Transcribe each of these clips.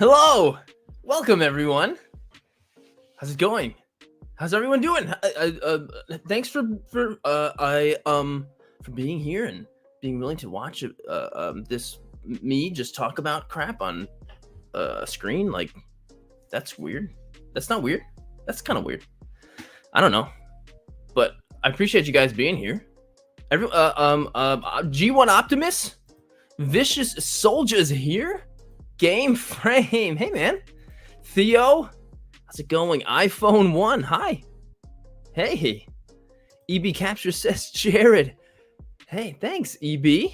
Hello, welcome everyone. How's it going? How's everyone doing? Thanks for being here and being willing to watch this me just talk about crap on a screen. Like that's weird. That's not weird. That's kind of weird. I don't know, but I appreciate you guys being here. G1 Optimus, Vicious Soldier's here. Game Frame, hey man. Theo, how's it going? iPhone 1, hi. Hey. EB Capture says Jared. Hey, thanks, EB.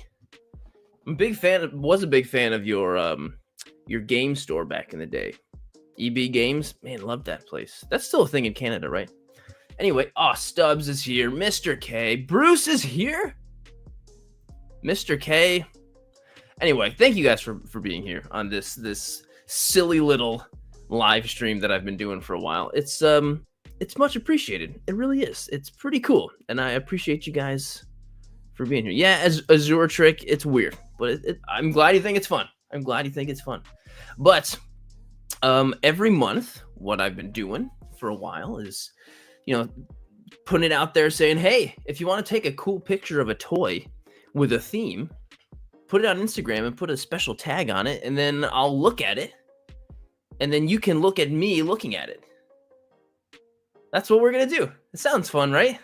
Was a big fan of your game store back in the day. EB Games, man, loved that place. That's still a thing in Canada, right? Anyway, Stubbs is here. Mr. K. Bruce is here. Mr. K. Anyway, thank you guys for being here on this silly little live stream that I've been doing for a while. It's much appreciated. It really is. It's pretty cool, and I appreciate you guys for being here. Yeah, as Azure Trick, it's weird, but I'm glad you think it's fun. But every month, what I've been doing for a while is, putting it out there saying, hey, if you want to take a cool picture of a toy with a theme, put it on Instagram and put a special tag on it, and then I'll look at it, and then you can look at me looking at it. That's what we're gonna do. It sounds fun, right?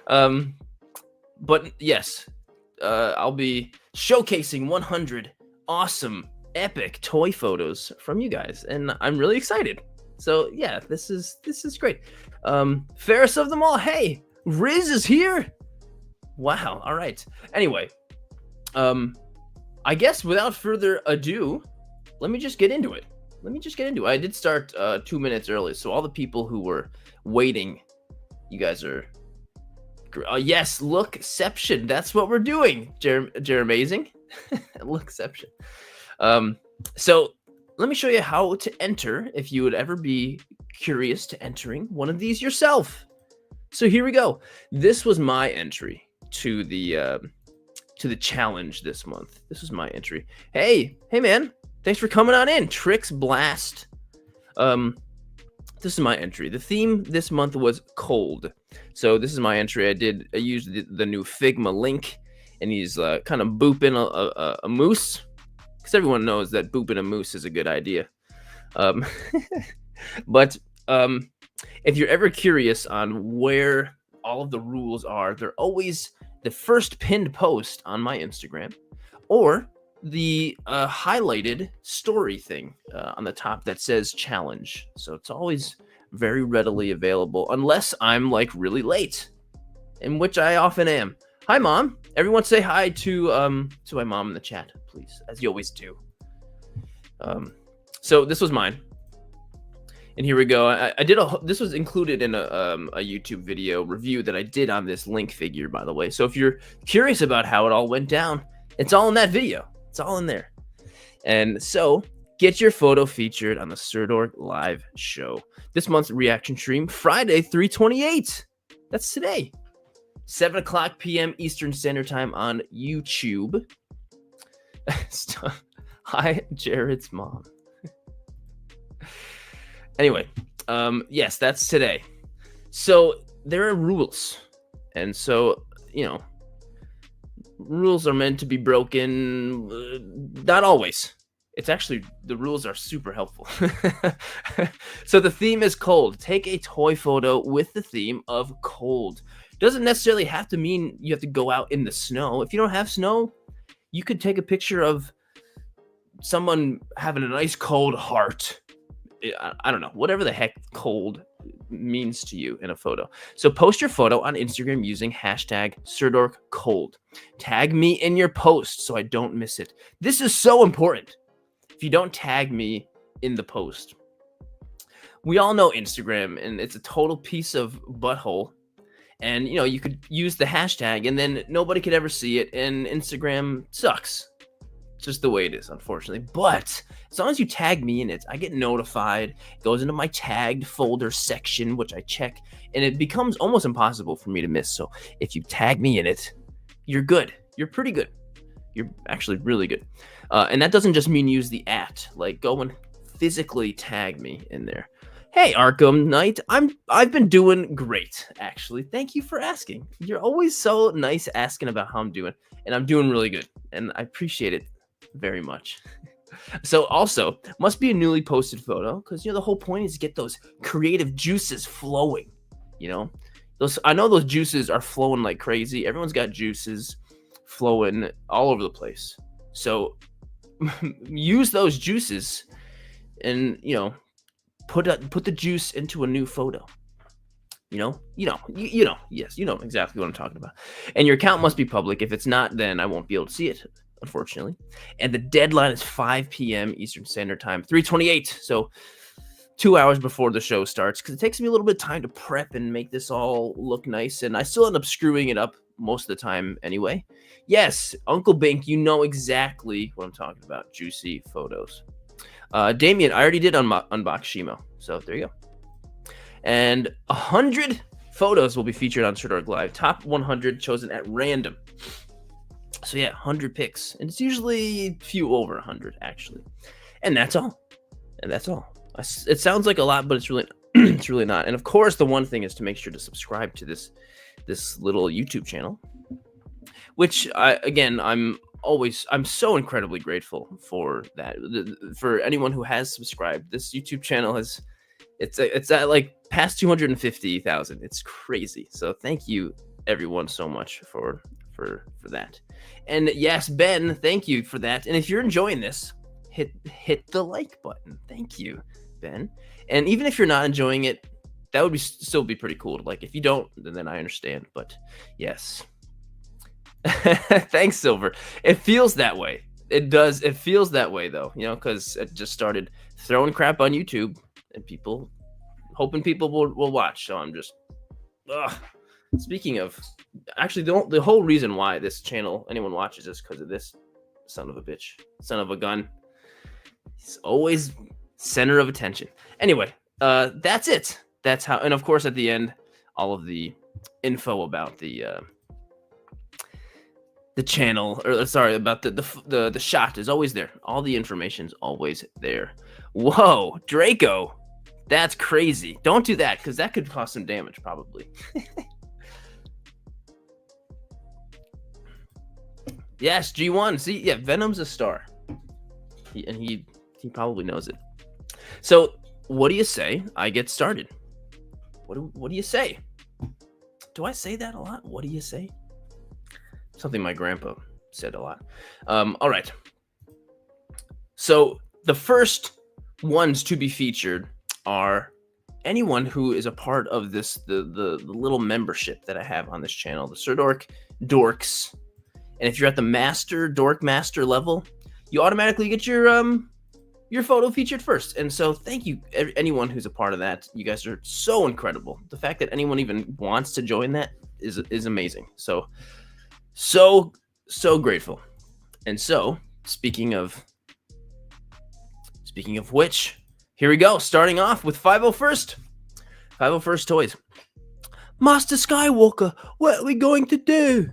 But yes, I'll be showcasing 100 awesome, epic toy photos from you guys, and I'm really excited. So yeah, this is great. Fairest of them all. Hey, Riz is here. Wow. All right. Anyway, I guess without further ado, let me just get into it. I did start 2 minutes early, so all the people who were waiting, you guys are. Yes, Lookception. That's what we're doing. Amazing. Lookception. So let me show you how to enter if you would ever be curious to entering one of these yourself. So here we go. This was my entry to the challenge this month. This is my entry. Hey man, thanks for coming on in. Tricks Blast. This is my entry. The theme this month was cold. So this is my entry. I used the new Figma link, and he's kind of booping a moose, because everyone knows that booping a moose is a good idea. But if you're ever curious on where all of the rules are, they're always the first pinned post on my Instagram, or the highlighted story thing on the top that says challenge. So it's always very readily available, unless I'm like really late, in which I often am. Hi, Mom. Everyone say hi to my mom in the chat, please, as you always do. So this was mine. And here we go. This was included in a YouTube video review that I did on this Link figure, by the way. So if you're curious about how it all went down, it's all in that video. It's all in there. And so get your photo featured on the Surdork live show. This month's reaction stream, Friday, 3/28. That's today. 7 o'clock p.m. Eastern Standard Time on YouTube. Hi, Jared's mom. Anyway, yes, that's today. So there are rules. And so, rules are meant to be broken. Not always. It's actually, the rules are super helpful. So the theme is cold. Take a toy photo with the theme of cold. Doesn't necessarily have to mean you have to go out in the snow. If you don't have snow, you could take a picture of someone having a nice cold heart. I don't know, whatever the heck cold means to you in a photo. So post your photo on Instagram using hashtag SurdorkCold. Tag me in your post so I don't miss it. This is so important. If you don't tag me in the post, we all know Instagram, and it's a total piece of butthole. And, you could use the hashtag, and then nobody could ever see it, and Instagram sucks. Just the way it is, unfortunately. But as long as you tag me in it, I get notified. It goes into my tagged folder section, which I check, and it becomes almost impossible for me to miss. So if you tag me in it, you're good. You're pretty good. You're actually really good. And that doesn't just mean use the at. Like, go and physically tag me in there. Hey, Arkham Knight, I've been doing great, actually. Thank you for asking. You're always so nice asking about how I'm doing, and I'm doing really good, and I appreciate it very much. So also, must be a newly posted photo because the whole point is to get those creative juices flowing. You know, those I know those juices are flowing like crazy. Everyone's got juices flowing all over the place. So use those juices and put the juice into a new photo. Yes, you know exactly what I'm talking about. And your account must be public. If it's not, then I won't be able to see it, unfortunately. And the deadline is 5 p.m. Eastern Standard Time, 3:28. So 2 hours before the show starts, because it takes me a little bit of time to prep and make this all look nice. And I still end up screwing it up most of the time anyway. Yes, Uncle Bink, you know exactly what I'm talking about. Juicy photos. Damien, I already did unbox Shimo. So there you go. And 100 photos will be featured on Dork Live. Top 100 chosen at random. So yeah, 100 picks. And it's usually a few over 100, actually. And that's all. It sounds like a lot, but it's really it's really not. And of course, the one thing is to make sure to subscribe to this little YouTube channel, which I'm so incredibly grateful for that. For anyone who has subscribed, this YouTube channel it's at like past 250,000. It's crazy. So thank you everyone so much for that. And yes, Ben, thank you for that. And if you're enjoying this, hit the like button. Thank you, Ben. And even if you're not enjoying it, that would still be pretty cool. Like, if you don't, then I understand. But yes. Thanks, Silver. It feels that way. It does. It feels that way, though, because it just started throwing crap on YouTube and hoping people will watch. So I'm just, speaking of, actually, the whole reason why this channel, anyone watches, is because of this son of a bitch, son of a gun. He's always center of attention. Anyway, that's it. That's how, and of course, at the end, all of the info about the channel, or sorry, about the shot is always there. All the information's always there. Whoa, Draco, that's crazy. Don't do that, because that could cause some damage, probably. Yes, G1. See, yeah, Venom's a star, he probably knows it. So, what do you say I get started? What do you say? Do I say that a lot? What do you say? Something my grandpa said a lot. All right. So the first ones to be featured are anyone who is a part of this the little membership that I have on this channel, the Sir Dork Dorks. And if you're at the Dork Master level, you automatically get your photo featured first. And so thank you anyone who's a part of that. You guys are so incredible. The fact that anyone even wants to join that is amazing. So grateful. And so speaking of which, here we go, starting off with 501st Toys. Master Skywalker, what are we going to do?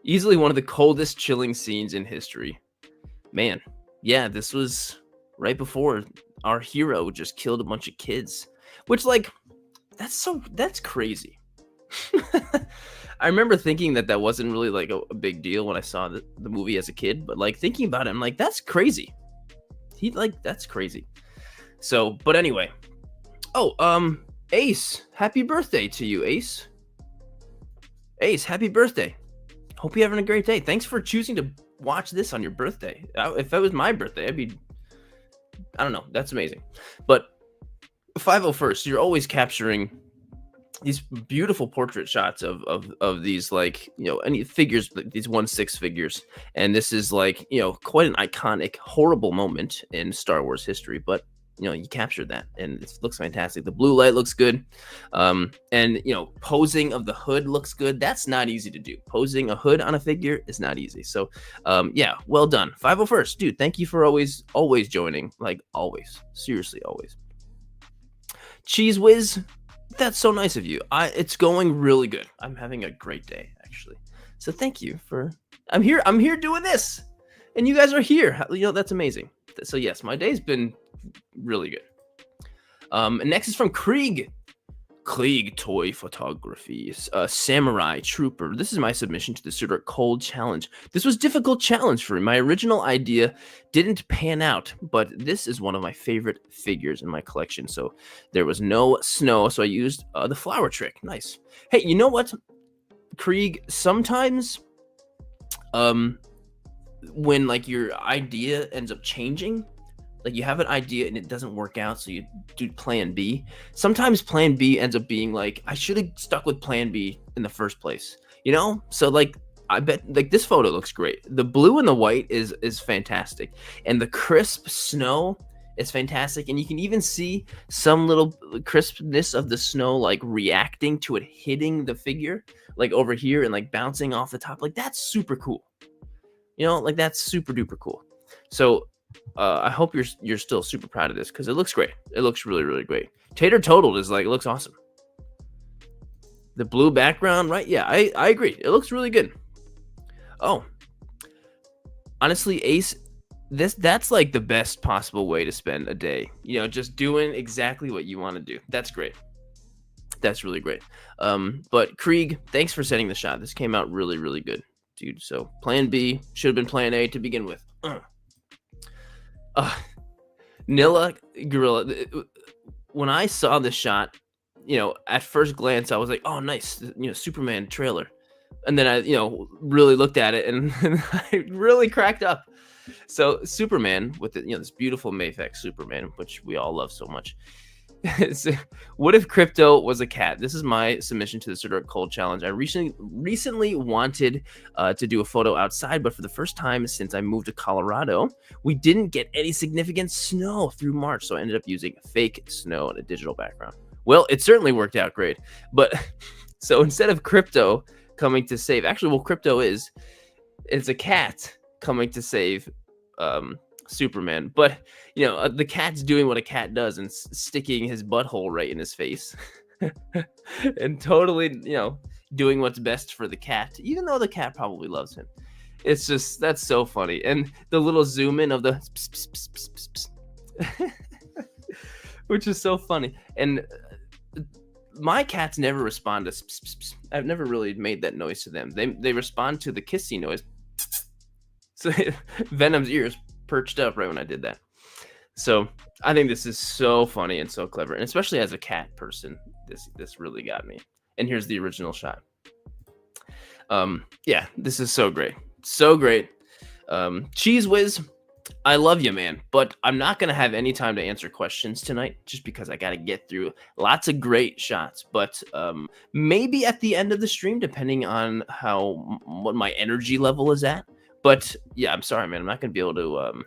Easily one of the coldest, chilling scenes in history. Man, yeah, this was right before our hero just killed a bunch of kids, which, like, that's crazy. I remember thinking that wasn't really like a big deal when I saw the movie as a kid, but like thinking about it, I'm like, that's crazy. That's crazy. So, but anyway. Oh, Ace, happy birthday to you, Ace. Ace, happy birthday. Hope you're having a great day. Thanks for choosing to watch this on your birthday. If it was my birthday, I don't know. That's amazing. But 501st, you're always capturing these beautiful portrait shots of these, like, any figures, these 1/6 figures. And this is like, quite an iconic, horrible moment in Star Wars history. But, you captured that and it looks fantastic. The blue light looks good. And, posing of the hood looks good. That's not easy to do. Posing a hood on a figure is not easy. So, yeah, well done. 501st, dude, thank you for always joining. Like, always. Seriously, always. Cheese Whiz, that's so nice of you. It's going really good. I'm having a great day, actually. So thank you for I'm here doing this, and you guys are here. You know, that's amazing. So yes, my day's been really good. And next is from Krieg. Klieg Toy Photography, Samurai Trooper. This is my submission to the Super Cold Challenge. This was difficult challenge for me. My original idea didn't pan out, but this is one of my favorite figures in my collection. So there was no snow, so I used the flower trick. Nice. Hey, you know what, Krieg? Sometimes, when like your idea ends up changing, like you have an idea and it doesn't work out, so you do plan B. Sometimes plan B ends up being like, I should have stuck with plan B in the first place, you know? So like, I bet like this photo looks great. The blue and the white is fantastic, and the crisp snow is fantastic, and you can even see some little crispness of the snow like reacting to it hitting the figure, like over here, and like bouncing off the top. Like that's super cool. You know, like that's super duper cool. So I hope you're still super proud of this, because it looks great. It looks really, really great. Tater Totaled is like, it looks awesome. The blue background, right? Yeah, I agree. It looks really good. Oh, honestly, Ace, that's like the best possible way to spend a day. You know, just doing exactly what you want to do. That's great. That's really great. But Krieg, thanks for setting the shot. This came out really, really good, dude. So plan B should have been plan A to begin with. Nilla Gorilla. When I saw this shot, you know, at first glance, I was like, "Oh, nice, you know, Superman trailer," and then I, you know, really looked at it and I really cracked up. So Superman with the, you know, this beautiful Mayfix Superman, which we all love so much. What if Crypto was a cat? This is my submission to the Sir Dark Cold Challenge. I recently wanted to do a photo outside, but for the first time since I moved to Colorado, we didn't get any significant snow through March, so I ended up using fake snow and a digital background. Well, it certainly worked out great, but so instead of Crypto coming to save, actually, well, Crypto it's a cat coming to save Superman, but you know, the cat's doing what a cat does and sticking his butthole right in his face and totally, you know, doing what's best for the cat, even though the cat probably loves him. It's just, that's so funny. And the little zoom in of the which is so funny. And my cats never respond to I've never really made that noise to them. They respond to the kissy noise. So Venom's ears perched up right when I did that. So I think this is so funny and so clever, and especially as a cat person, this really got me. And here's the original shot. Yeah, this is so great, so great. Cheese Whiz, I love you, man, but I'm not gonna have any time to answer questions tonight, just because I gotta get through lots of great shots. But maybe at the end of the stream, depending on what my energy level is at. But yeah, I'm sorry, man. I'm not going to be able to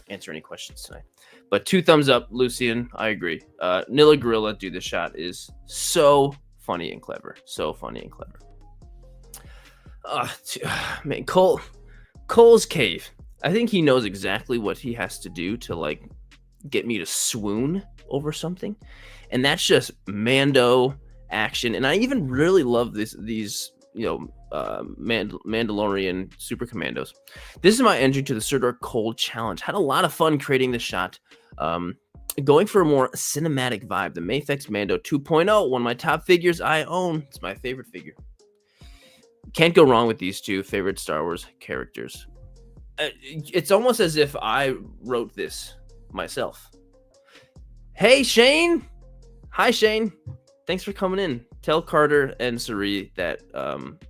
answer any questions tonight. But 2 thumbs up, Lucian. I agree. Nilla Gorilla, dude, this shot is so funny and clever. So funny and clever. Man, Cole's Cave. I think he knows exactly what he has to do to like get me to swoon over something, and that's just Mando action. And I even really love these you know, Mandalorian super commandos. This is my entry to the Sir Dark Cold Challenge. Had a lot of fun creating the shot. Going for a more cinematic vibe. The Mayfix Mando 2.0, one of my top figures I own. It's my favorite figure. Can't go wrong with these two favorite Star Wars characters. It's almost as if I wrote this myself. Hey, Shane. Hi, Shane. Thanks for coming in. Tell Carter and Sari that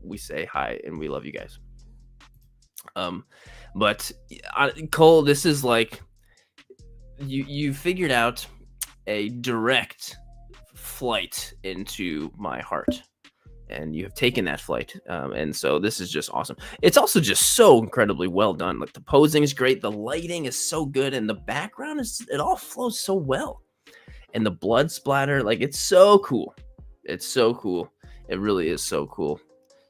we say hi and we love you guys. But Cole, this is like you figured out a direct flight into my heart, and you have taken that flight. And so this is just awesome. It's also just so incredibly well done. Like the posing is great, the lighting is so good, and the background it all flows so well. And the blood splatter, like it's so cool. It's so cool. It really is so cool.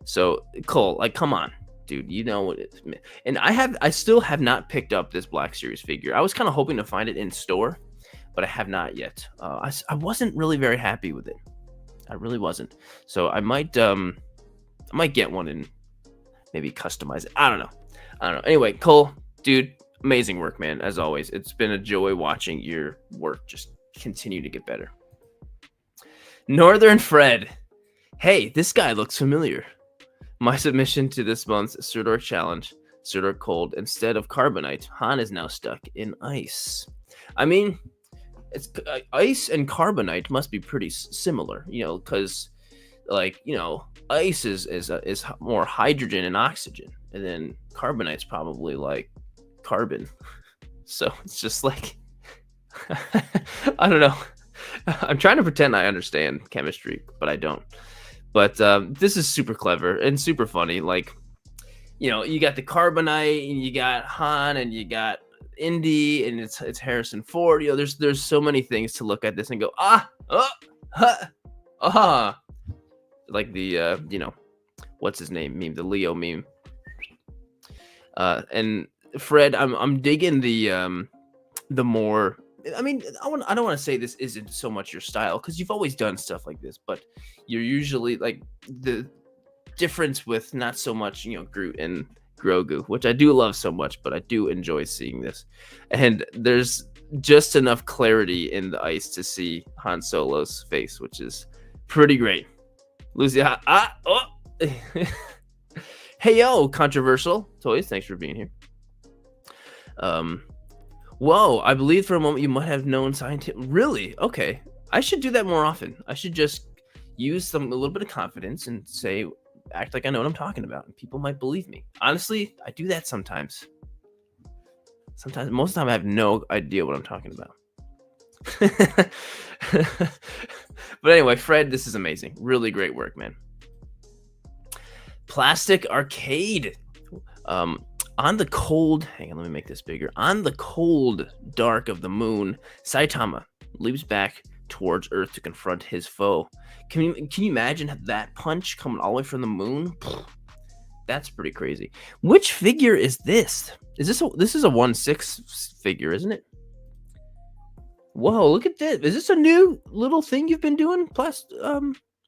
So Cole, like, come on, dude, you know what it is. And I still have not picked up this Black Series figure. I was kind of hoping to find it in store, but I have not yet. I wasn't really very happy with it. I really wasn't. So I might get one in maybe customize it. I don't know. Anyway, Cole, dude, amazing work, man. As always, it's been a joy watching your work just continue to get better. Northern Fred. Hey, this guy looks familiar. My submission to this month's Surdork Challenge, Surdork Cold, instead of Carbonite, Han is now stuck in ice. I mean, it's ice and Carbonite must be pretty similar, because, ice is more hydrogen and oxygen, and then Carbonite's probably like carbon. So it's just like, I don't know. I'm trying to pretend I understand chemistry, but I don't. But this is super clever and super funny. Like, you got the Carbonite, and you got Han, and you got Indy, and it's Harrison Ford. There's so many things to look at this and go, like the what's his name meme, the Leo meme. And Fred, I'm digging the more. I mean, I don't want to say this isn't so much your style, because you've always done stuff like this, but you're usually like the difference with not so much, Groot and Grogu, which I do love so much, but I do enjoy seeing this. And there's just enough clarity in the ice to see Han Solo's face, which is pretty great. Lucy, hey yo, controversial toys, thanks for being here. Whoa, I believe for a moment you might have known scientific. Really? Okay. I should do that more often. I should just use a little bit of confidence and act like I know what I'm talking about, and people might believe me. Honestly, I do that sometimes. Most of the time I have no idea what I'm talking about. But anyway, Fred, this is amazing. Really great work, man. Plastic Arcade. On the cold, hang on, let me make this bigger. On the cold dark of the moon, Saitama leaps back towards Earth to confront his foe. Can you imagine that punch coming all the way from the moon? That's pretty crazy. Which figure is this? This is a 1/6 figure, isn't it? Whoa, look at this. Is this a new little thing you've been doing,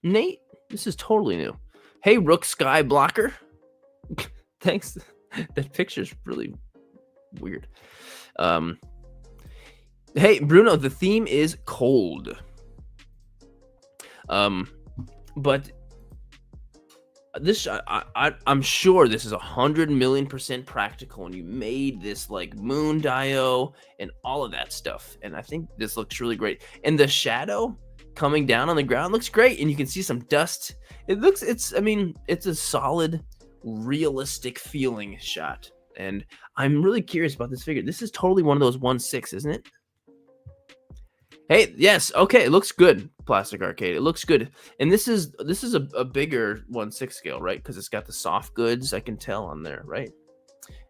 Nate? This is totally new. Hey, Rook Sky Blocker. Thanks. That picture's really weird. Hey, Bruno, the theme is cold. But this, I'm sure this is 100,000,000% practical, and you made this like moon dio and all of that stuff. And I think this looks really great. And the shadow coming down on the ground looks great, and you can see some dust. It's a solid, realistic feeling shot, and I'm really curious about this figure. This is totally one of those 1/6, isn't it? Hey, yes, okay, it looks good. Plastic Arcade, it looks good. And this is a bigger 1/6 scale, right? Because it's got the soft goods, I can tell on there, right?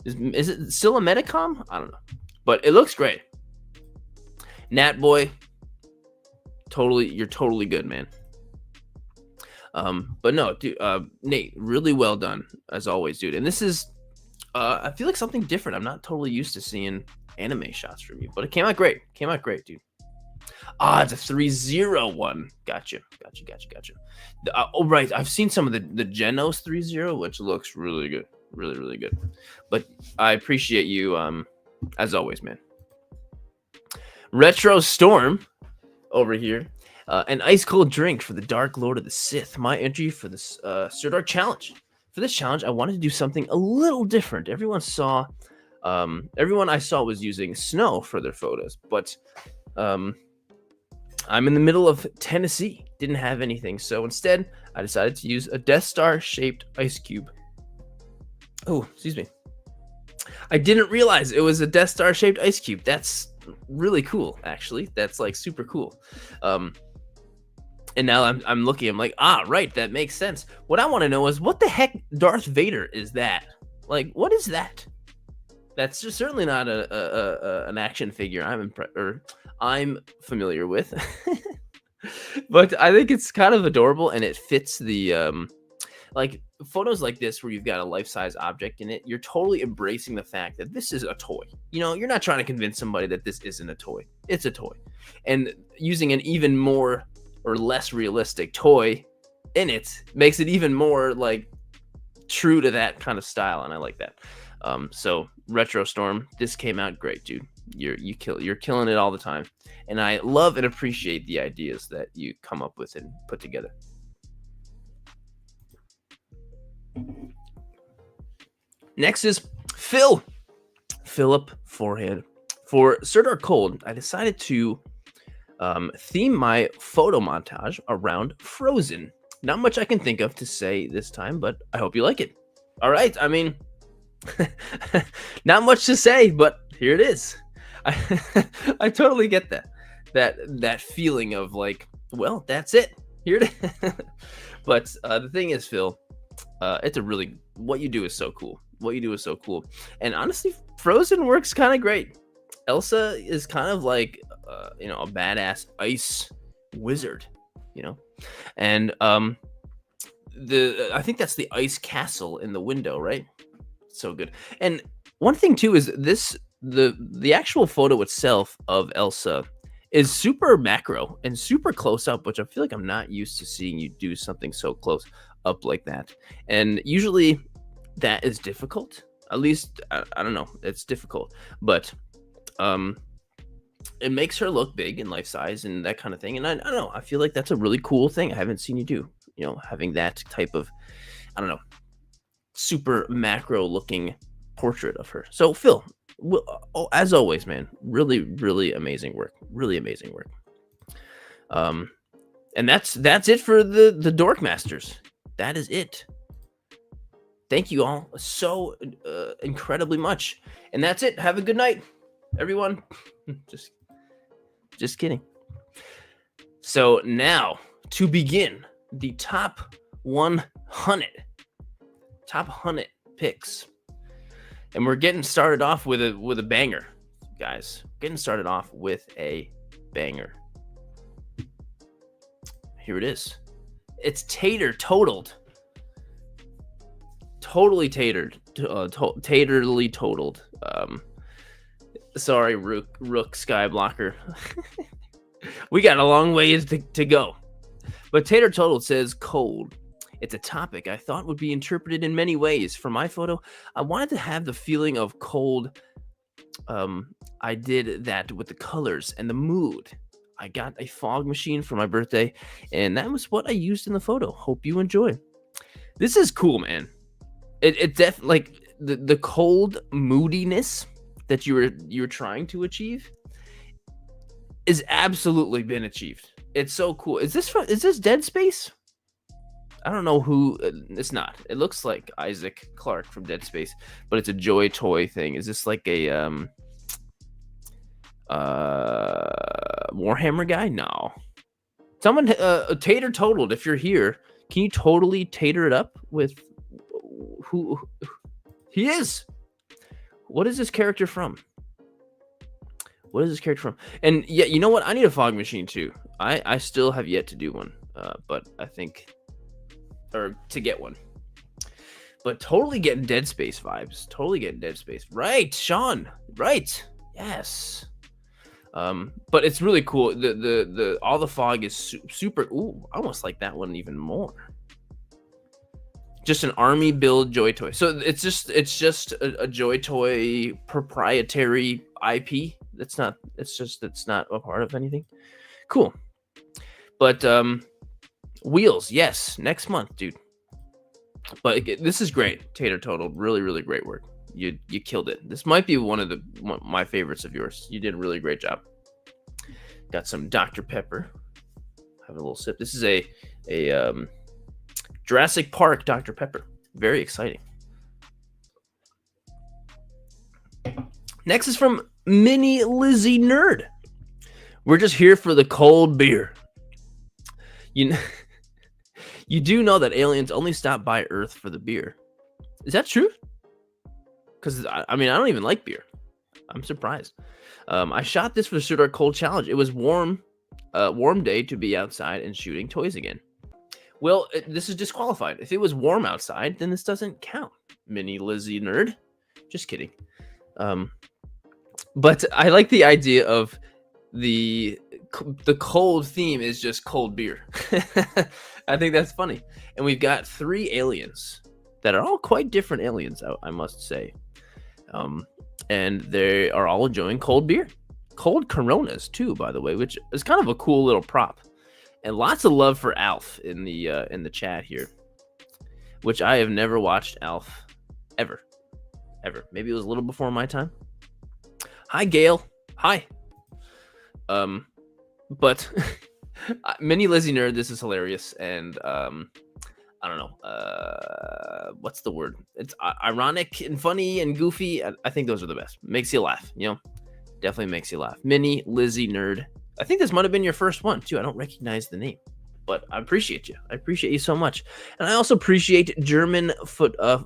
Is it still a Medicom? I don't know, but it looks great. Nat Boy, you're totally good, man. But no, dude, Nate, really well done as always, dude. And this is, I feel like something different. I'm not totally used to seeing anime shots from you, but it came out great. Dude. It's a 3-0 one. Gotcha. Oh, right. I've seen some of the Genos 3-0, which looks really good. Really, really good. But I appreciate you, as always, man. Retro Storm over here. An ice cold drink for the Dark Lord of the Sith. My entry for this Surdork Challenge. For this challenge, I wanted to do something a little different. Everyone I saw was using snow for their photos, but I'm in the middle of Tennessee. Didn't have anything, so instead, I decided to use a Death Star-shaped ice cube. Oh, excuse me. I didn't realize it was a Death Star-shaped ice cube. That's really cool, actually. That's like super cool. And now I'm looking, I'm like, right, that makes sense. What I want to know is, what the heck Darth Vader is that? Like, what is that? That's just certainly not an action figure I'm familiar with. But I think it's kind of adorable, and it fits the like photos like this where you've got a life-size object in it. You're totally embracing the fact that this is a toy. You're not trying to convince somebody that this isn't a toy. It's a toy. And using an even more or less realistic toy in it makes it even more like true to that kind of style, and I like that. So Retro Storm, this came out great, dude. You're killing it all the time, and I love and appreciate the ideas that you come up with and put together. Next is Philip Forehand. For Sir Dark Cold, I decided to theme my photo montage around Frozen. Not much I can think of to say this time, but I hope you like it. All right, I mean, not much to say, but here it is. I totally get that feeling of like, well, that's it. Here it is. But the thing is, Phil, it's a really, what you do is so cool. What you do is so cool. And honestly, Frozen works kind of great. Elsa is kind of like, a badass ice wizard, and I think that's the ice castle in the window, right? So good. And one thing too is the actual photo itself of Elsa is super macro and super close up, which I feel like I'm not used to seeing you do something so close up like that. And usually that is difficult. At least I don't know, it's difficult, but it makes her look big and life size and that kind of thing. And I don't know, I feel like that's a really cool thing I haven't seen you do, having that type of, I don't know, super macro looking portrait of her. So Phil, as always, man, really, really amazing work. Really amazing work. And that's it for the Dork Masters. That is it. Thank you all so incredibly much. And that's it. Have a good night, everyone. Just kidding. So now to begin the top 100 picks, and we're getting started off with a banger, guys. Getting started off with a banger. Here it is. It's tater totaled. Totally tatered. Taterly totaled. Sorry, Rook Skyblocker. We got a long ways to go. But Tater Total says cold. It's a topic I thought would be interpreted in many ways. For my photo, I wanted to have the feeling of cold. I did that with the colors and the mood. I got a fog machine for my birthday, and that was what I used in the photo. Hope you enjoy. This is cool, man. It definitely, like, the cold moodiness that you were trying to achieve is absolutely been achieved. It's so cool. Is this Dead Space? I don't know who. It's not. It looks like Isaac Clarke from Dead Space, but it's a Joy Toy thing. Is this like a Warhammer guy? No. Someone tater totaled. If you're here, can you totally tater it up with who he is? What is this character from? What is this character from? And yeah, you know what? I need a fog machine too. I still have yet to do one, but I think, or to get one. But totally getting Dead Space vibes. Totally getting Dead Space. Right, Sean. Right. Yes. But it's really cool. The all the fog is super. Ooh, I almost like that one even more. Just an army build Joy Toy. So it's just a Joy Toy proprietary IP. It's not a part of anything. Cool. But wheels, yes, next month, dude. But this is great, Tater Total. Really, really great work. You killed it. This might be one of my favorites of yours. You did a really great job. Got some Dr. Pepper. Have a little sip. This is a Jurassic Park Dr. Pepper. Very exciting. Next is from Mini Lizzie Nerd. We're just here for the cold beer. You do know that aliens only stop by Earth for the beer. Is that true? Because I mean, I don't even like beer. I'm surprised. I shot this for the Super Cold Challenge. It was warm day to be outside and shooting toys again. Well, this is disqualified. If it was warm outside, then this doesn't count. Mini Lizzie Nerd. Just kidding. But I like the idea of the cold theme is just cold beer. I think that's funny. And we've got 3 aliens. that are all quite different aliens, I must say. And they are all enjoying cold beer, cold Coronas too, by the way, which is kind of a cool little prop. And lots of love for Alf in the chat here, which I have never watched Alf ever. Maybe it was a little before my time. Hi, Gail. Hi. But Mini Lizzie Nerd, this is hilarious, and I don't know. What's the word? It's ironic and funny and goofy. I think those are the best. Makes you laugh, Definitely makes you laugh. Mini Lizzie Nerd. I think this might have been your first one too. I don't recognize the name, but I appreciate you. I appreciate you so much, and I also appreciate German photography.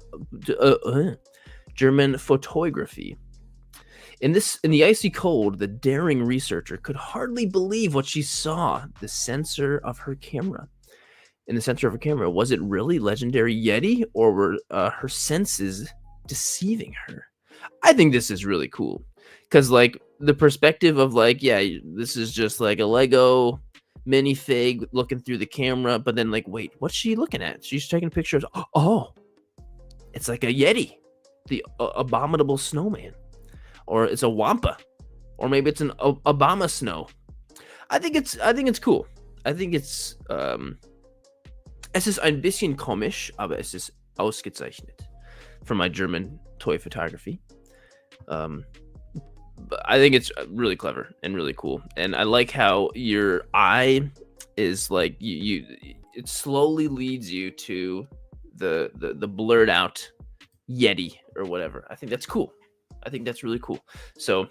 In the icy cold, the daring researcher could hardly believe what she saw. In the center of her camera. Was it really legendary Yeti, or were her senses deceiving her? I think this is really cool, because like the perspective of like, yeah, this is just like a Lego minifig looking through the camera, but then like, wait, what's she looking at? She's taking pictures. Oh, it's like a Yeti, the abominable snowman, or it's a Wampa, or maybe it's an Obama snow. I think it's cool. I think it's es ist ein bisschen komisch, aber es ist ausgezeichnet for my German toy photography. But I think it's really clever and really cool, and I like how your eye is like it slowly leads you to the blurred out Yeti or whatever. I think that's cool. I think that's really cool. So,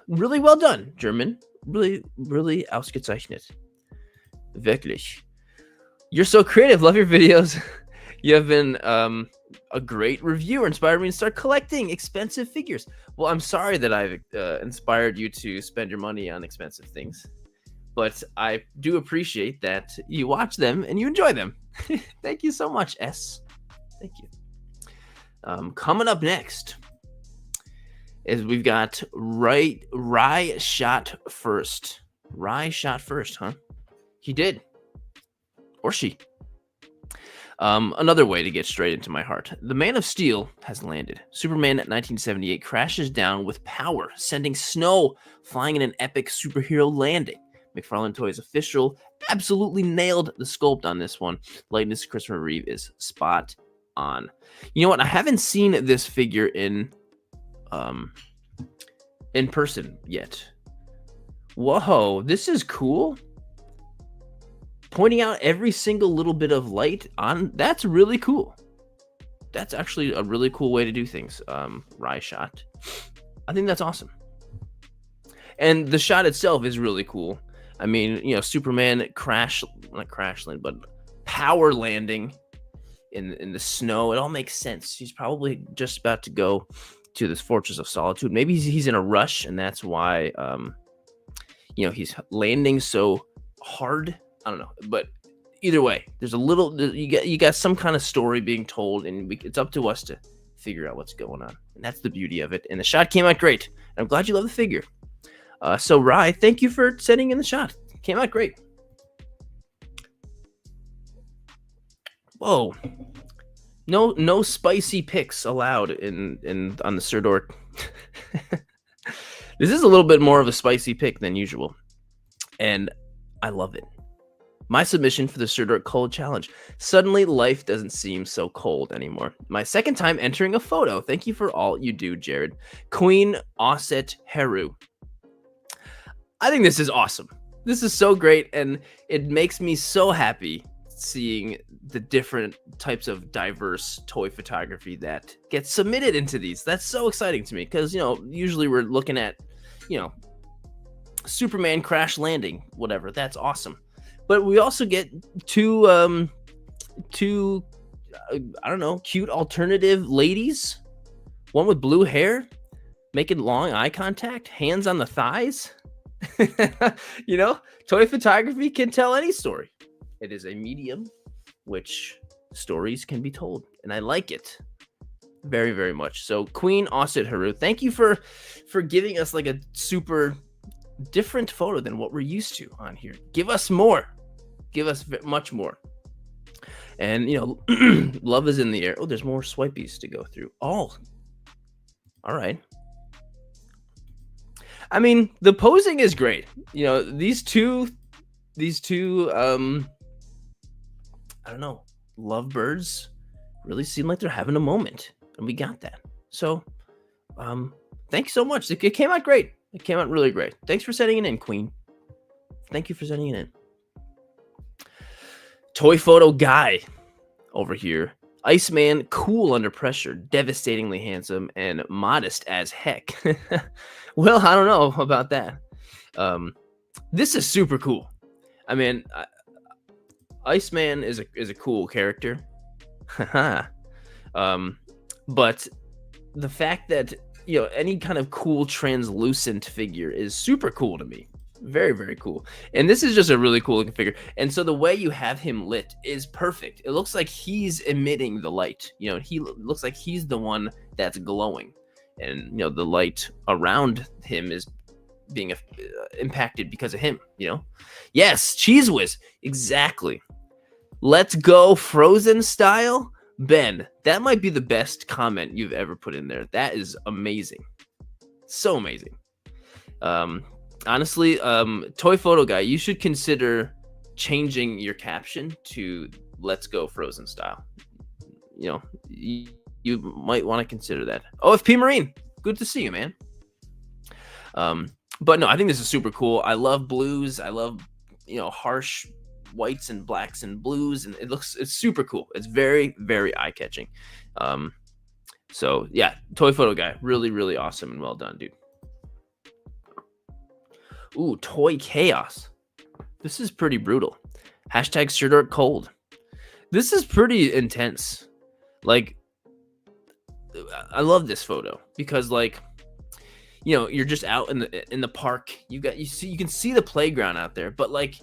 really well done, German. Really, really ausgezeichnet. Wirklich. You're so creative. Love your videos. You have been a great reviewer. Inspired me to start collecting expensive figures. Well, I'm sorry that I've inspired you to spend your money on expensive things, but I do appreciate that you watch them and you enjoy them. Thank you so much, S. Thank you. Coming up next is we've got Rye shot first. Rye shot first, huh? He did. Or she. Another way to get straight into my heart. The Man of Steel has landed. Superman 1978 crashes down with power, sending snow flying in an epic superhero landing. McFarlane Toys official absolutely nailed the sculpt on this one. Likeness to Christopher Reeve is spot on. You know what? I haven't seen this figure in person yet. Whoa, this is cool. Pointing out every single little bit of light on, that's really cool. That's actually a really cool way to do things. Rye shot. I think that's awesome. And the shot itself is really cool. I mean, Superman not crash land, but power landing in the snow. It all makes sense. He's probably just about to go to this Fortress of Solitude. Maybe he's in a rush, and that's why he's landing so hard. I don't know, but either way, there's a little, you got some kind of story being told, and it's up to us to figure out what's going on, and that's the beauty of it. And the shot came out great, and I'm glad you love the figure. So Rye, thank you for sending in the shot. Came out great. Whoa, no spicy picks allowed in on the Sir Dork. This is a little bit more of a spicy pick than usual, and I love it. My submission for the Sir Dork Cold Challenge. Suddenly, life doesn't seem so cold anymore. My second time entering a photo. Thank you for all you do, Jared. Queen Osset Heru. I think this is awesome. This is so great, and it makes me so happy seeing the different types of diverse toy photography that gets submitted into these. That's so exciting to me, because, usually we're looking at, Superman crash landing, whatever. That's awesome. But we also get two I don't know, cute alternative ladies. One with blue hair, making long eye contact, hands on the thighs. Toy photography can tell any story. It is a medium which stories can be told, and I like it very, very much. So Queen Osset Haru, thank you for giving us like a super different photo than what we're used to on here. Give us more. Give us much more. And love is in the air. Oh, there's more swipies to go through. Oh, all right. I mean, the posing is great. These two I don't know, lovebirds really seem like they're having a moment, and we got that. So, thanks so much. It came out great. It came out really great. Thanks for sending it in, Queen. Thank you for sending it in. Toy photo guy over here. Iceman, cool under pressure, devastatingly handsome, and modest as heck. Well, I don't know about that. This is super cool. I mean, Iceman is a cool character. But the fact that any kind of cool translucent figure is super cool to me. Very, very cool. And this is just a really cool looking figure. And so the way you have him lit is perfect. It looks like he's emitting the light. He looks like he's the one that's glowing. And the light around him is being impacted because of him. Yes, Cheese Whiz. Exactly. Let's go Frozen style. Ben, that might be the best comment you've ever put in there. That is amazing. So amazing. Honestly, toy photo guy, you should consider changing your caption to "Let's go Frozen style." You might want to consider that. OFP Marine, good to see you, man. But no, I think this is super cool. I love blues. I love harsh whites and blacks and blues, and it's super cool. It's very, very eye catching. So yeah, toy photo guy, really, really awesome and well done, dude. Ooh, Toy Chaos. This is pretty brutal. Hashtag Surdort Cold. This is pretty intense. Like, I love this photo because, like, you're just out in the park. You can see the playground out there, but like,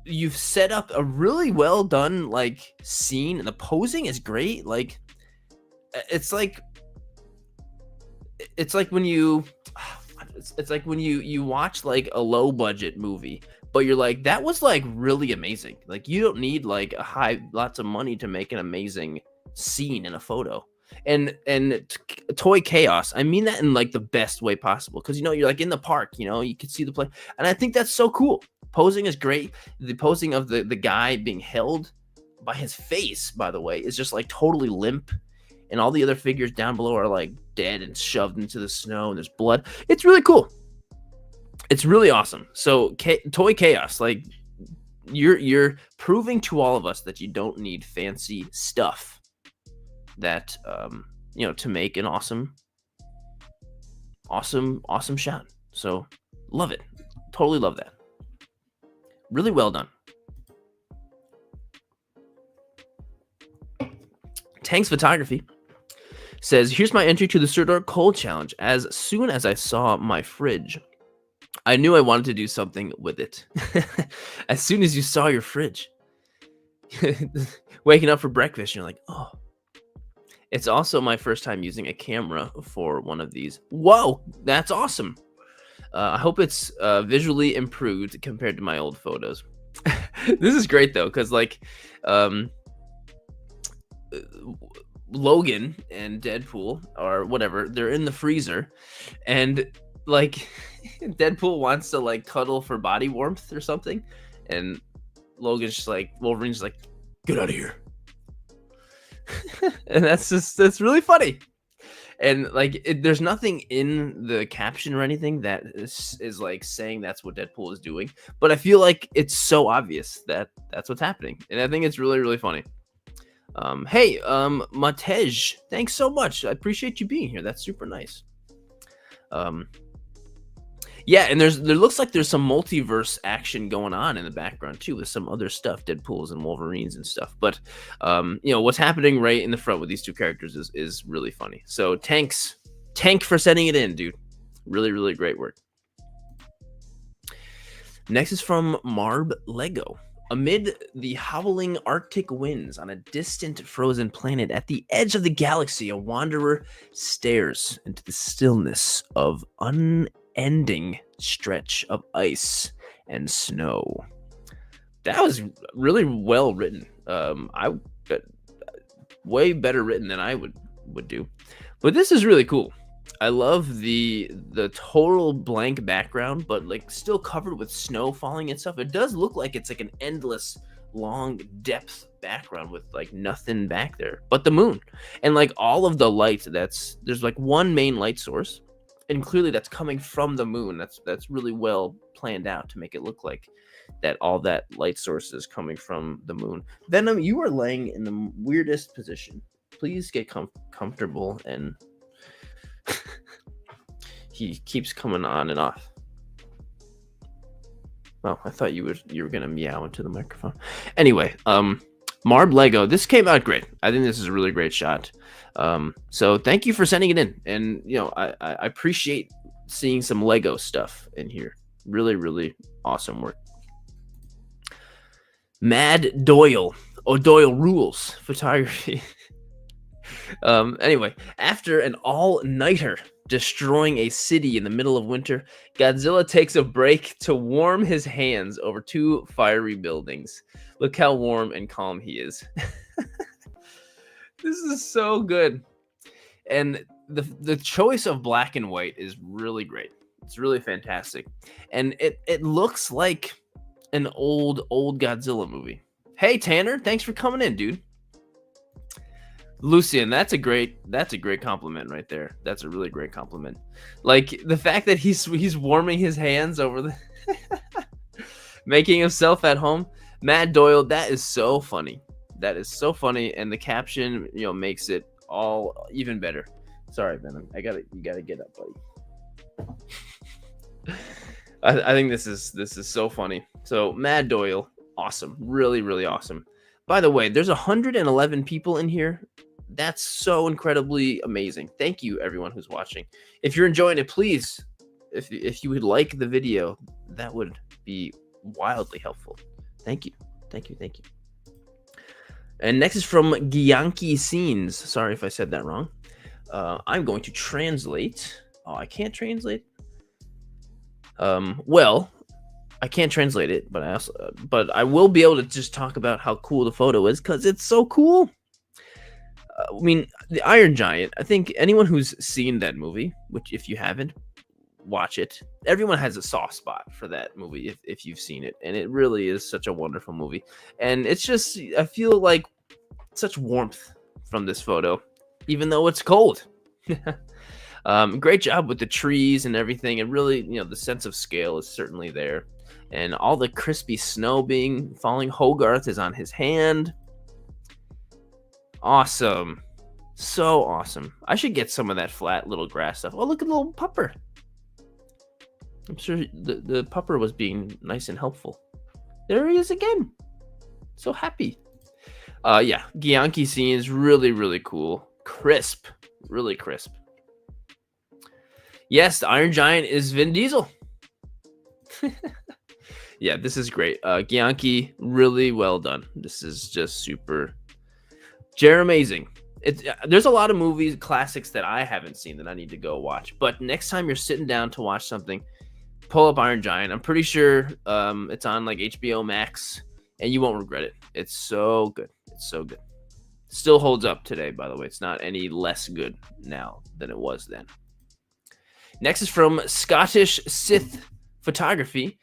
you've set up a really well done like scene, and the posing is great. Like, it's like when you. It's like when you watch like a low budget movie, but you're like, that was like really amazing. Like, you don't need like lots of money to make an amazing scene in a photo. And Toy Chaos, I mean that in like the best way possible, because you're like in the park, you can see the play, and I think that's so cool. Posing is great. The posing of the guy being held by his face, by the way, is just like totally limp. And all the other figures down below are like dead and shoved into the snow, and there's blood. It's really cool. It's really awesome. So Toy Chaos, like, you're proving to all of us that you don't need fancy stuff that to make an awesome shot. So love it. Totally love that. Really well done. Tanks Photography says, here's my entry to the Surdort Cold Challenge. As soon as I saw my fridge, I knew I wanted to do something with it. As soon as you saw your fridge. Waking up for breakfast, you're like, oh. It's also my first time using a camera for one of these. Whoa, that's awesome. I hope it's visually improved compared to my old photos. This is great, though, because, like, Logan and Deadpool or whatever, they're in the freezer, and like Deadpool wants to like cuddle for body warmth or something, and Wolverine's just like, get out of here. And that's really funny. And like, there's nothing in the caption or anything that is like saying that's what Deadpool is doing, but I feel like it's so obvious that that's what's happening, and I think it's really, really funny. Hey, Matej, thanks so much. I appreciate you being here. That's super nice. Yeah, and there looks like there's some multiverse action going on in the background too, with some other stuff, Deadpools and Wolverines and stuff. But what's happening right in the front with these two characters is really funny. So Tank for sending it in, dude. Really, really great work. Next is from Marb Lego. Amid the howling Arctic winds on a distant frozen planet at the edge of the galaxy, a wanderer stares into the stillness of unending stretch of ice and snow. That was really well written. Uh, way better written than I would do. But this is really cool. I love the total blank background, but like still covered with snow falling and stuff. It does look like it's like an endless long depth background with like nothing back there but the moon. And like all of the light there's like one main light source, and clearly that's coming from the moon. That's really well planned out to make it look like that all that light source is coming from the moon. Venom, you are laying in the weirdest position. Please get comfortable. And he keeps coming on and off. Oh, I thought you were gonna meow into the microphone. Anyway, Marb Lego, this came out great. I think this is a really great shot. So thank you for sending it in, and I appreciate seeing some Lego stuff in here. Really, really awesome work. Mad Doyle. Oh, Doyle rules photography. Anyway, after an all-nighter destroying a city in the middle of winter, Godzilla takes a break to warm his hands over two fiery buildings. Look how warm and calm he is. This is so good. And the choice of black and white is really great. It's really fantastic. And it looks like an old Godzilla movie. Hey Tanner, thanks for coming in, dude. Lucian, that's a great compliment right there. That's a really great compliment. Like the fact that he's warming his hands over the making himself at home. Mad Doyle, that is so funny. That is so funny, and the caption, makes it all even better. Sorry, Venom. You gotta get up, buddy. I think this is so funny. So Mad Doyle, awesome. Really, really awesome. By the way, there's 111 people in here. That's so incredibly amazing. Thank you, everyone who's watching. If you're enjoying it, please, if you would like the video, that would be wildly helpful. Thank you. Thank you. Thank you. And next is from Gyanki Scenes. Sorry if I said that wrong. I'm going to translate. Oh, I can't translate. Well, I can't translate it, but I will be able to just talk about how cool the photo is because it's so cool. I mean, the Iron Giant. I think anyone who's seen that movie, which if you haven't, watch it. Everyone has a soft spot for that movie if you've seen it, and it really is such a wonderful movie. And it's just, I feel like such warmth from this photo, even though it's cold. Great job with the trees and everything, and really, the sense of scale is certainly there. And all the crispy snow falling. Hogarth is on his hand. Awesome. So awesome. I should get some of that flat little grass stuff. Oh, look at the little pupper. I'm sure the pupper was being nice and helpful. There he is again. So happy. Yeah, Gyanki scene is really, really cool. Crisp. Really crisp. Yes, the Iron Giant is Vin Diesel. Yeah, this is great. Gyanki, really well done. This is just super amazing. There's a lot of movies, classics that I haven't seen that I need to go watch. But next time you're sitting down to watch something, pull up Iron Giant. I'm pretty sure it's on like HBO Max, and you won't regret it. It's so good. It's so good. Still holds up today, by the way. It's not any less good now than it was then. Next is from Scottish Sith Photography.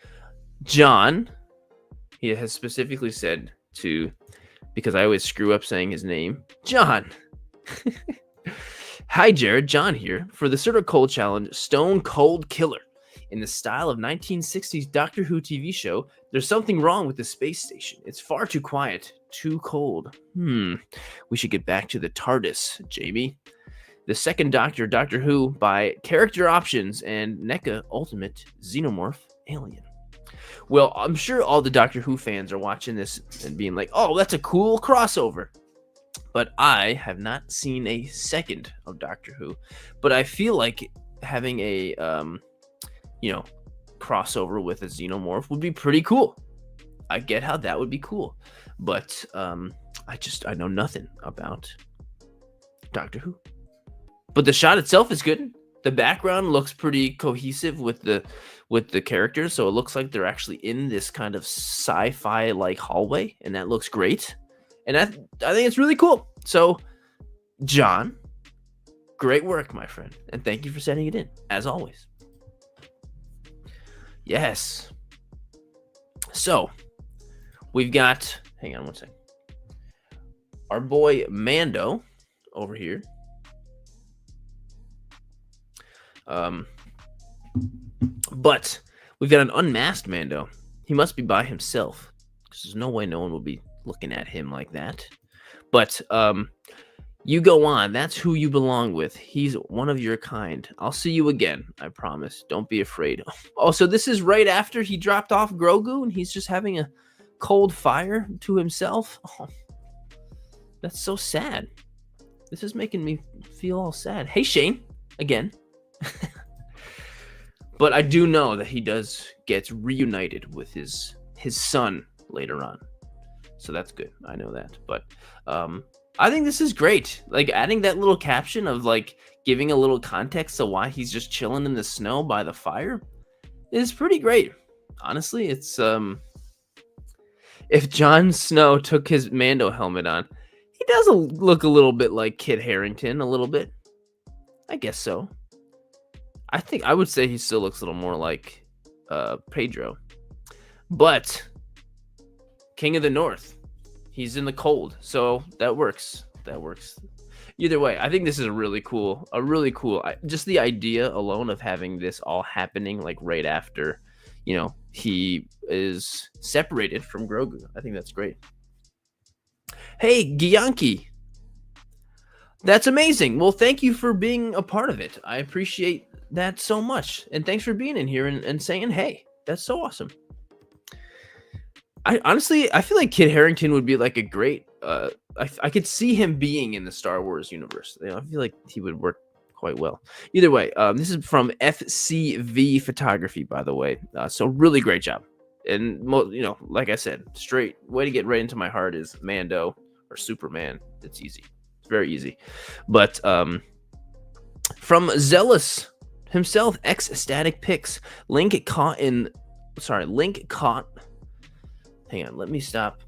John, he has specifically said because I always screw up saying his name, John. Hi, Jared. John here for the Sort of Cold Challenge, Stone Cold Killer. In the style of 1960s Doctor Who TV show, there's something wrong with the space station. It's far too quiet, too cold. We should get back to the TARDIS, Jamie. The second Doctor, Doctor Who, by Character Options and NECA Ultimate Xenomorph Alien. Well, I'm sure all the Doctor Who fans are watching this and being like, oh, that's a cool crossover. But I have not seen a second of Doctor Who. But I feel like having a, crossover with a Xenomorph would be pretty cool. I get how that would be cool. But I know nothing about Doctor Who. But the shot itself is good. The background looks pretty cohesive with the characters, so it looks like they're actually in this kind of sci-fi like hallway, and that looks great. And I think it's really cool. So, John, great work, my friend, and thank you for sending it in as always. Yes. So, we've got, hang on one second. Our boy Mando over here. But we've got an unmasked Mando. He must be by himself, because there's no way no one will be looking at him like that. But you go on. That's who you belong with. He's one of your kind. I'll see you again. I promise. Don't be afraid. Oh, so this is right after he dropped off Grogu, and he's just having a cold fire to himself. Oh, that's so sad. This is making me feel all sad. Hey, Shane, again. But I do know that he gets reunited with his son later on. So that's good. I know that. But I think this is great. Like, adding that little caption of like giving a little context to why he's just chilling in the snow by the fire is pretty great. Honestly, it's if Jon Snow took his Mando helmet on, he does look a little bit like Kit Harington, a little bit. I guess so. I think I would say he still looks a little more like Pedro. But King of the North, he's in the cold, so that works. That works. Either way, I think this is a really cool. Just the idea alone of having this all happening like right after, he is separated from Grogu. I think that's great. Hey, Gyanki. That's amazing. Well, thank you for being a part of it. I appreciate that so much. And thanks for being in here and saying, hey, that's so awesome. I feel like Kit Harington would be like a great, I could see him being in the Star Wars universe. I feel like he would work quite well. Either way, this is from FCV Photography, by the way. So really great job. And, like I said, straight way to get right into my heart is Mando or Superman. It's easy. It's very easy. But from Zealous himself, Ecstatic Pics, Link caught. Hang on, let me stop.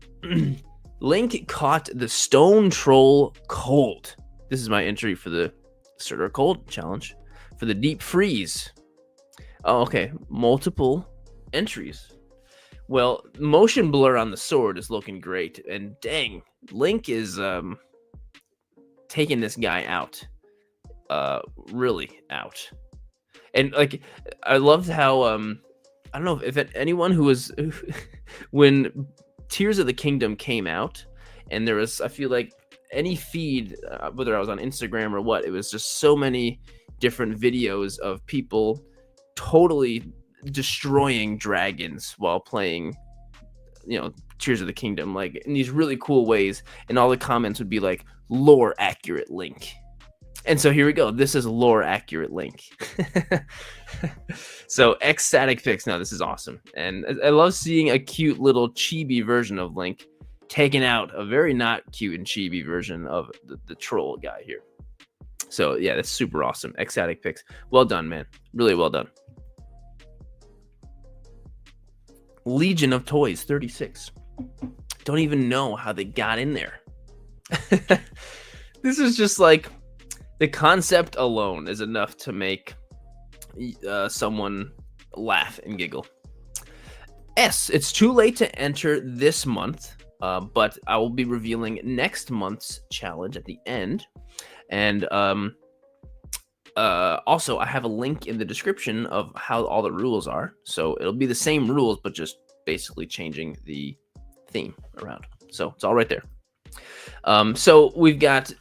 Link caught the Stone Troll cold. This is my entry for the Starter Cold Challenge for the Deep Freeze. Oh, okay. Multiple entries. Well, motion blur on the sword is looking great. And dang, Link is taking this guy out. Really out. And like, I loved how I don't know if anyone who was when Tears of the Kingdom came out, and there was, I feel like any feed, whether I was on Instagram or what, it was just so many different videos of people totally destroying dragons while playing, Tears of the Kingdom, like in these really cool ways, and all the comments would be like lore accurate Link. And so here we go. This is lore accurate Link. So Ecstatic Pics. Now this is awesome. And I love seeing a cute little chibi version of Link taking out a very not cute and chibi version of the troll guy here. So yeah, that's super awesome. Ecstatic Pics. Well done, man. Really well done. Legion of Toys 36. Don't even know how they got in there. This is just like, the concept alone is enough to make someone laugh and giggle. It's too late to enter this month, but I will be revealing next month's challenge at the end. And also, I have a link in the description of how all the rules are. So it'll be the same rules, but just basically changing the theme around. So it's all right there. So we've got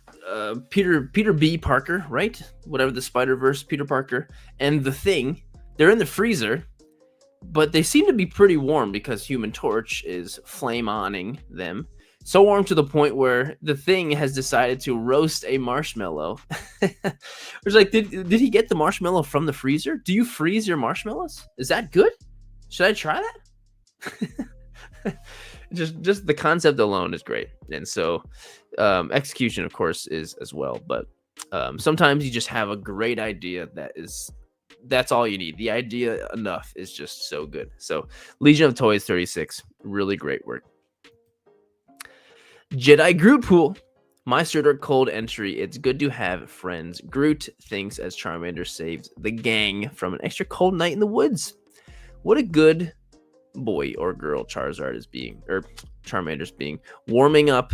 Peter B. Parker, right? Whatever, the Spider-Verse Peter Parker, and the Thing. They're in the freezer, but they seem to be pretty warm because Human Torch is flame-oning them. So warm to the point where the Thing has decided to roast a marshmallow. It's like, did he get the marshmallow from the freezer? Do you freeze your marshmallows? Is that good? Should I try that? Just the concept alone is great. And so execution, of course, is as well. But Sometimes you just have a great idea that's all you need. The idea enough is just so good. So Legion of Toys 36, really great work. Jedi Groot Pool. My Surdor cold entry. It's good to have friends. Groot thinks as Charmander saves the gang from an extra cold night in the woods. What a good boy or girl Charizard is being, or Charmander's being. Warming up.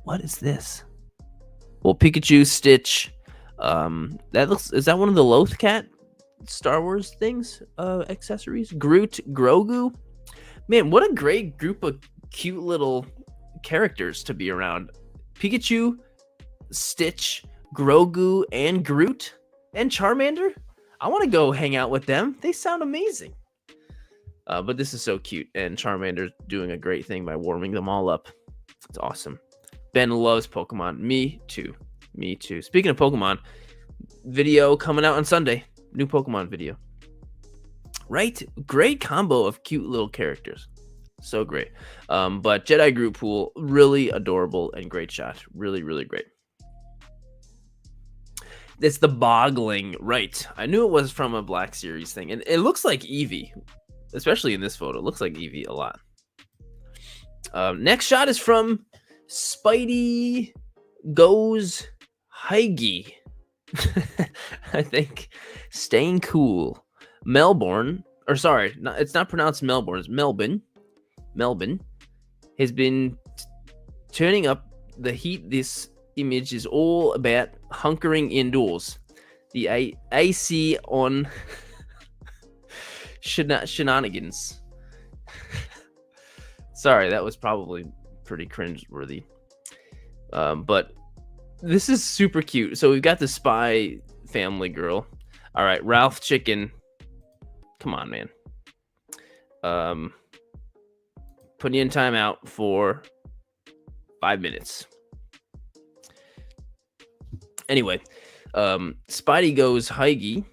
What is this? Well, Pikachu, Stitch. Is that one of the Lothcat Star Wars things? Accessories. Groot, Grogu. Man, what a great group of cute little characters to be around. Pikachu, Stitch, Grogu, and Groot, and Charmander. I want to go hang out with them. They sound amazing. But this is so cute, and Charmander's doing a great thing by warming them all up. It's awesome. Ben loves Pokemon. Me too. Me too. Speaking of Pokemon, video coming out on Sunday. New Pokemon video. Right? Great combo of cute little characters. So great. But Jedi Groot Pool, really adorable and great shot. Really, really great. It's the Boggling. Right. I knew it was from a Black Series thing. And it looks like Eevee. Especially in this photo. It looks like Eevee a lot. Next shot is from Spidey Goes Heige. I think. Staying cool. Melbourne. Or sorry, it's not pronounced Melbourne. It's Melbourne. Melbourne has been turning up the heat. This image is all about hunkering indoors. The AC on shenanigans. Sorry, that was probably pretty cringeworthy. But this is super cute. So we've got the Spy Family girl. All right, Ralph Chicken. Come on, man. Putting in timeout for 5 minutes. Anyway, Spidey Goes Heige.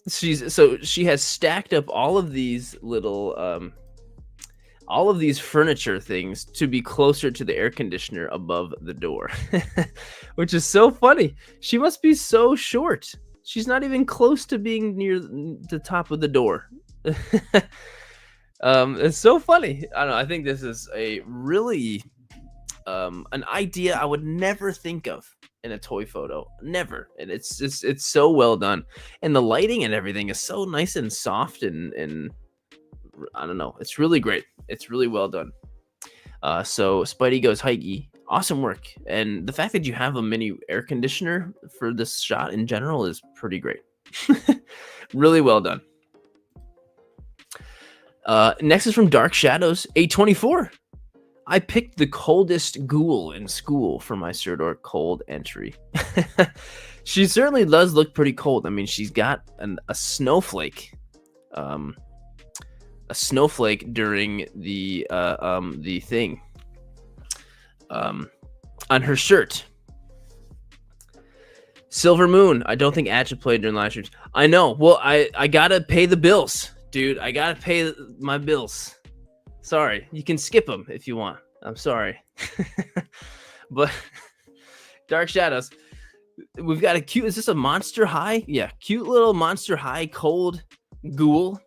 She has stacked up all of these little all of these furniture things to be closer to the air conditioner above the door, which is so funny. She must be so short. She's not even close to being near the top of the door. It's so funny. I don't know. I think this is a really an idea I would never think of in a toy photo. Never. And it's so well done. And the lighting and everything is so nice and soft and I don't know. It's really great. It's really well done. So Spidey Goes Heige. Awesome work. And the fact that you have a mini air conditioner for this shot in general is pretty great. Really well done. Next is from Dark Shadows 824. I picked the coldest ghoul in school for my Surdor cold entry. She certainly does look pretty cold. I mean, she's got a snowflake. A snowflake during the thing. On her shirt. Silver Moon. I don't think Ad should play during live streams. I know. Well, I gotta pay the bills, dude. I gotta pay my bills. Sorry. You can skip them if you want. I'm sorry. But Dark Shadows. We've got a cute. Is this a Monster High? Yeah, cute little Monster High cold ghoul.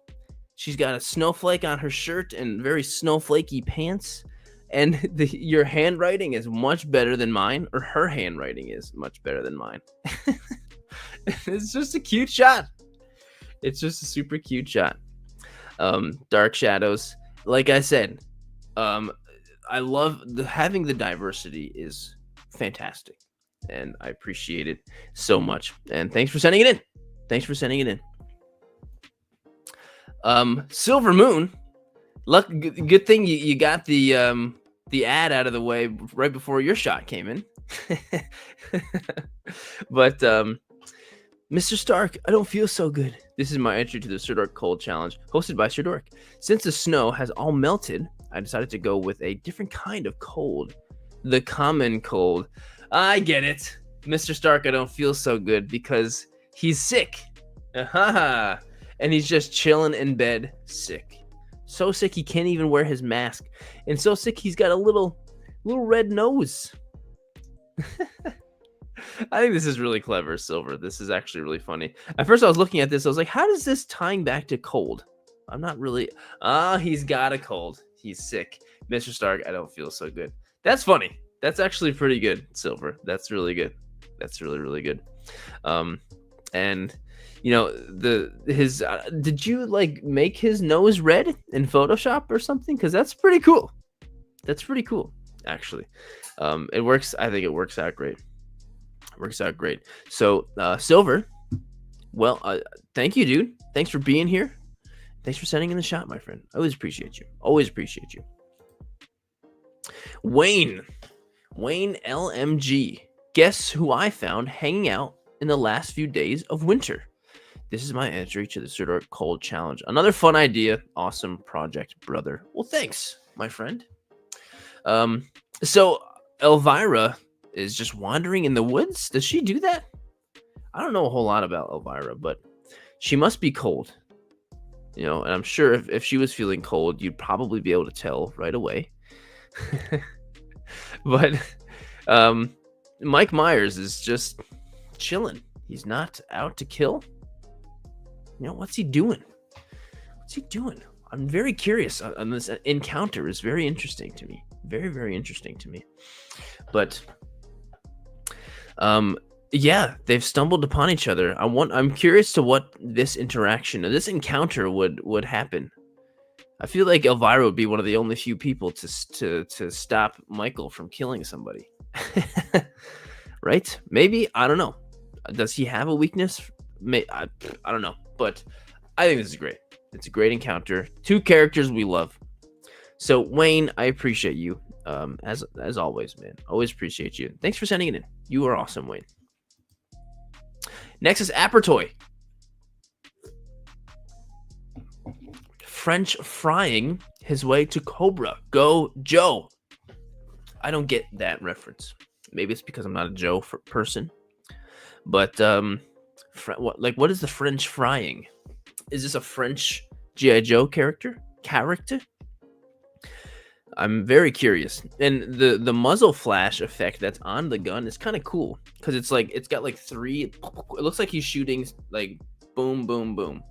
She's got a snowflake on her shirt and very snowflakey pants. And your handwriting is much better than mine, or her handwriting is much better than mine. It's just a cute shot. It's just a super cute shot. Dark Shadows. Like I said, I love having the diversity is fantastic. And I appreciate it so much. And thanks for sending it in. Thanks for sending it in. Silver Moon. Good thing you got the ad out of the way right before your shot came in. But Mr. Stark, I don't feel so good. This is my entry to the Surdork Cold Challenge, hosted by Surdork. Since the snow has all melted, I decided to go with a different kind of cold. The common cold. I get it. Mr. Stark, I don't feel so good because he's sick. And he's just chilling in bed, sick. So sick he can't even wear his mask. And so sick he's got a little red nose. I think this is really clever, Silver. This is actually really funny. At first, I was looking at this. I was like, how does this tying back to cold? I'm not really. He's got a cold. He's sick. Mr. Stark, I don't feel so good. That's funny. That's actually pretty good, Silver. That's really good. That's really, really good. And you know, his did you like make his nose red in Photoshop or something? Because that's pretty cool. That's pretty cool, actually. It works. I think it works out great. Works out great. So, Silver, well, thank you, dude. Thanks for being here. Thanks for sending in the shot, my friend. I always appreciate you. Always appreciate you. Wayne LMG. Guess who I found hanging out in the last few days of winter? This is my entry to the Sir Cold Challenge. Another fun idea. Awesome project, brother. Well, thanks, my friend. So Elvira is just wandering in the woods. Does she do that? I don't know a whole lot about Elvira, but she must be cold. You know, and I'm sure if she was feeling cold, you'd probably be able to tell right away. But Mike Myers is just chilling. He's not out to kill. You know, what's he doing? What's he doing? I'm very curious on this encounter. Is very interesting to me. Very, very interesting to me. But yeah, they've stumbled upon each other. I'm curious to what this interaction, this encounter would happen. I feel like Elvira would be one of the only few people to stop Michael from killing somebody. Right? Maybe, I don't know. Does he have a weakness? I don't know, but I think this is great. It's a great encounter. Two characters we love. So Wayne, I appreciate you. As always, man. Always appreciate you. Thanks for sending it in. You are awesome, Wayne. Next is Apertoy. French frying his way to Cobra. Go Joe. I don't get that reference. Maybe it's because I'm not a Joe person. But what is the French frying? Is this a French G.I. Joe character? I'm very curious. And the muzzle flash effect that's on the gun is kind of cool because it's got like three. It looks like he's shooting like boom, boom, boom.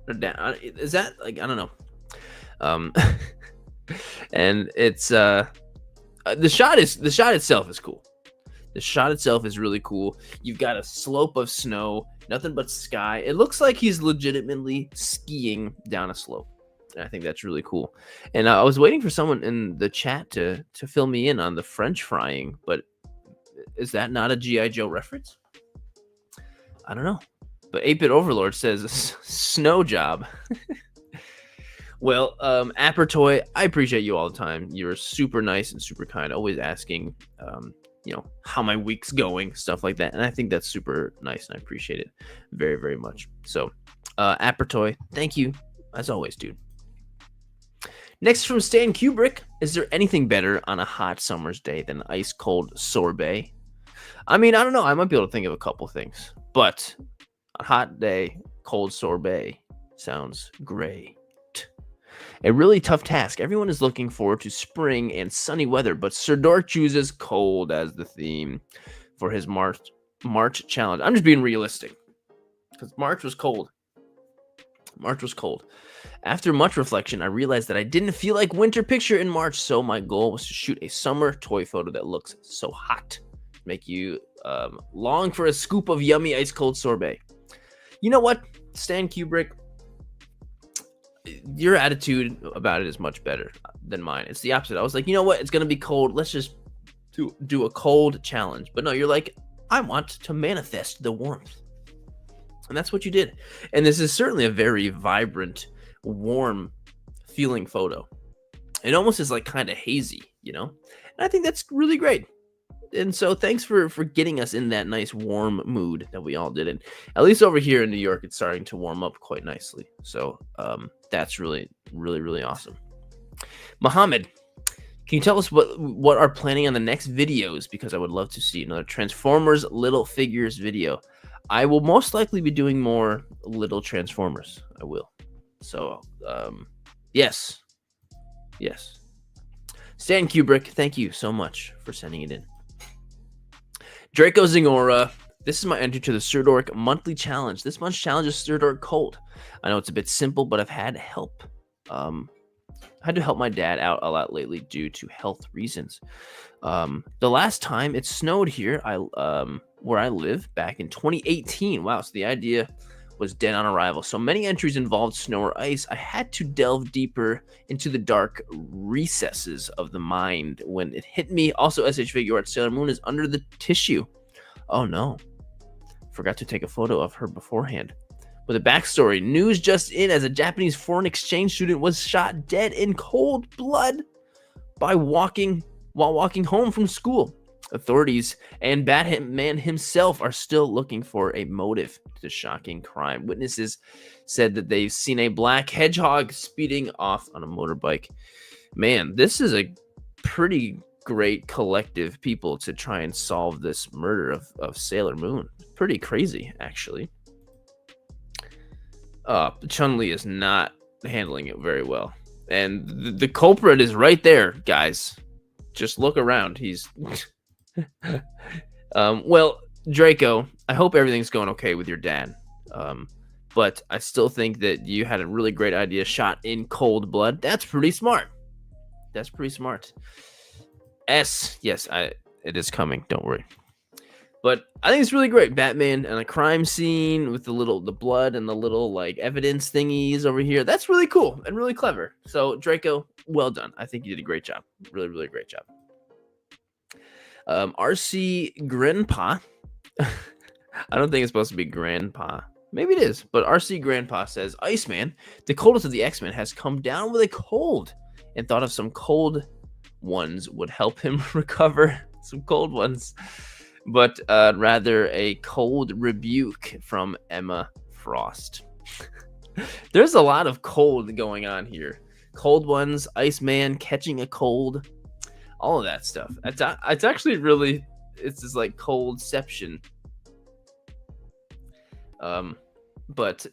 Is that like, I don't know. And it's the shot itself is cool. The shot itself is really cool. You've got a slope of snow, nothing but sky. It looks like he's legitimately skiing down a slope. And I think that's really cool. And I was waiting for someone in the chat to fill me in on the French frying, but is that not a G.I. Joe reference? I don't know. But 8-Bit Overlord says snow job. Well, Apertoy, I appreciate you all the time. You're super nice and super kind, always asking, how my week's going, stuff like that. And I think that's super nice, and I appreciate it very, very much. So, Apertoy, thank you, as always, dude. Next from Stan Kubrick, is there anything better on a hot summer's day than ice-cold sorbet? I mean, I don't know. I might be able to think of a couple things, but a hot day, cold sorbet sounds great. A really tough task. Everyone is looking forward to spring and sunny weather, but Sir Dork chooses cold as the theme for his March challenge. I'm just being realistic because March was cold. After much reflection, I realized that I didn't feel like winter picture in March, so my goal was to shoot a summer toy photo that looks so hot. Make you long for a scoop of yummy ice-cold sorbet. You know what, Stan Kubrick? Your attitude about it is much better than mine. It's the opposite. I was like, you know what? It's going to be cold. Let's just do a cold challenge. But no, you're like, I want to manifest the warmth. And that's what you did. And this is certainly a very vibrant, warm feeling photo. It almost is like kind of hazy, And I think that's really great. And so thanks for getting us in that nice warm mood that we all did. And at least over here in New York, it's starting to warm up quite nicely. So that's really, really, really awesome. Mohammed, can you tell us what are planning on the next videos? Because I would love to see another Transformers Little Figures video. I will most likely be doing more little Transformers. I will. So, yes. Stan Kubrick, thank you so much for sending it in. Draco Zingora. This is my entry to the Sir Dork monthly challenge. This month's challenge is Sir Dork Cold. I know it's a bit simple, but I've had help. I had to help my dad out a lot lately due to health reasons. The last time it snowed here, where I live, back in 2018. Wow, so the idea was dead on arrival. So many entries involved snow or ice. I had to delve deeper into the dark recesses of the mind when it hit me. Also, SH Figure Art Sailor Moon is under the tissue. Oh no. Forgot to take a photo of her beforehand. With a backstory, news just in as a Japanese foreign exchange student was shot dead in cold blood while walking home from school. Authorities and Batman himself are still looking for a motive to the shocking crime. Witnesses said that they've seen a black hedgehog speeding off on a motorbike. Man, this is a pretty great collective people to try and solve this murder of Sailor Moon. Pretty crazy, actually. Chun-Li is not handling it very well. And the culprit is right there, guys. Just look around. He's... well, Draco, I hope everything's going okay with your dad. But I still think that you had a really great idea shot in cold blood. That's pretty smart. That's pretty smart. Yes, it is coming. Don't worry. But I think it's really great. Batman and a crime scene with the blood and the little like evidence thingies over here. That's really cool and really clever. So Draco, well done. I think you did a great job. Really, really great job. RC Grandpa. I don't think it's supposed to be Grandpa. Maybe it is, but RC Grandpa says, Iceman, the coldest of the X-Men, has come down with a cold and thought of some cold ones would help him recover. Some cold ones. But rather a cold rebuke from Emma Frost. There's a lot of cold going on here. Cold ones, Iceman catching a cold, all of that stuff. It's actually really, it's just like coldception. But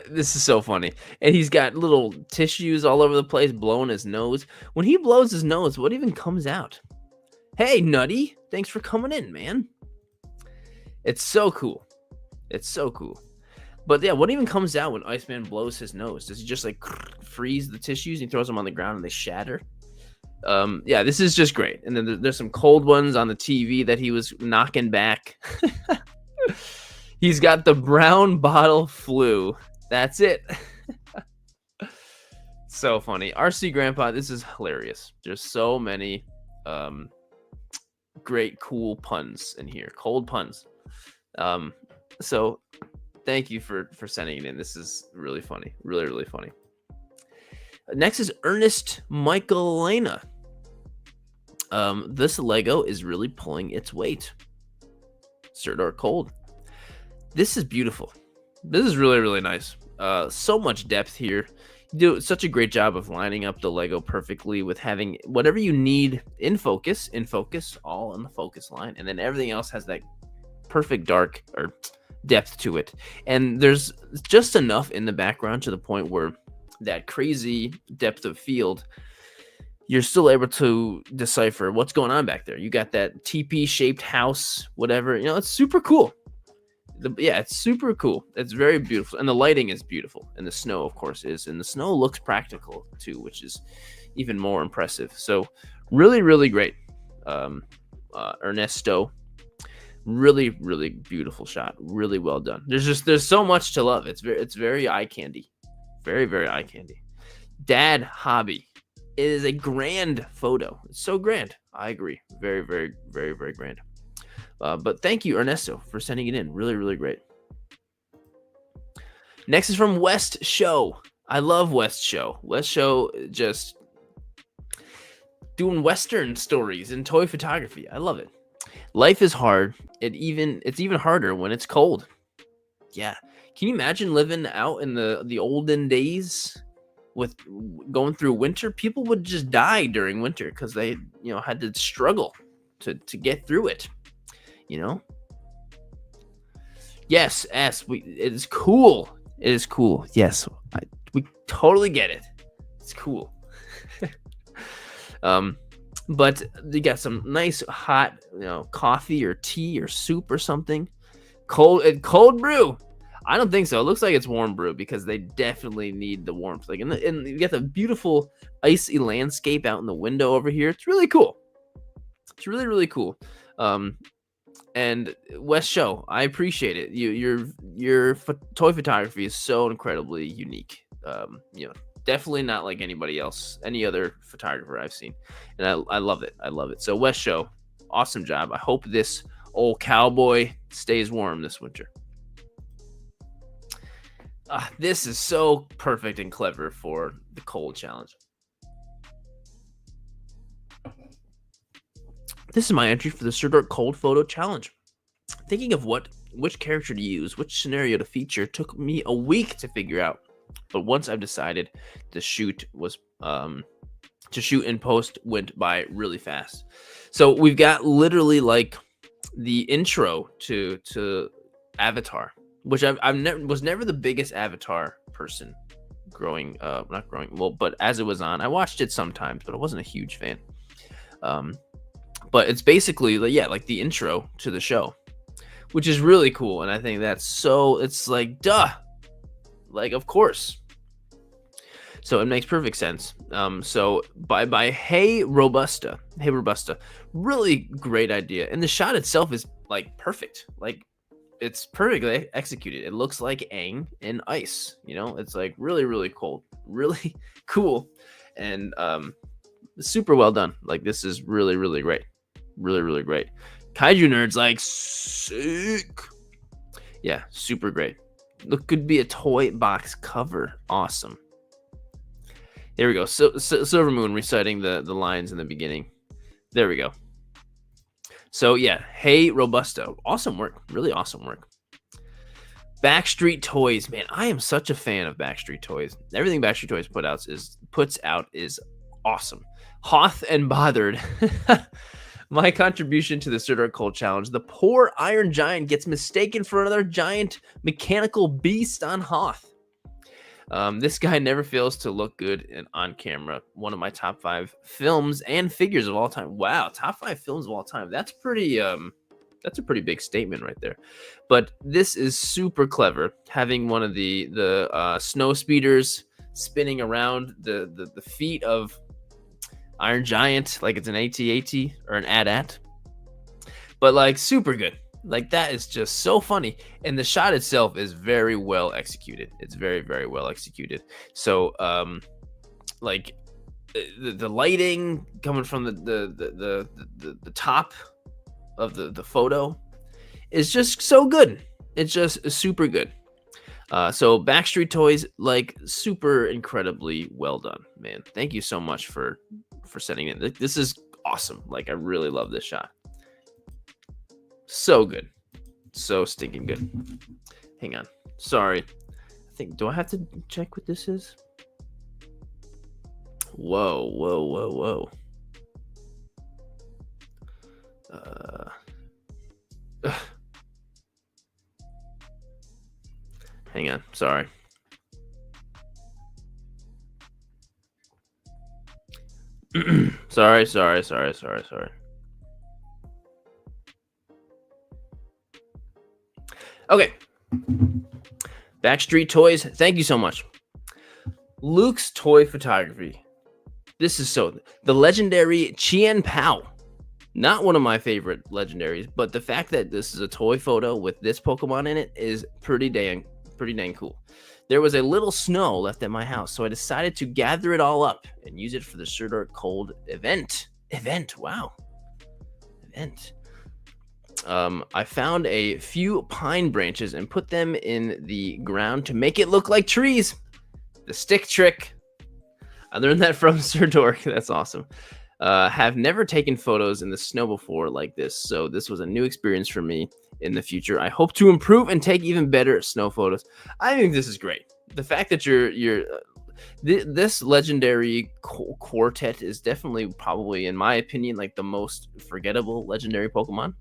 this is so funny. And he's got little tissues all over the place, blowing his nose. When he blows his nose, what even comes out? Hey, Nutty, thanks for coming in, man. It's so cool. It's so cool. But yeah, what even comes out when Iceman blows his nose? Does he just like freeze the tissues and he throws them on the ground and they shatter? Yeah, this is just great. And then there's some cold ones on the TV that he was knocking back. He's got the brown bottle flu. That's it. So funny. RC Grandpa, this is hilarious. There's so many great cool puns in here. Cold puns. So thank you for sending it in. This is really funny. Really, really funny. Next is Ernest Michaelina. This Lego is really pulling its weight. Sir Dork Cold. This is beautiful. This is really, really nice. So much depth here. You do such a great job of lining up the Lego perfectly with having whatever you need in focus, all in the focus line, and then everything else has that perfect dark or depth to it. And there's just enough in the background to the point where that crazy depth of field, you're still able to decipher what's going on back there. You got that TP-shaped house, whatever. You know, it's super cool. Yeah, it's super cool. It's very beautiful. And the lighting is beautiful. And the snow, of course, is. And the snow looks practical, too, which is even more impressive. So, really, really great. Ernesto. Really, really beautiful shot. Really well done. There's so much to love. It's very eye candy. Very, very eye candy. Dad Hobby. It is a grand photo. It's so grand. I agree. Very, very, very, very grand. But thank you, Ernesto, for sending it in. Really, really great. Next is from West Show. I love West Show. West Show just doing Western stories and toy photography. I love it. Life is hard. It's even harder when it's cold. Yeah. Can you imagine living out in the olden days with going through winter? People would just die during winter because they, had to struggle to get through it. Yes, it is cool. It is cool. Yes, we totally get it. It's cool. But you got some nice hot, coffee or tea or soup or something. Cold brew. I don't think so. It looks like it's warm brew because they definitely need the warmth. Like, and you got the beautiful icy landscape out in the window over here. It's really cool. It's really, really cool. Um, and West Show, I appreciate it. Your toy photography is so incredibly unique. Definitely not like anybody else, any other photographer I've seen, and I love it. I love it. So West Show, awesome job. I hope this old cowboy stays warm this winter. This is so perfect and clever for the cold challenge. This is my entry for the Sir Dork Cold Photo Challenge. Thinking of which character to use, which scenario to feature, took me a week to figure out. But once I've decided, the shoot and post went by really fast. So we've got literally like the intro to Avatar, which was never the biggest Avatar person not growing well, but as it was on, I watched it sometimes, but I wasn't a huge fan. But it's basically like the intro to the show, which is really cool, and I think it's like duh, like of course. So it makes perfect sense. So by Hey Robusta, really great idea, and the shot itself is like perfect. Like it's perfectly executed. It looks like Aang in ice. It's like really, really cool, really cool, and super well done. Like this is really, really great, really, really great. Kaiju nerds like sick. Yeah, super great. Look, could be a toy box cover. Awesome. There we go. So Silver Moon reciting the lines in the beginning. There we go. So yeah, Hey Robusto, awesome work, really awesome work. Backstreet Toys, man, I am such a fan of Backstreet Toys. Everything Backstreet Toys puts out is awesome. Hoth and Bothered. My contribution to the Sir Dork Cold Challenge. The poor Iron Giant gets mistaken for another giant mechanical beast on Hoth. This guy never fails to look good and on camera. One of my top 5 films and figures of all time. Wow, top 5 films of all time. That's a pretty big statement right there. But this is super clever. Having one of the snow speeders spinning around the feet of Iron Giant like it's an AT-AT or an AT-AT. But like super good. Like that is just so funny, and the shot itself is very well executed. It's very, very well executed. So like the lighting coming from the top of the photo is just so good. It's just super good. So Backstreet Toys, like super incredibly well done, man. Thank you so much for sending it. This is awesome. Like I really love this shot. So good. So stinking good. Hang on. Sorry. Do I have to check what this is? Whoa. Hang on. Sorry. Sorry. Okay. Backstreet Toys, thank you so much. Luke's toy photography. This is the legendary Chien Pao. Not one of my favorite legendaries, but the fact that this is a toy photo with this Pokemon in it is pretty dang cool. There was a little snow left at my house, so I decided to gather it all up and use it for the Sir Dork Cold event. Wow. Event. I found a few pine branches and put them in the ground to make it look like trees. The stick trick. I learned that from Sir Dork. That's awesome. Have never taken photos in the snow before like this, so this was a new experience for me. In the future, I hope to improve and take even better snow photos. I think this is great. The fact that this legendary quartet is definitely, probably, in my opinion, like the most forgettable legendary Pokemon.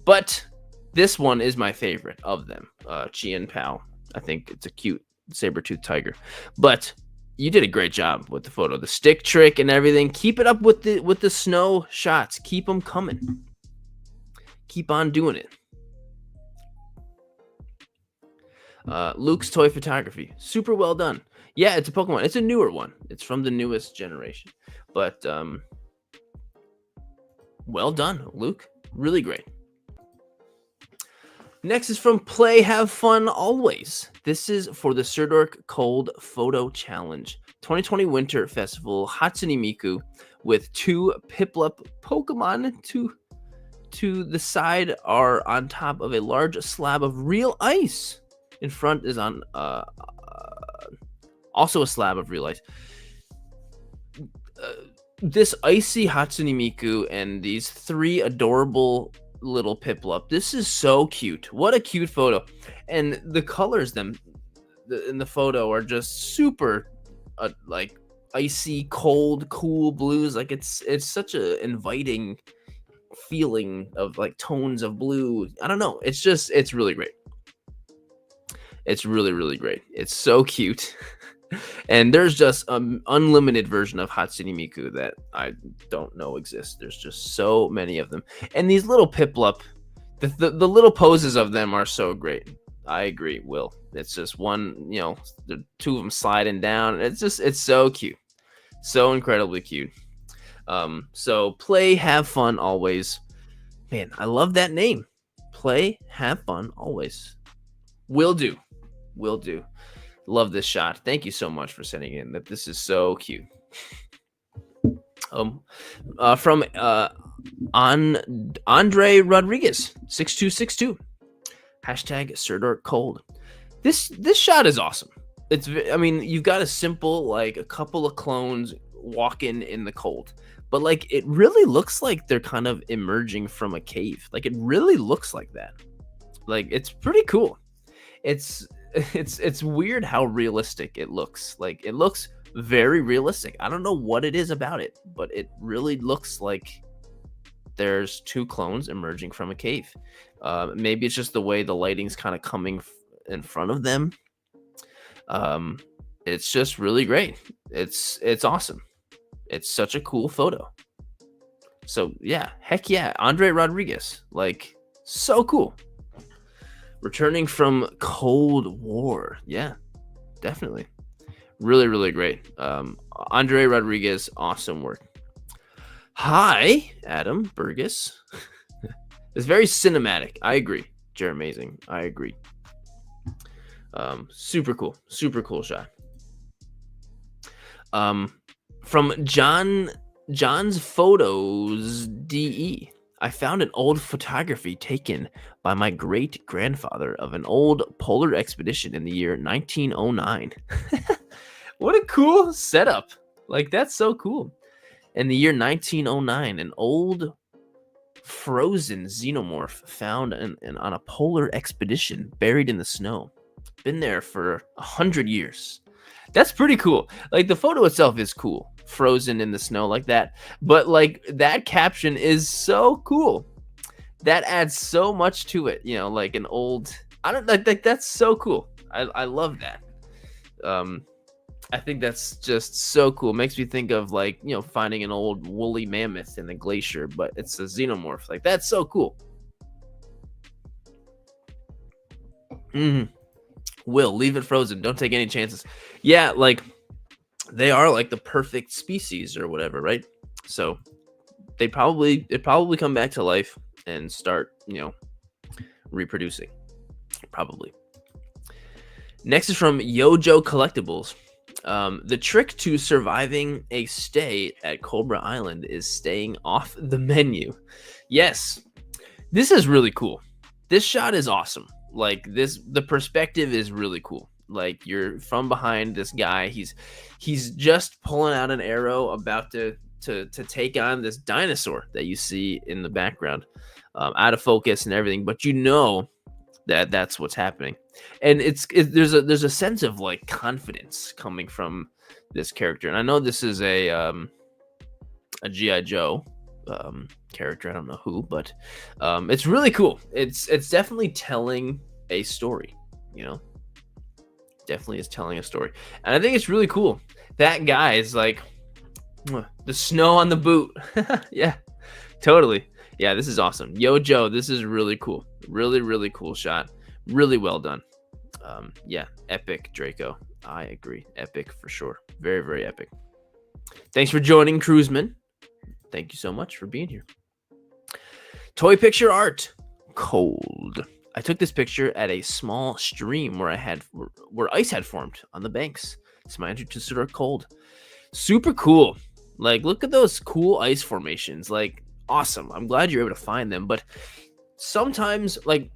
But this one is my favorite of them. Chien Pao. I think it's a cute saber-toothed tiger. But You did a great job with the photo, the stick trick and everything. Keep it up with the snow shots. Keep them coming. Keep on doing it. Luke's toy photography, super well done. Yeah, it's a Pokemon. It's a newer one. It's from the newest generation, but well done, Luke. Really great. Next is from Play Have Fun Always. This is for the Surdork Cold Photo Challenge 2020 Winter Festival Hatsune Miku with 2 Piplup Pokemon to the side are on top of a large slab of real ice. In front is on also a slab of real ice. This icy Hatsune Miku and these 3 adorable little Piplup. This is so cute. What a cute photo. And the colors in the photo are just super like icy, cold, cool blues. Like it's such a inviting feeling of like tones of blue. I don't know. It's really great. It's really, really great. It's so cute. And there's just an unlimited version of Hatsune Miku that I don't know exists. There's just so many of them. And these little Piplup, the little poses of them are so great. I agree, Will. It's just one, the 2 of them sliding down. It's so cute. So incredibly cute. So Play, Have Fun Always. Man, I love that name. Play, Have Fun Always. Will do. Love this shot. Thank you so much for sending in that. This is so cute. From Andre Rodriguez 6262 hashtag Surdork Cold. This shot is awesome. You've got a simple, like a couple of clones walking in the cold, but like it really looks like they're kind of emerging from a cave. Like it really looks like that. Like it's pretty cool. It's weird how realistic it looks. Like it looks very realistic. I don't know what it is about it, but it really looks like there's 2 clones emerging from a cave. Maybe it's just the way the lighting's kind of coming in front of them. It's just really great. It's awesome. It's such a cool photo. So yeah, heck yeah, Andre Rodriguez, like so cool. Returning from Cold War. Yeah, definitely. Really, really great. Andre Rodriguez, awesome work. Hi, Adam Burgess. It's very cinematic. I agree. You're amazing. I agree. Super cool. Super cool shot. From John's Photos DE. I found an old photography taken by my great-grandfather of an old polar expedition in the year 1909. What a cool setup. Like, that's so cool. In the year 1909, an old frozen xenomorph found on a polar expedition buried in the snow. Been there for 100 years. That's pretty cool. Like, the photo itself is cool. Frozen in the snow like that, but like that caption is so cool. That adds so much to it, like an old, I don't like that's so cool. I love that. I think that's just so cool. Makes me think of like, finding an old woolly mammoth in the glacier, but it's a xenomorph. Like that's so cool. Will, leave it frozen. Don't take any chances. Yeah, like they are like the perfect species or whatever, right? So it probably come back to life and start, reproducing. Probably. Next is from Yojo Collectibles. The trick to surviving a stay at Cobra Island is staying off the menu. Yes, this is really cool. This shot is awesome. Like the perspective is really cool. Like you're from behind this guy. He's just pulling out an arrow, about to take on this dinosaur that you see in the background, out of focus and everything. But that's what's happening, and there's a sense of like confidence coming from this character. And I know this is a G.I. Joe character. I don't know who, but it's really cool. It's definitely telling a story. Definitely is telling a story, and I think it's really cool. that guy is like the snow on the boot. Yeah, totally. Yeah, this is awesome. Yo, Joe, this is really cool. Really, really cool shot. Really well done. Yeah, epic, Draco. I agree. Epic for sure. Very, very epic. Thanks for joining, Cruiseman. Thank you so much for being here. Toy picture art. Cold. I took this picture at a small stream where ice had formed on the banks. It's my entry to Sort of Cold. Super cool. Like, look at those cool ice formations. Like, awesome. I'm glad you're able to find them. But sometimes, like,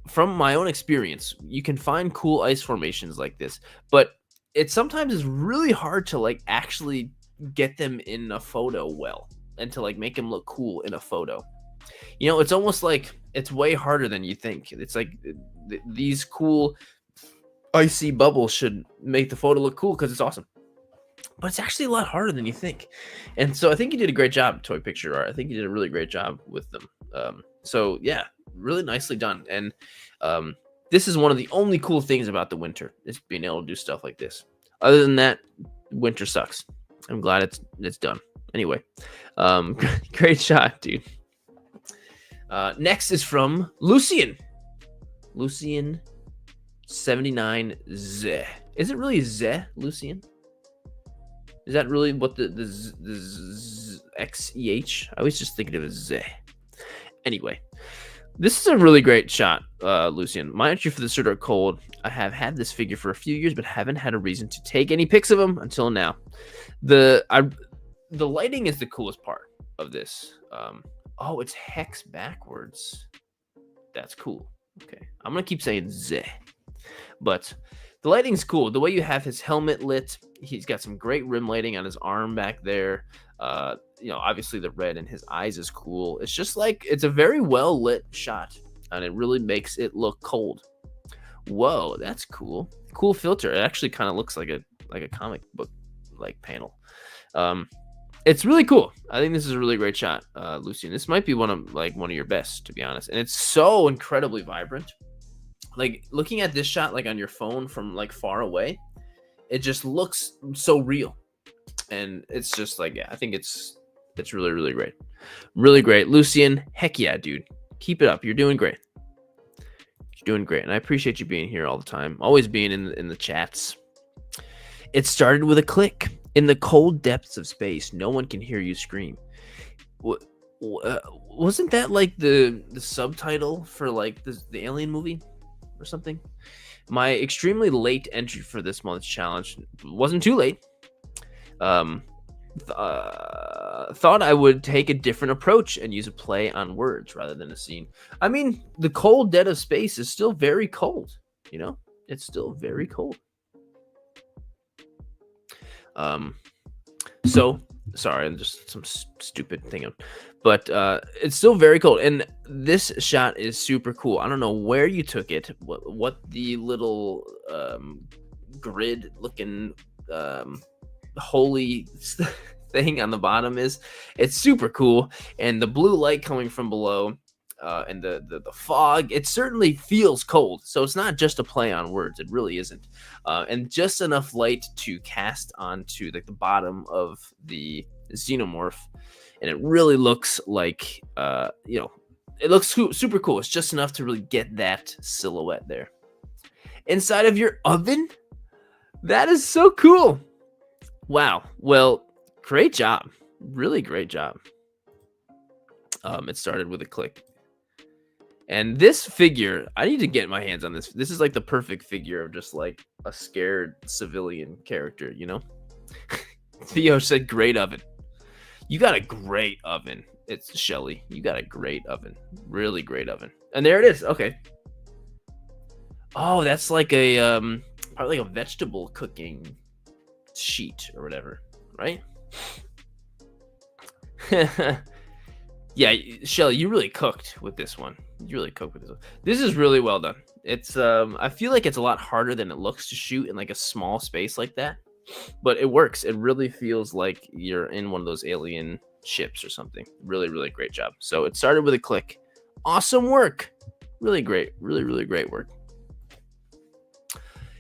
from my own experience, you can find cool ice formations like this, but it sometimes is really hard to like actually get them in a photo well and to like make them look cool in a photo. You know, it's almost like it's way harder than you think. It's like these cool icy bubbles should make the photo look cool because it's awesome. But it's actually a lot harder than you think. And so I think you did a great job, Toy Picture Art. I think you did a really great job with them. So yeah, really nicely done. And this is one of the only cool things about the winter is being able to do stuff like this. Other than that, winter sucks. I'm glad it's done. Anyway, great shot, dude. Next is from Lucian. Lucian 79Z. Is it really Z, Lucian? Is that really what the XEH? I always just think of it as Z. Anyway, this is a really great shot, Lucian. My entry for the Sort of Cold. I have had this figure for a few years, but haven't had a reason to take any pics of him until now. The lighting is the coolest part of this. Oh, it's hex backwards. That's cool. Okay, I'm gonna keep saying Z, but the lighting's cool. The way you have his helmet lit, he's got some great rim lighting on his arm back there. You know, obviously the red in his eyes is cool. It's just like, it's a very well lit shot and it really makes it look cold. Whoa, that's cool. Cool filter. It actually kind of looks like a comic book like panel. It's really cool. I think this is a really great shot, Lucian. This might be one of your best, to be honest. And it's so incredibly vibrant. Like looking at this shot like on your phone from like far away, it just looks so real. And it's just like, yeah, I think it's really, really great. Really great. Lucian, heck yeah, dude. Keep it up. You're doing great. You're doing great. And I appreciate you being here all the time. Always being in the chats. It started with a click. In the cold depths of space, no one can hear you scream. Wasn't that like the subtitle for like the Alien movie or something? My extremely late entry for this month's challenge wasn't too late. Thought I would take a different approach and use a play on words rather than a scene. I mean, the cold dead of space is still very cold, you know? It's still very cold. So sorry, I'm just some stupid thing, but it's still very cold, and this shot is super cool. I don't know where you took it, what the little grid looking holy thing on the bottom is. It's super cool, and the blue light coming from below, and the fog, it certainly feels cold. So it's not just a play on words, it really isn't. And just enough light to cast onto like the bottom of the xenomorph, and it really looks like you know, it looks super cool. It's just enough to really get that silhouette there inside of your oven. That is so cool. Wow. Well, great job. Really great job. It started with a click. And this figure, I need to get my hands on this. This is like the perfect figure of just like a scared civilian character, you know? Theo said great oven. You got a great oven. It's Shelly. You got a great oven. Really great oven. And there it is. Okay. Oh, that's like a probably like a vegetable cooking sheet or whatever, right? Yeah, Shelly, you really cooked with this one. You really cooked with this one. This is really well done. It's I feel like it's a lot harder than it looks to shoot in like a small space like that, but it works. It really feels like you're in one of those alien ships or something. Really, really great job. So it started with a click. Awesome work. Really great. Really, really great work.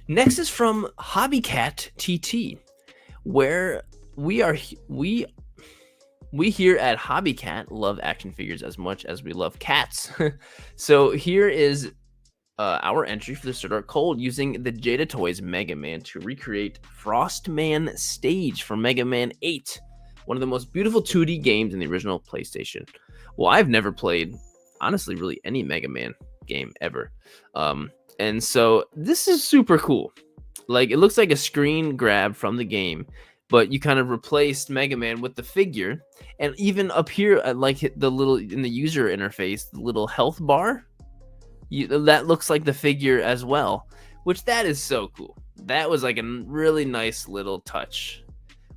Next is from Hobbycat TT. where we are we here at Hobbycat love action figures as much as we love cats. So here is our entry for the Sword Art Cold using the Jada Toys Mega Man to recreate Frostman Stage from Mega Man 8, one of the most beautiful 2D games in the original PlayStation. Well, I've never played, honestly, really any Mega Man game ever. And so this is super cool. Like, it looks like a screen grab from the game, but you kind of replaced Mega Man with the figure. And even up here, like the little in the user interface, the little health bar, that looks like the figure as well, which that is so cool. That was like a really nice little touch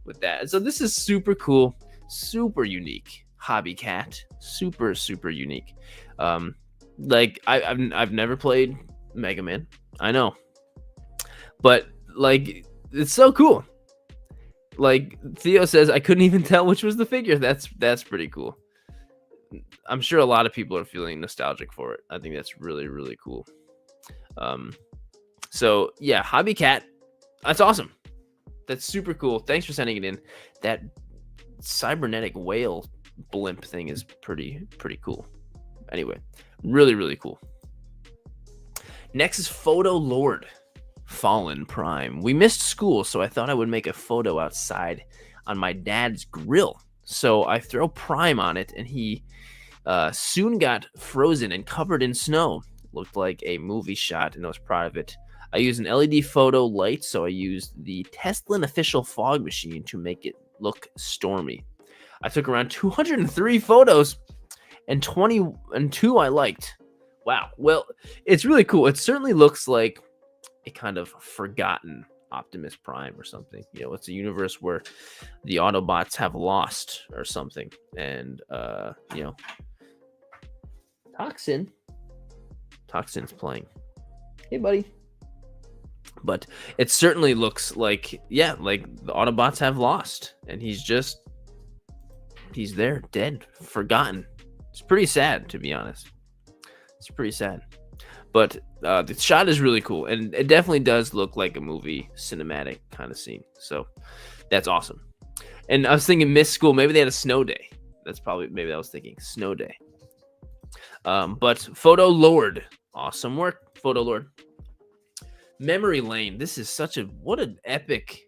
with that. So this is super cool, super unique. Hobby Cat, super unique. Like I've never played Mega Man, I know, but like it's so cool. Like Theo says, I couldn't even tell which was the figure. That's pretty cool. I'm sure a lot of people are feeling nostalgic for it. I think that's really cool. So yeah, Hobby Cat, that's awesome. That's super cool. Thanks for sending it in. That cybernetic whale blimp thing is pretty cool. Anyway, really cool. Next is Photo Lord Fallen Prime. We missed school, so I thought I would make a photo outside on my dad's grill. So I throw Prime on it, and he soon got frozen and covered in snow. Looked like a movie shot, and I was proud of it. I used an LED photo light, so I used the Teslin official fog machine to make it look stormy. I took around 203 photos, and 22 I liked. Wow. Well, it's really cool. It certainly looks like a kind of forgotten Optimus Prime or something. You know, it's a universe where the Autobots have lost or something. And, you know, Toxin's playing. Hey, buddy. But it certainly looks like, yeah, like the Autobots have lost. And he's there, dead, forgotten. It's pretty sad, to be honest. It's pretty sad. But the shot is really cool. And it definitely does look like a movie cinematic kind of scene. So that's awesome. And I was thinking missed school. Maybe they had a snow day. Maybe I was thinking snow day. But Photo Lord. Awesome work, Photo Lord. Memory Lane. This is what an epic,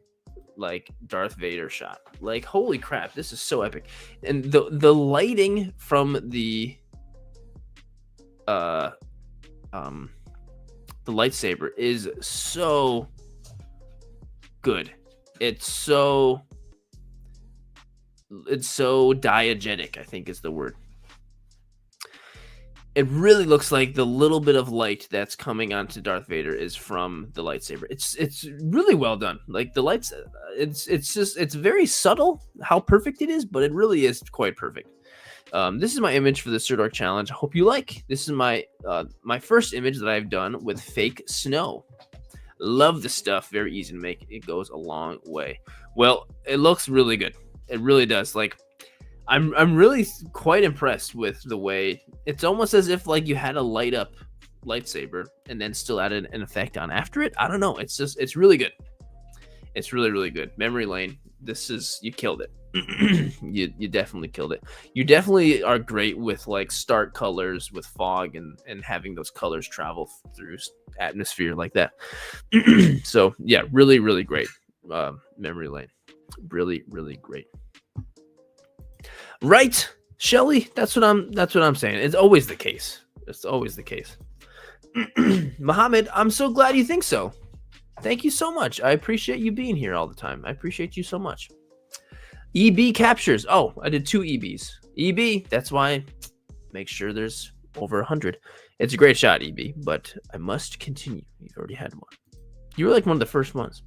like, Darth Vader shot. Like, holy crap, this is so epic. And the lighting from the lightsaber is so good. It's so diegetic, I think is the word. It really looks like the little bit of light that's coming onto Darth Vader is from the lightsaber. It's really well done. Like the lights, it's very subtle how perfect it is, but it really is quite perfect. This is my image for the Sir Dork challenge. I hope you like. This is my first image that I've done with fake snow. Love the stuff. Very easy to make. It goes a long way. Well, it looks really good. It really does. Like, I'm really quite impressed with the way it's almost as if like you had a light up lightsaber and then still added an effect on after it. I don't know. It's really good. It's really good. Memory Lane. You killed it. you definitely killed it. You definitely are great with like stark colors with fog and having those colors travel through atmosphere like that. So yeah, really great. Memory Lane. Really great. Right, Shelly? That's what I'm saying. It's always the case. It's always the case. Mohammed, I'm so glad you think so. Thank you so much. I appreciate you being here all the time. I appreciate you so much. EB captures. Oh, I did 2 EBs. EB, that's why make sure there's over 100. It's a great shot, EB, but I must continue. You've already had one. You were like one of the first ones.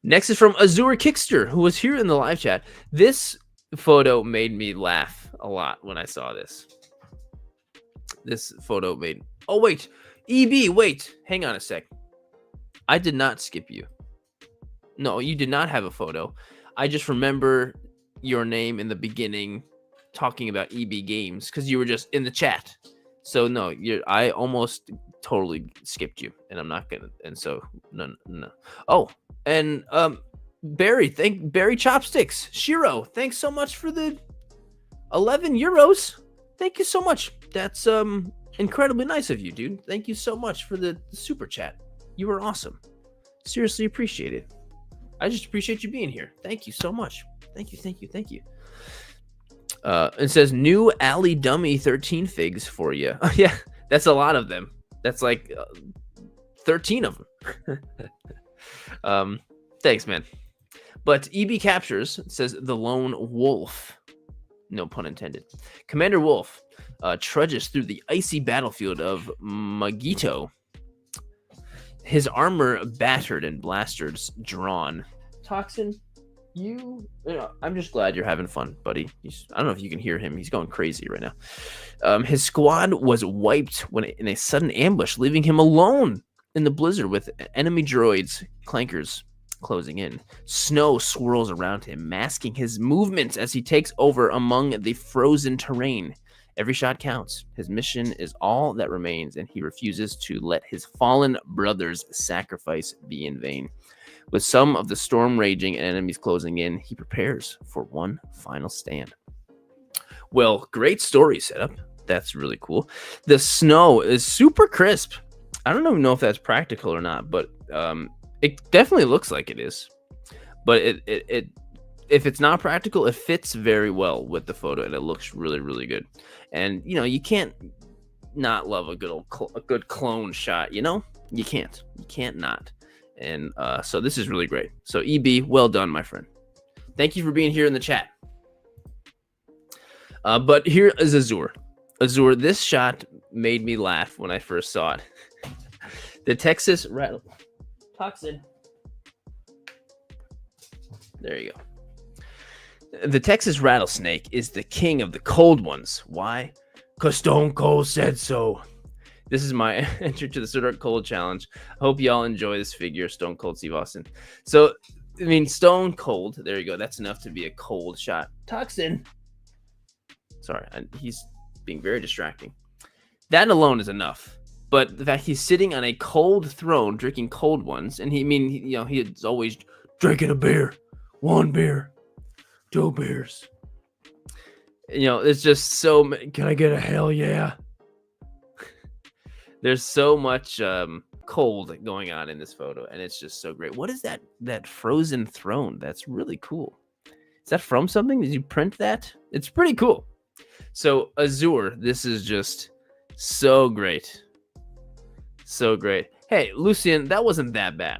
Next is from Azure Kickster, who was here in the live chat. This photo made me laugh a lot when I saw this. This photo made... Oh, wait. EB, wait. Hang on a sec. I did not skip you. No, you did not have a photo. I just remember your name in the beginning talking about EB Games because you were just in the chat. So, no, I almost totally skipped you, and I'm not going to... And so, no. Oh, and Barry Chopsticks. Shiro, thanks so much for the 11 euros. Thank you so much. That's incredibly nice of you, dude. Thank you so much for the super chat. You were awesome. Seriously appreciate it. I just appreciate you being here. Thank you so much. Thank you. It says new Alley Dummy 13 figs for you. Oh, yeah, that's a lot of them. That's like 13 of them. Thanks, man. But EB Captures says the lone wolf. No pun intended. Commander Wolf trudges through the icy battlefield of Magito. His armor battered and blasters drawn. Toxin, I'm just glad you're having fun, buddy. I don't know if you can hear him. He's going crazy right now. His squad was wiped in a sudden ambush, leaving him alone in the blizzard with enemy droids, clankers, closing in. Snow swirls around him, masking his movements as he takes over among the frozen terrain. Every shot counts. His mission is all that remains, and he refuses to let his fallen brother's sacrifice be in vain. With some of the storm raging and enemies closing in, he prepares for one final stand. Well, great story setup. That's really cool. The snow is super crisp. I don't even know if that's practical or not, but it definitely looks like it is. But it if it's not practical, it fits very well with the photo, and it looks really, really good. And you can't not love a good clone shot. You can't not. And so this is really great. So EB, well done, my friend. Thank you for being here in the chat. But here is Azur. Azur, this shot made me laugh when I first saw it. The Texas rattle toxin. There you go. The Texas rattlesnake is the king of the cold ones. Why? Because Stone Cold said so. This is my entry to the Dark Cold Challenge. I hope y'all enjoy this figure, Stone Cold Steve Austin. So, Stone Cold. There you go. That's enough to be a cold shot. Toxin. Sorry, he's being very distracting. That alone is enough. But the fact he's sitting on a cold throne, drinking cold ones, and he's always drinking a beer, 1 beer, 2 beers. It's just so. Can I get a hell yeah? There's so much cold going on in this photo, and it's just so great. What is that frozen throne? That's really cool. Is that from something? Did you print that? It's pretty cool. So Azur, this is just so great. So great. Hey, Lucian, that wasn't that bad.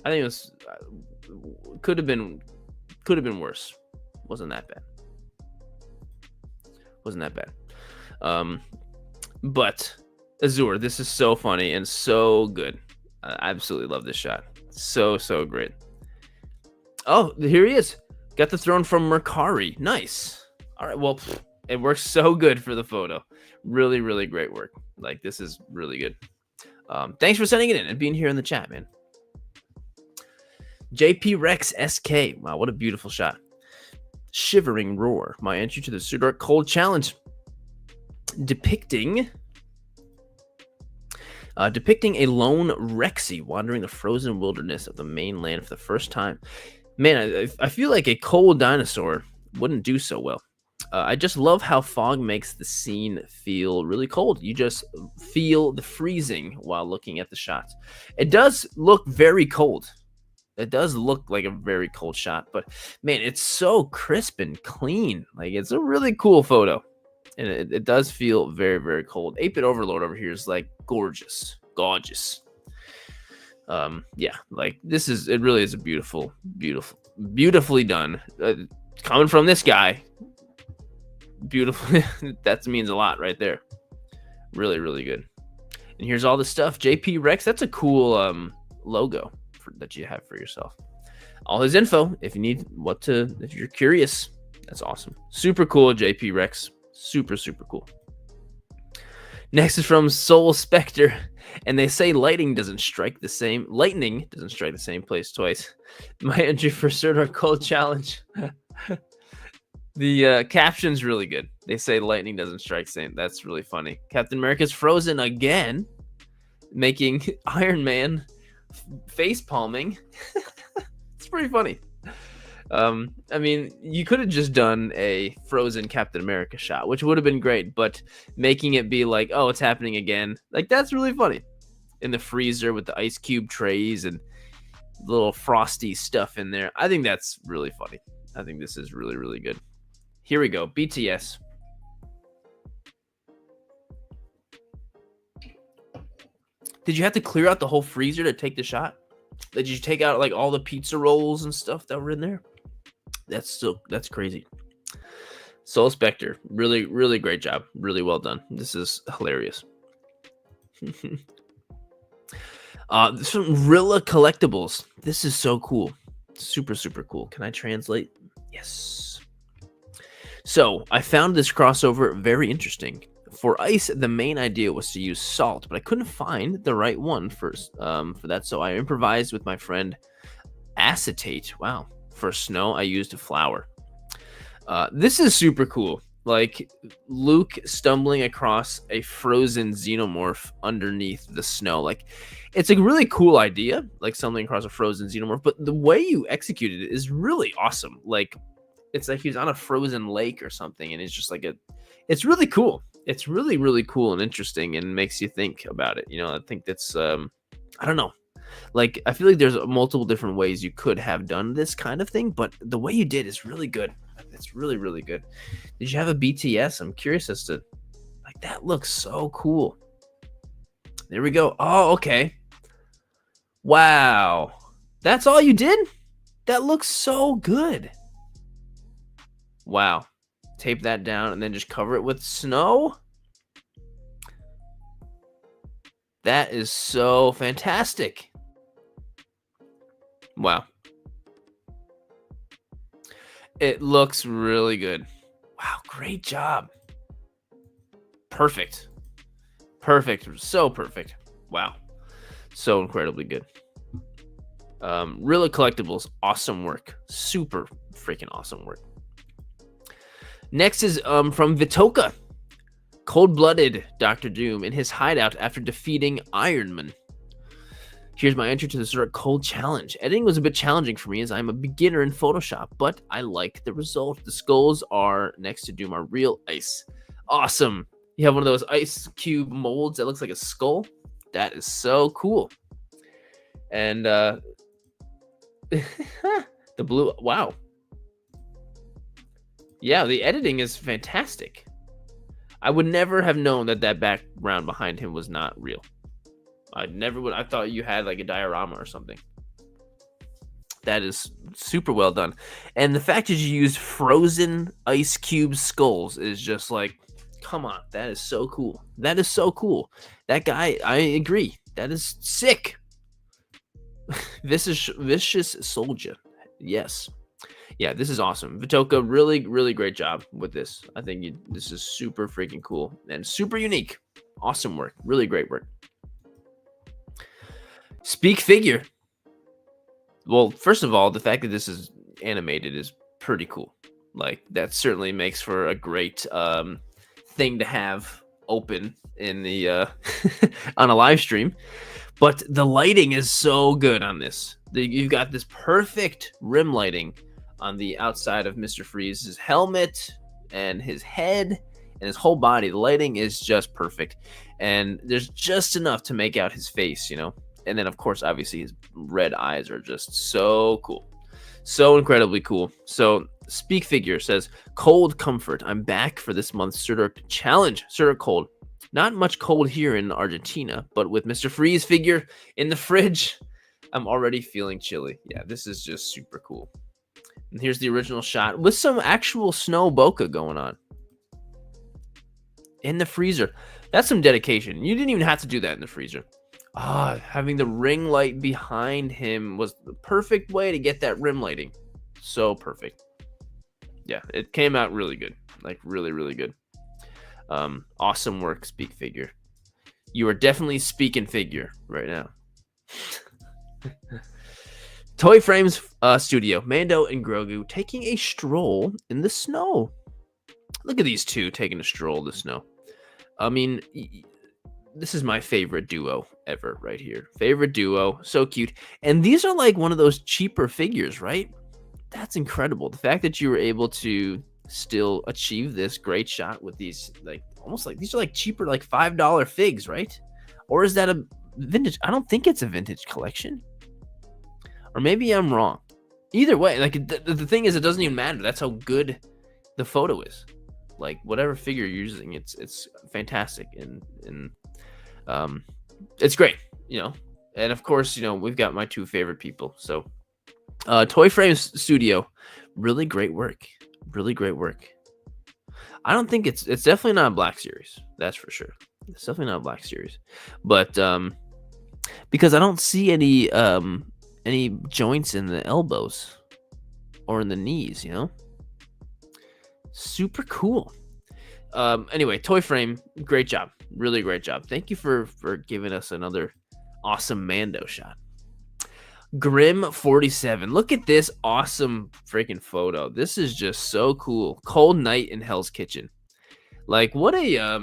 I think it was could have been worse. Wasn't that bad. But Azur, this is so funny and so good. I absolutely love this shot. So great. Oh, here he is. Got the throne from Mercari. Nice. All right, well, it works so good for the photo. Really, really great work. Like, this is really good. Thanks for sending it in and being here in the chat, man. JP Rex SK. Wow, what a beautiful shot. Shivering Roar. My entry to the Super Dark Cold Challenge. Depicting a lone Rexy wandering the frozen wilderness of the mainland for the first time. Man, I feel like a cold dinosaur wouldn't do so well. I just love how fog makes the scene feel really cold. You just feel the freezing while looking at the shots. It does look very cold. It does look like a very cold shot, but man, it's so crisp and clean. Like, it's a really cool photo. And it does feel very, very cold. 8-Bit Overlord over here is like gorgeous. Yeah, like it really is a beautifully done. Coming from this guy, beautiful. That means a lot right there. Really, really good. And here's all the stuff. JP Rex, that's a cool logo that you have for yourself. All his info if you need if you're curious. That's awesome. Super cool, JP Rex. Super cool. Next is from Soul Spectre, and they say lightning doesn't strike the same place twice. My entry for Serdar Cold Challenge. The caption's really good. They say lightning doesn't strike the same. That's really funny. Captain America's frozen again, making Iron Man face palming. It's pretty funny. I mean, you could have just done a frozen Captain America shot, which would have been great, but making it be like, oh, it's happening again, like that's really funny. In the freezer with the ice cube trays and little frosty stuff in there. I think that's really funny. I think this is really, really good. Here we go. BTS. Did you have to clear out the whole freezer to take the shot? Did you take out like all the pizza rolls and stuff that were in there? That's crazy. Soul Spectre, really, really great job. Really well done. This is hilarious. Some Rilla collectibles. This is so cool. Super, super cool. Can I translate? Yes. So I found this crossover very interesting. For ice, the main idea was to use salt, but I couldn't find the right one for that. So I improvised with my friend acetate. Wow. For snow, I used flour. This is super cool. Like Luke stumbling across a frozen xenomorph underneath the snow. Like, it's a really cool idea, like stumbling across a frozen xenomorph, but the way you executed it is really awesome. Like, it's like he's on a frozen lake or something, and it's just like it's really cool. It's really, really cool and interesting, and makes you think about it. You know, I think that's, I don't know. Like, I feel like there's multiple different ways you could have done this kind of thing, but the way you did is really good. It's really, really good. Did you have a BTS? I'm curious as to, like, that looks so cool. There we go. Oh, okay. Wow. That's all you did? That looks so good. Wow. Tape that down and then just cover it with snow. That is so fantastic. Wow. It looks really good. Wow, great job. Perfect. Perfect. So perfect. Wow. So incredibly good. Rilla Collectibles, awesome work. Super freaking awesome work. Next is from Vitoka. Cold-blooded Dr. Doom in his hideout after defeating Iron Man. Here's my entry to the Zurich Cold Challenge. Editing was a bit challenging for me as I'm a beginner in Photoshop, but I like the result. The skulls are next to Doom are real ice. Awesome. You have one of those ice cube molds that looks like a skull. That is so cool. And the blue, wow. Yeah, the editing is fantastic. I would never have known that background behind him was not real. I never would. I thought you had like a diorama or something. That is super well done. And the fact that you used frozen ice cube skulls is just like, come on. That is so cool. That is so cool. That guy, I agree. That is sick. Vicious Soldier. Yes. Yeah, this is awesome. Vitoka, really, really great job with this. I think this is super freaking cool and super unique. Awesome work. Really great work. Speak figure. Well, first of all, the fact that this is animated is pretty cool. Like, that certainly makes for a great thing to have open in the on a live stream. But the lighting is so good on this. You've got this perfect rim lighting on the outside of Mr. Freeze's helmet and his head and his whole body. The lighting is just perfect. And there's just enough to make out his face, you know? And then, of course, obviously, his red eyes are just so cool. So incredibly cool. So, Speak Figure says, Cold Comfort. I'm back for this month's Zurich Challenge. Zurich Cold. Not much cold here in Argentina, but with Mr. Freeze figure in the fridge, I'm already feeling chilly. Yeah, this is just super cool. And here's the original shot with some actual snow bokeh going on. In the freezer. That's some dedication. You didn't even have to do that in the freezer. Having the ring light behind him was the perfect way to get that rim lighting. So perfect. Yeah, it came out really good. Like, really, really good. Awesome work, Speak Figure. You are definitely speaking figure right now. Toy Frames Studio. Mando and Grogu taking a stroll in the snow. Look at these two taking a stroll in the snow. I mean, this is my favorite duo ever right here. Favorite duo, so cute. And these are like one of those cheaper figures, right? That's incredible. The fact that you were able to still achieve this great shot with these, like, almost like these are like cheaper, like $5 figs, right? Or is that a vintage? I don't think it's a vintage collection. Or maybe I'm wrong. Either way, like the thing is, it doesn't even matter. That's how good the photo is. Like whatever figure you're using, it's fantastic and it's great, you know. And of course, you know, we've got my two favorite people. So Toy Frames Studio, really great work. Really great work. I don't think it's definitely not a Black Series. That's for sure. It's definitely not a Black Series. But because I don't see any joints in the elbows or in the knees, you know? Super cool. Anyway, Toy Frame, great job. Really great job. Thank you for giving us another awesome Mando shot. Grim 47. Look at this awesome freaking photo. This is just so cool. Cold night in Hell's Kitchen. Like what a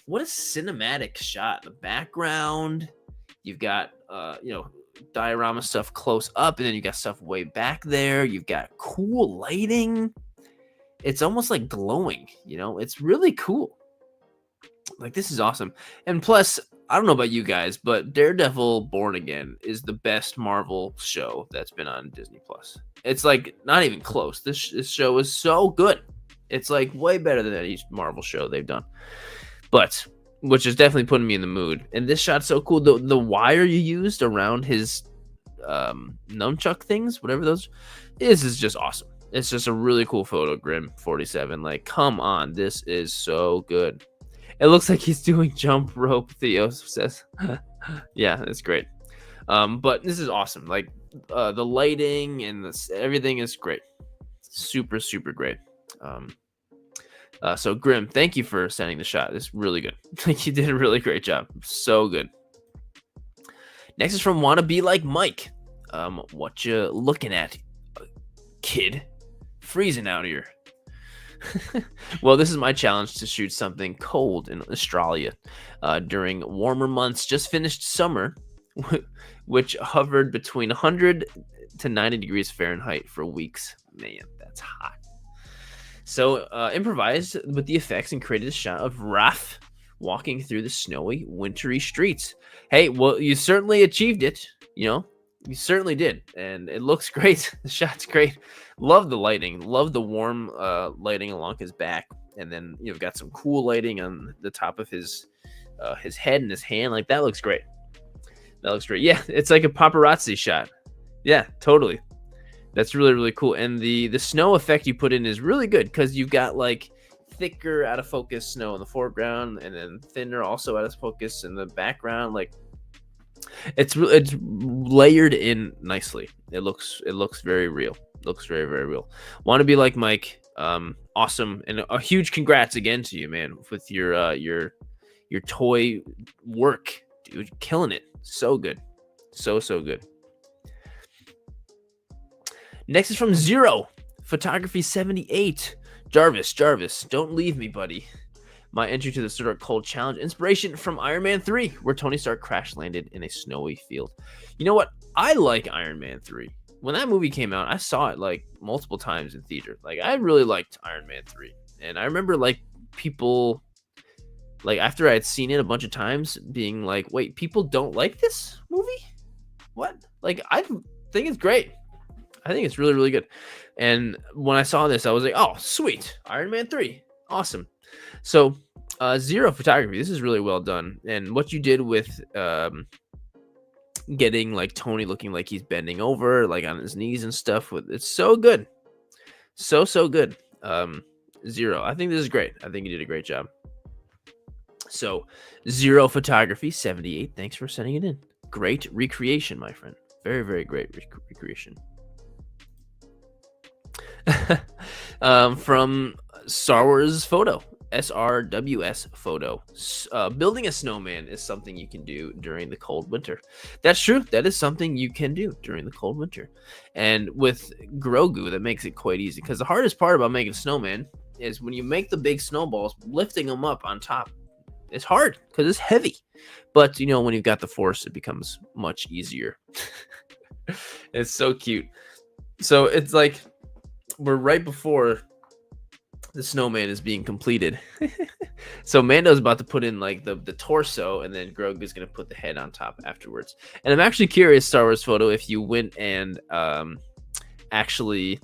cinematic shot. The background, you've got you know, diorama stuff close up, and then you got stuff way back there. You've got cool lighting. It's almost like glowing, you know. It's really cool. Like, this is awesome. And plus, I don't know about you guys, but Daredevil Born Again is the best Marvel show that's been on Disney Plus. It's like not even close. This show is so good. It's like way better than any Marvel show they've done. But which is definitely putting me in the mood. And this shot's so cool. The wire you used around his nunchuck things, whatever those is just awesome. It's just a really cool photo, Grim 47. Like, come on, this is so good. It looks like he's doing jump rope, Theo says. Yeah, it's great. But this is awesome. Like, the lighting and everything is great. Super, super great. So Grim, thank you for sending the shot. It's really good. Like, you did a really great job. So good. Next is from Wanna Be Like Mike. What you looking at, kid? Freezing out here. Well, this is my challenge to shoot something cold in Australia during warmer months. Just finished summer, which hovered between 100 to 90 degrees Fahrenheit for weeks. Man, that's hot. So improvised with the effects and created a shot of Raph walking through the snowy, wintry streets. Hey, well, you certainly achieved it, you know. You certainly did, and it looks great. The shot's great. Love the lighting. Love the warm lighting along his back, and then you've got some cool lighting on the top of his head and his hand. Like, that looks great. That looks great. Yeah, it's like a paparazzi shot. Yeah, totally. That's really, really cool. And the snow effect you put in is really good because you've got like thicker out of focus snow in the foreground, and then thinner also out of focus in the background. Like, it's layered in nicely. It looks very real. Looks very, very real. Want to be like Mike. Awesome, and a huge congrats again to you, man, with your toy work, dude. Killing it. So good. So good. Next is from Zero Photography 78. Jarvis, don't leave me, buddy. My entry to the Star Cold Challenge inspiration from Iron Man 3, where Tony Stark crash landed in a snowy field. You know what? I like Iron Man 3. When that movie came out, I saw it like multiple times in theater. Like, I really liked Iron Man 3. And I remember like people, like after I had seen it a bunch of times, being like, wait, people don't like this movie? What? Like, I think it's great. I think it's really, really good. And when I saw this, I was like, oh, sweet. Iron Man 3. Awesome. So, Zero Photography, this is really well done. And what you did with getting like Tony looking like he's bending over, like on his knees and stuff, it's so good. So good. Zero, I think this is great. I think you did a great job. So, Zero Photography 78, thanks for sending it in. Great recreation, my friend. Very, very great recreation. From Star Wars Photo, SRWS Photo. Building a snowman is something you can do during the cold winter. That's true. That is something you can do during the cold winter. And with Grogu, that makes it quite easy. Because the hardest part about making a snowman is when you make the big snowballs, lifting them up on top It's hard because it's heavy. But, when you've got the Force, it becomes much easier. It's so cute. So it's like we're right before the snowman is being completed. So Mando's about to put in like the torso, and then Grogu's gonna put the head on top afterwards. And I'm actually curious, Star Wars Photo, if you went and actually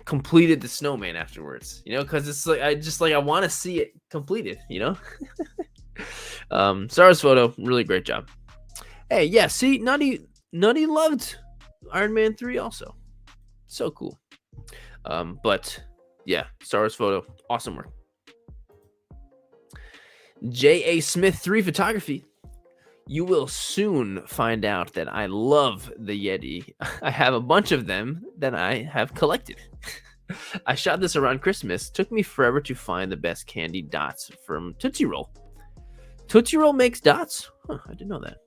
completed the snowman afterwards, because it's like I want to see it completed. Star Wars Photo, really great job. Hey, yeah, see, Nutty loved Iron Man 3 also. So cool. But yeah, Star Wars Photo, awesome work. J.A. Smith 3 Photography. You will soon find out that I love the Yeti. I have a bunch of them that I have collected. I shot this around Christmas. Took me forever to find the best candy dots from Tootsie Roll. Tootsie Roll makes dots? Huh, I didn't know that.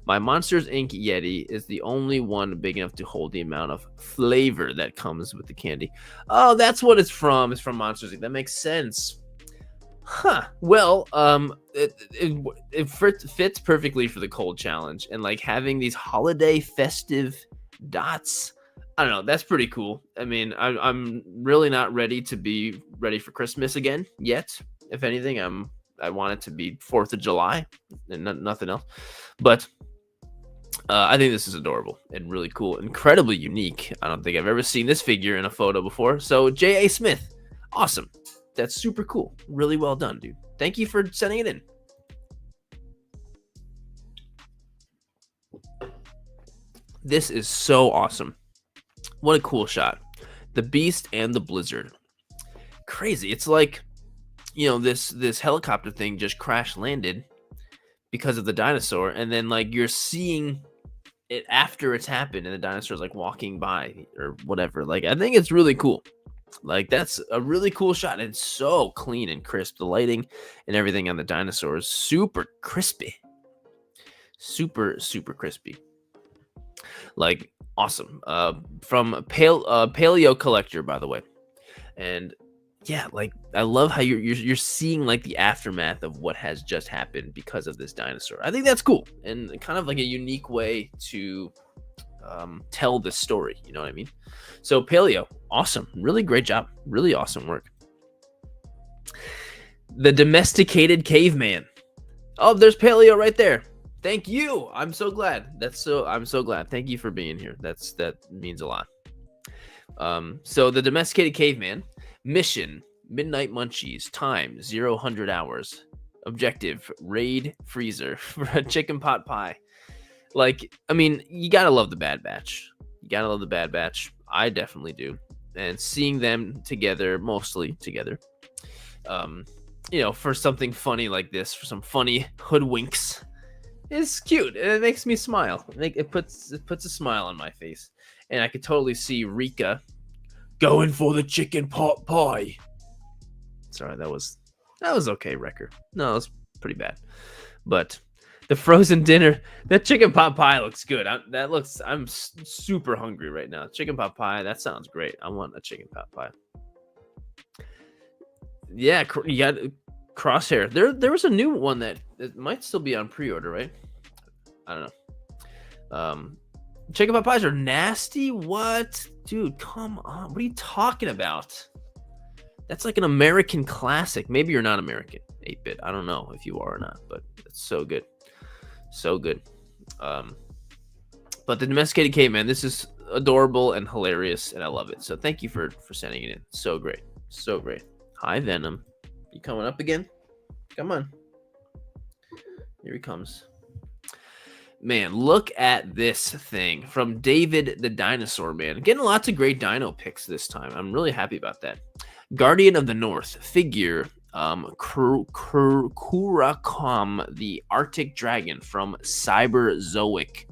My Monsters Inc. Yeti is the only one big enough to hold the amount of flavor that comes with the candy. Oh, that's what it's from. It's from Monsters Inc. That makes sense. Huh. Well, it fits perfectly for the cold challenge, and like having these holiday festive dots. I don't know. That's pretty cool. I mean, I'm really not ready to be ready for Christmas again yet. If anything, I want it to be 4th of July and nothing else. But I think this is adorable and really cool, incredibly unique. I don't think I've ever seen this figure in a photo before. So J.A. Smith, awesome. That's super cool. Really well done, dude. Thank you for sending it in. This is so awesome. What a cool shot. The Beast and the Blizzard. Crazy. It's like, this helicopter thing just crash landed because of the dinosaur, and then like you're seeing it after it's happened, and the dinosaur's like walking by or whatever. Like, I think it's really cool. Like, that's a really cool shot. And it's so clean and crisp. The lighting and everything on the dinosaur is super crispy. Super, super crispy. Like, awesome. From Paleo Collector, by the way. And yeah, like, I love how you're seeing like the aftermath of what has just happened because of this dinosaur. I think that's cool and kind of like a unique way to tell this story. You know what I mean? So Paleo, awesome. Really great job. Really awesome work. The Domesticated Caveman. Oh, there's Paleo right there. Thank you. I'm so glad. I'm so glad. Thank you for being here. That means a lot. So the Domesticated Caveman. Mission: Midnight Munchies. Time: 0-100 hours. Objective: raid freezer for a chicken pot pie. Like, I mean, you gotta love the Bad Batch. You gotta love the Bad Batch. I definitely do. And seeing them together, mostly together, for something funny like this, for some funny hoodwinks, is cute. And it makes me smile. It puts a smile on my face. And I could totally see Rika going for the chicken pot pie. Sorry, that was okay, Wrecker. No, it was pretty bad. But the frozen dinner, that chicken pot pie looks good. I'm super hungry right now. Chicken pot pie, that sounds great. I want a chicken pot pie. Yeah, you got Crosshair. There was a new one that it might still be on pre-order, right? I don't know. Chicken pot pies are nasty? What? Dude, come on. What are you talking about? That's like an American classic. Maybe you're not American, 8-bit. I don't know if you are or not, but it's so good. So good. But the Domesticated Caveman, this is adorable and hilarious, and I love it. So thank you for sending it in. So great. So great. Hi, Venom. You coming up again? Come on. Here he comes. Man, look at this thing from David the Dinosaur Man. Getting lots of great dino picks this time. I'm really happy about that. Guardian of the North figure, Kurakam, the Arctic Dragon from Cyberzoic.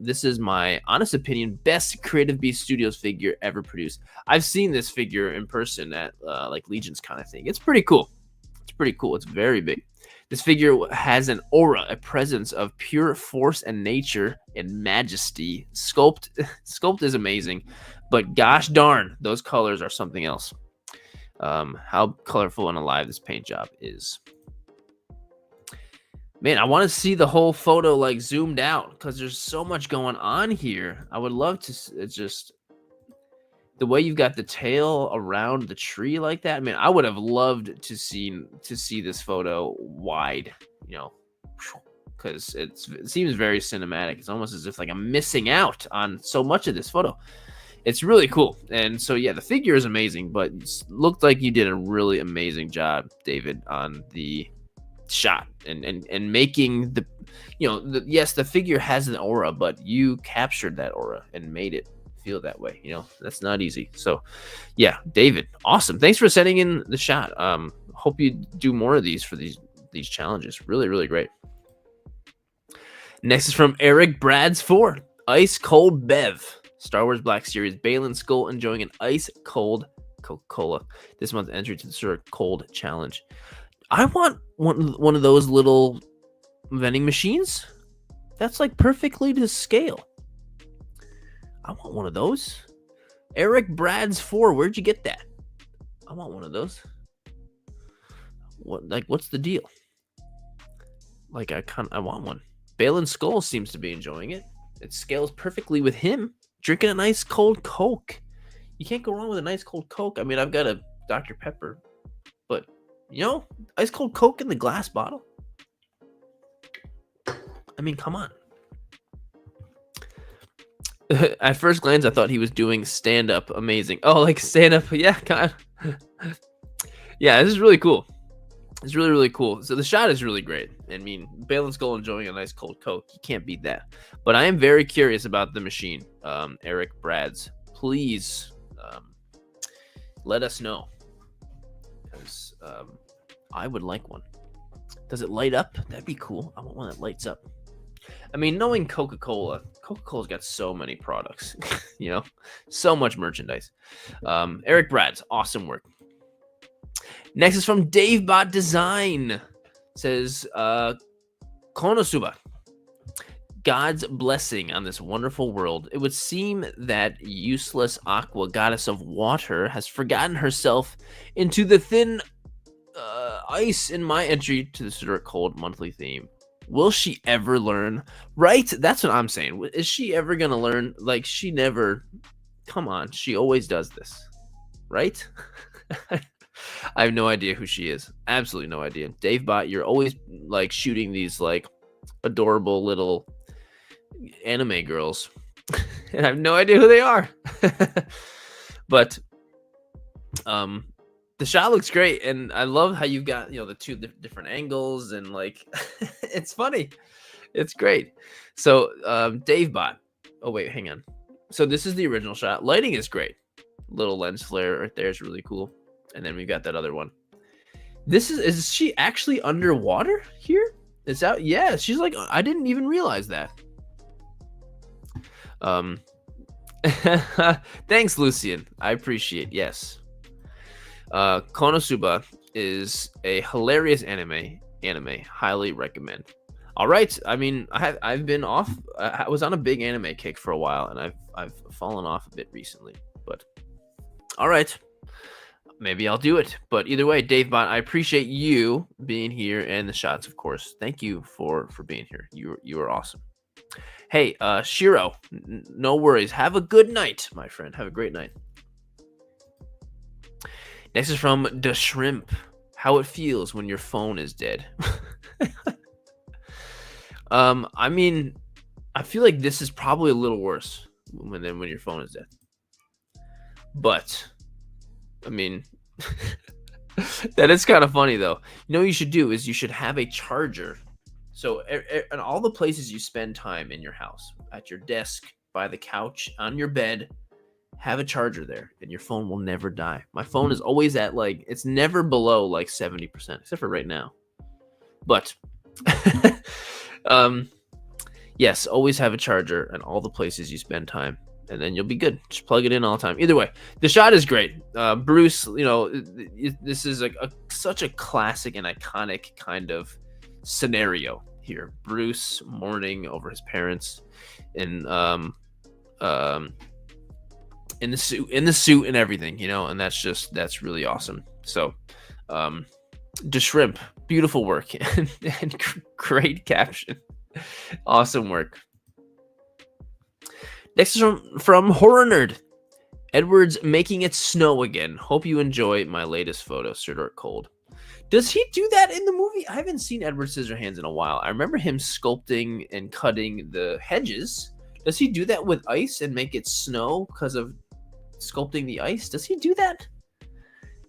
This is my honest opinion, best Creative Beast Studios figure ever produced. I've seen this figure in person at like Legion's kind of thing. It's pretty cool. It's pretty cool. It's very big. This figure has an aura, a presence of pure force and nature and majesty. Sculpt is amazing, but gosh darn, those colors are something else. How colorful and alive this paint job is. Man, I want to see the whole photo like zoomed out because there's so much going on here. I would love to it's just the way you've got the tail around the tree like that. Man, I would have loved to see this photo wide, you know, because it seems very cinematic. It's almost as if like I'm missing out on so much of this photo. It's really cool. And so yeah, the figure is amazing, but it looked like you did a really amazing job, David, on the shot and making the, yes, the figure has an aura, but you captured that aura and made it feel that way. That's not easy. So yeah, David, awesome. Thanks for sending in the shot. Hope you do more of these for these challenges. Really, really great. Next is from Eric Brads 4. Ice Cold Bev. Star Wars Black Series. Balin Skull enjoying an ice cold Coca-Cola. This month's entry to the Sir Cold Challenge. I want one of those little vending machines. That's like perfectly to scale. I want one of those. Eric Brads 4. Where'd you get that? I want one of those. What's the deal? Like I want one. Balin Skull seems to be enjoying it. It scales perfectly with him. Drinking a nice cold Coke. You can't go wrong with a nice cold Coke. I mean, I've got a Dr. Pepper, but ice cold Coke in the glass bottle. I mean, come on. At first glance, I thought he was doing stand-up. Amazing. Oh, like stand-up. Yeah, kind of. Yeah, this is really cool. It's really, really cool. So the shot is really great. I mean, Balin Skull enjoying a nice cold Coke. You can't beat that. But I am very curious about the machine. Eric Brads, please let us know. Because I would like one. Does it light up? That'd be cool. I want one that lights up. I mean, knowing Coca-Cola, Coca-Cola's got so many products. So much merchandise. Eric Brads, awesome work. Next is from DaveBot Design. It says, Konosuba. God's blessing on this wonderful world. It would seem that useless Aqua, goddess of water, has forgotten herself into the thin ice in my entry to the Dirt Cold monthly theme. Will she ever learn? Right? That's what I'm saying. Is she ever going to learn? Like, she never... Come on. She always does this. Right? I have no idea who she is. Absolutely no idea. DaveBot, you're always like shooting these like adorable little anime girls. And I have no idea who they are. But the shot looks great, and I love how you've got the two different angles, and like it's funny. It's great. So DaveBot. Oh wait, hang on. So this is the original shot. Lighting is great. Little lens flare right there is really cool. And then we've got that other one. This is she actually underwater here? Is that, yeah, she's like, I didn't even realize that. Thanks, Lucian. I appreciate, yes. Konosuba is a hilarious anime. Highly recommend. All right. I mean, I've been off. I was on a big anime kick for a while, and I've fallen off a bit recently. But all right. Maybe I'll do it. But either way, DaveBot, I appreciate you being here and the shots, of course. Thank you for being here. You are awesome. Hey, Shiro, no worries. Have a good night, my friend. Have a great night. Next is from The Shrimp. How it feels when your phone is dead. I mean, I feel like this is probably a little worse than when your phone is dead. But I mean, that is kind of funny, though. What you should do is you should have a charger. So in all the places you spend time in your house, at your desk, by the couch, on your bed, have a charger there, and your phone will never die. My phone is always at it's never below like 70%, except for right now. But yes, always have a charger in all the places you spend time. And then you'll be good. Just plug it in all the time. Either way, the shot is great. Bruce, this is such a classic and iconic kind of scenario here. Bruce mourning over his parents, in the suit and everything, and that's really awesome. So, The Shrimp, Beautiful work and great caption. Awesome work. Next is from Horror Nerd. Edward's making it snow again. Hope you enjoy my latest photo, Sir Dork Cold. Does he do that in the movie? I haven't seen Edward Scissorhands in a while. I remember him sculpting and cutting the hedges. Does he do that with ice and make it snow because of sculpting the ice? Does he do that?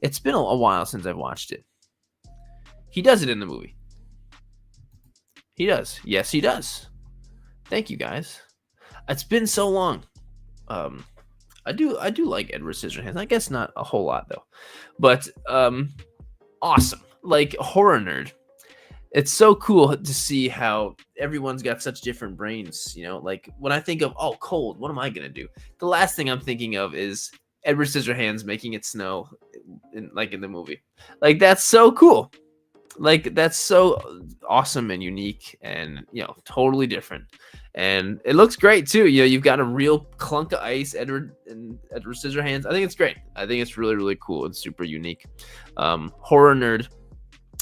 It's been a while since I've watched it. He does it in the movie. He does. Yes, he does. Thank you, guys. It's been so long. I do like Edward Scissorhands. I guess not a whole lot though. But awesome. Like Horror Nerd. It's so cool to see how everyone's got such different brains, you know? Like when I think of cold, what am I going to do? The last thing I'm thinking of is Edward Scissorhands making it snow in the movie. Like that's so cool. Like that's so awesome and unique and, you know, totally different. And it looks great too. You know, you've got a real clunk of ice, Edward Scissorhands. I think it's great. I think it's really, really cool and super unique. Horror Nerd,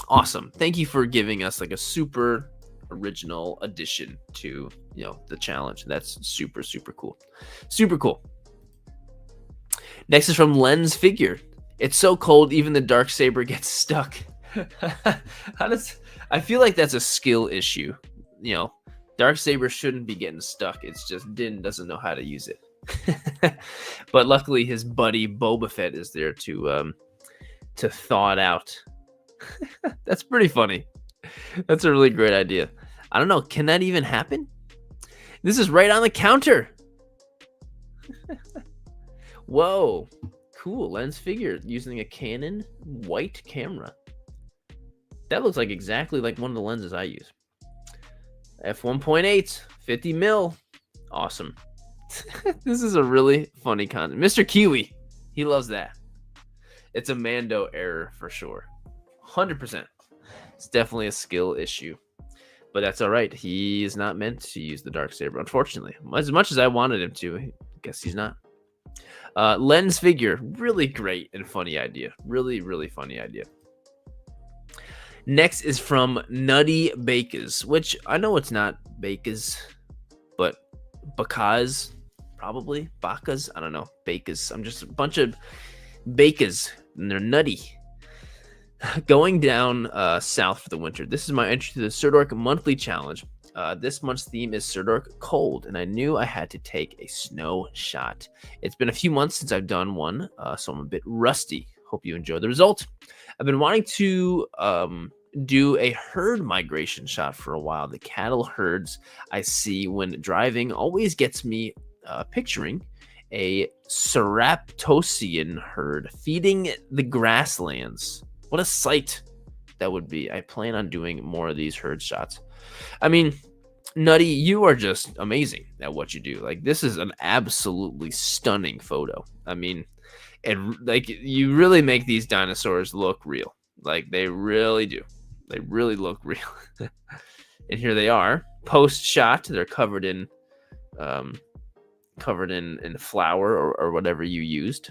awesome. Thank you for giving us like a super original addition to, you know, the challenge. That's super, super cool. Super cool. Next is from Lens Figure. It's so cold, even the dark saber gets stuck. I feel like that's a skill issue. You know, Darksaber shouldn't be getting stuck. It's just Din doesn't know how to use it. But luckily his buddy Boba Fett is there to thaw it out. That's pretty funny. That's a really great idea. I don't know, can that even happen? This is right on the counter. Whoa, cool. Lens Figure using a Canon white camera. That looks like exactly like one of the lenses I use. f1.8, 50 mil. Awesome. This is a really funny concept. Mr. Kiwi, he loves that. It's a Mando error for sure. 100%. It's definitely a skill issue. But that's all right. He is not meant to use the Darksaber, unfortunately. As much as I wanted him to, I guess he's not. Lens Figure, really great and funny idea. Really, really funny idea. Next is from Nutty Bakers, which I know it's not Bakers, but Bacas, probably. Bacas, I don't know. Bakers. I'm just a bunch of bakers, and they're nutty. Going down south for the winter. This is my entry to the Sir Dork monthly challenge. This month's theme is Sir Dork Cold, and I knew I had to take a snow shot. It's been a few months since I've done one, so I'm a bit rusty. Hope you enjoy the result. I've been wanting to do a herd migration shot for a while. The cattle herds I see when driving always gets me picturing a Ceraptosian herd feeding the grasslands. What a sight that would be. I plan on doing more of these herd shots. I mean, Nutty, you are just amazing at what you do. Like, this is an absolutely stunning photo. I mean, and like, you really make these dinosaurs look real. Like, they really do. They really look real. And here they are, post shot. They're covered in flour or whatever you used.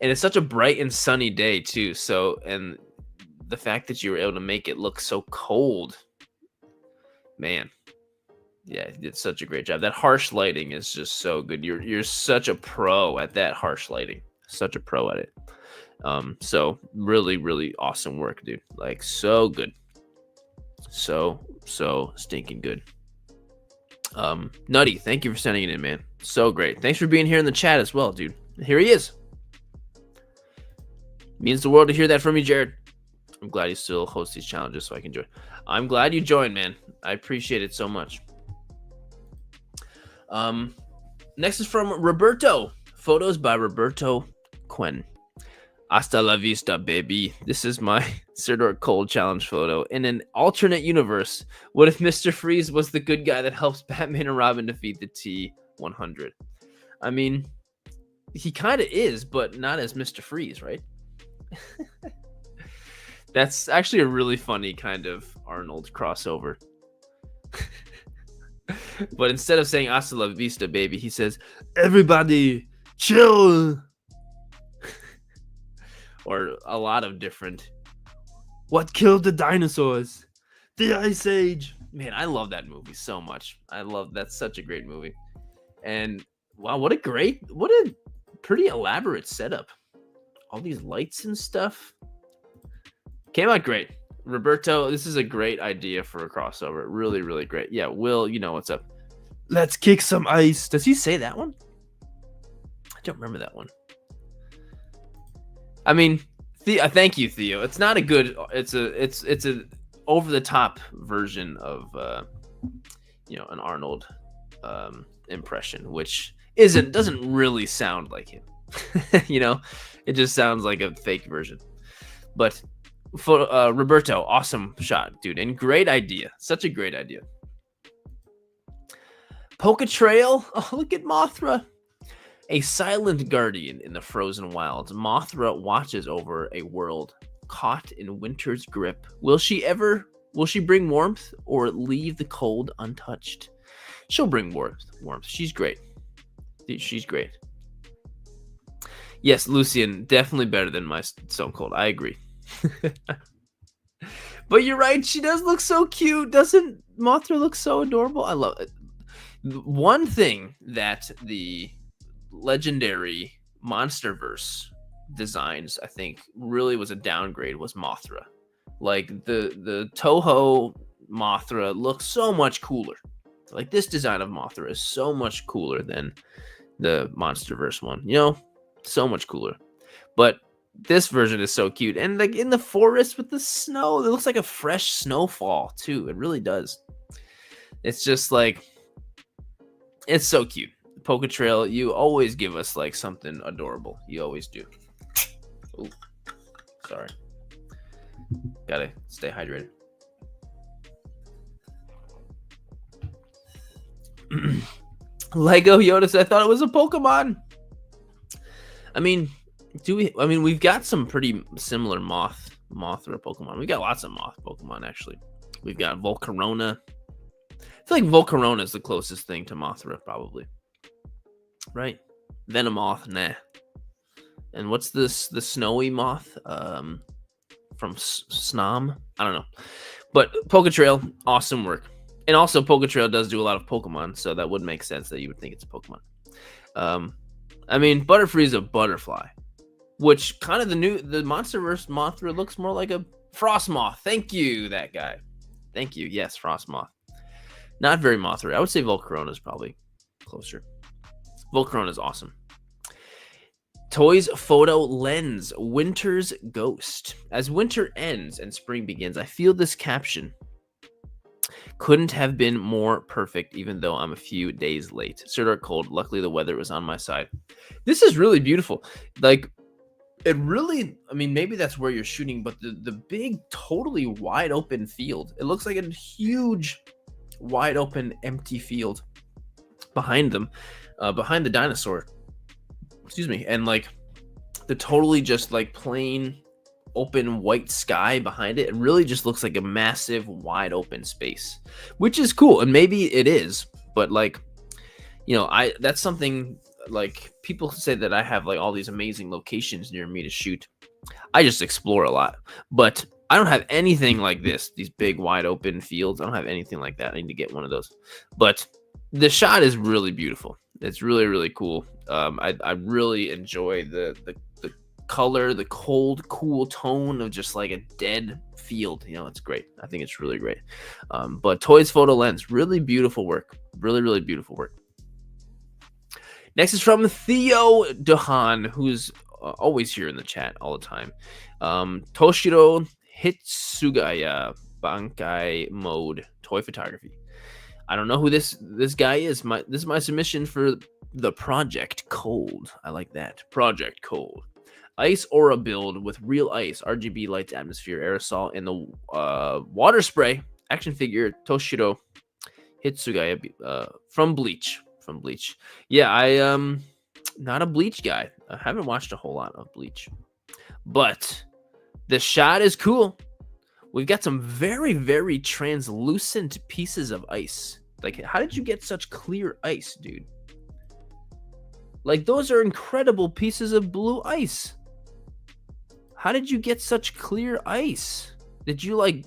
And it's such a bright and sunny day too. So, and the fact that you were able to make it look so cold, man. Yeah, you did such a great job. That harsh lighting is just so good. You're such a pro at that harsh lighting. Such a pro at it. So really, really awesome work, dude. Like, so good. So stinking good. Nutty, thank you for sending it in, man. So great. Thanks for being here in the chat as well, dude. Here he is. Means the world to hear that from you, Jared. I'm glad you still host these challenges so I can join. I'm glad you joined, man. I appreciate it so much. Next is from Roberto. Photos by Roberto Quen. Hasta la vista, baby. This is my Sir Dork Cold challenge photo. In an alternate universe, what if Mr. Freeze was the good guy that helps Batman and Robin defeat the T-100? I mean, he kind of is, but not as Mr. Freeze, right? That's actually a really funny kind of Arnold crossover. But instead of saying hasta la vista, baby, he says, everybody chill. Or a lot of different What killed the dinosaurs? The Ice Age. Man, I love that movie so much. That's such a great movie. And wow, what a pretty elaborate setup. All these lights and stuff. Came out great. Roberto, this is a great idea for a crossover. Really, really great. Yeah, Will, you know what's up. Let's kick some ice. Does he say that one? I don't remember that one. I mean, thank you, Theo. It's not a good. It's a over the top version of an Arnold impression, which doesn't really sound like him. It just sounds like a fake version. But for Roberto, awesome shot, dude, and great idea. Such a great idea. Polka Trail. Oh, look at Mothra. A silent guardian in the frozen wilds, Mothra watches over a world caught in winter's grip. Will she bring warmth or leave the cold untouched? She'll bring warmth. She's great. She's great. Yes, Lucian, definitely better than my Stone Cold. I agree. But you're right. She does look so cute. Doesn't Mothra look so adorable? I love it. One thing that the legendary MonsterVerse designs, I think, really was a downgrade was Mothra. Like the Toho Mothra looks so much cooler. Like this design of Mothra is so much cooler than the MonsterVerse one. So much cooler. But this version is so cute, and like in the forest with the snow, it looks like a fresh snowfall too. It really does. It's just like it's so cute. Polka Trail, you always give us like something adorable. You always do. Ooh, sorry. Gotta stay hydrated. Lego Yoda said, I thought it was a Pokemon. I mean, we've got some pretty similar Mothra Pokemon. We got lots of Moth Pokemon actually. We've got Volcarona. I feel like Volcarona is the closest thing to Mothra, probably. Right? Venomoth, nah. And what's this? The snowy moth from Snom? I don't know. But Polka Trail, awesome work. And also, Polka Trail does do a lot of Pokemon, so that would make sense that you would think it's a Pokemon. Butterfree is a butterfly, which kind of the MonsterVerse Mothra looks more like a Frostmoth. Thank you, that guy. Thank you. Yes, Frostmoth. Not very Mothra. I would say Volcarona is probably closer. Volcarona is awesome. Toys Photo Lens, Winter's Ghost. As winter ends and spring begins, I feel this caption couldn't have been more perfect, even though I'm a few days late. So dark cold. Luckily, the weather was on my side. This is really beautiful. Like, it really, maybe that's where you're shooting, but the big, totally wide open field. It looks like a huge, wide open, empty field behind them, behind the dinosaur. Excuse me. And like the totally just like plain open white sky behind it. It really just looks like a massive wide open space, which is cool. And maybe it is, but like, that's something like people say that I have like all these amazing locations near me to shoot. I just explore a lot, but I don't have anything like this, these big wide open fields. I don't have anything like that. I need to get one of those, but the shot is really beautiful. It's really, really cool. I really enjoy the color, the cold, cool tone of just like a dead field. It's great. I think it's really great. But Toys Photo Lens, really beautiful work. Really, really beautiful work. Next is from Theo Dehan, who's always here in the chat all the time. Toshiro Hitsugaya Bankai Mode Toy Photography. I don't know who this guy is. This is my submission for the Project Cold. I like that. Project Cold. Ice aura build with real ice, RGB lights, atmosphere, aerosol, and the water spray action figure Toshiro Hitsugaya from Bleach. Yeah, I not a Bleach guy. I haven't watched a whole lot of Bleach, but the shot is cool. We've got some very, very translucent pieces of ice. Like, how did you get such clear ice, dude? Like, those are incredible pieces of blue ice. How did you get such clear ice? Did you like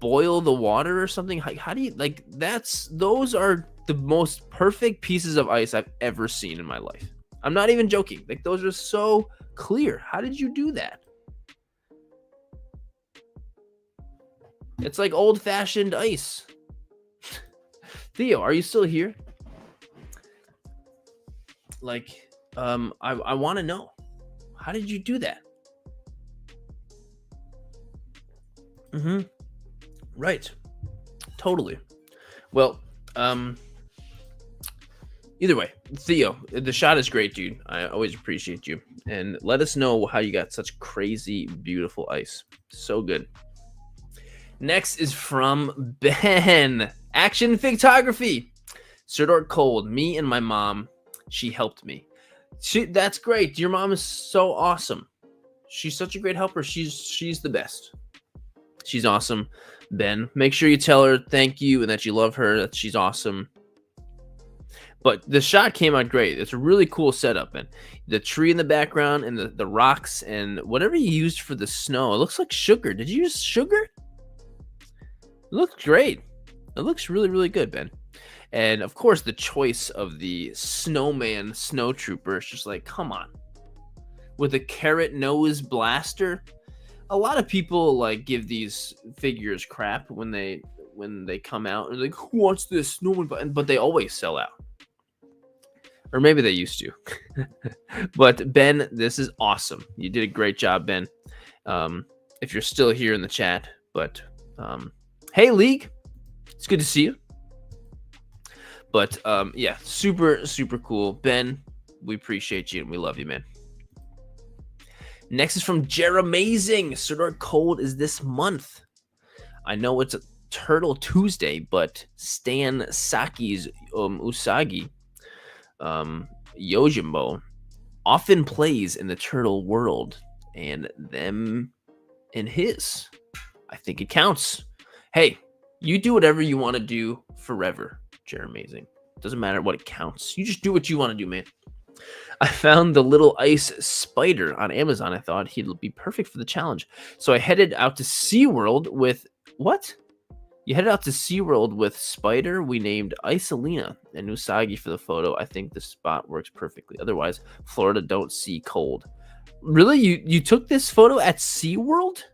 boil the water or something? How do you like those are the most perfect pieces of ice I've ever seen in my life. I'm not even joking. Like those are so clear. How did you do that? It's like old-fashioned ice. Theo, are you still here? Like, I want to know. How did you do that? Mm-hmm. Right. Totally. Well, either way, Theo, the shot is great, dude. I always appreciate you. And let us know how you got such crazy, beautiful ice. So good. Next is from Ben. Action Photography. Sir Dork Cold. Me and my mom. She helped me. That's great. Your mom is so awesome. She's such a great helper. She's the best. She's awesome. Ben, make sure you tell her thank you and that you love her, that she's awesome. But the shot came out great. It's a really cool setup, and the tree in the background and the rocks and whatever you used for the snow. It looks like sugar. Did you use sugar? It looks great. It looks really, really good, Ben. And of course, the choice of the snowman snow trooper is just like, come on. With a carrot nose blaster. A lot of people like give these figures crap when they come out and like, who wants this? No one, but they always sell out. Or maybe they used to. But Ben, this is awesome. You did a great job, Ben. If you're still here in the chat, but hey, League, it's good to see you. But yeah, super, super cool. Ben, we appreciate you and we love you, man. Next is from Jeremazing. Sir Dork Cold is this month. I know it's a Turtle Tuesday, but Stan Saki's Usagi Yojimbo often plays in the turtle world, and them in his. I think it counts. Hey, you do whatever you want to do forever, Jeremazing. Doesn't matter what it counts. You just do what you want to do, man. I found the little ice spider on Amazon. I thought he'd be perfect for the challenge. So I headed out to SeaWorld with... What? You headed out to SeaWorld with Spider. We named Isolina and Usagi for the photo. I think the spot works perfectly. Otherwise, Florida don't see cold. Really? You took this photo at SeaWorld?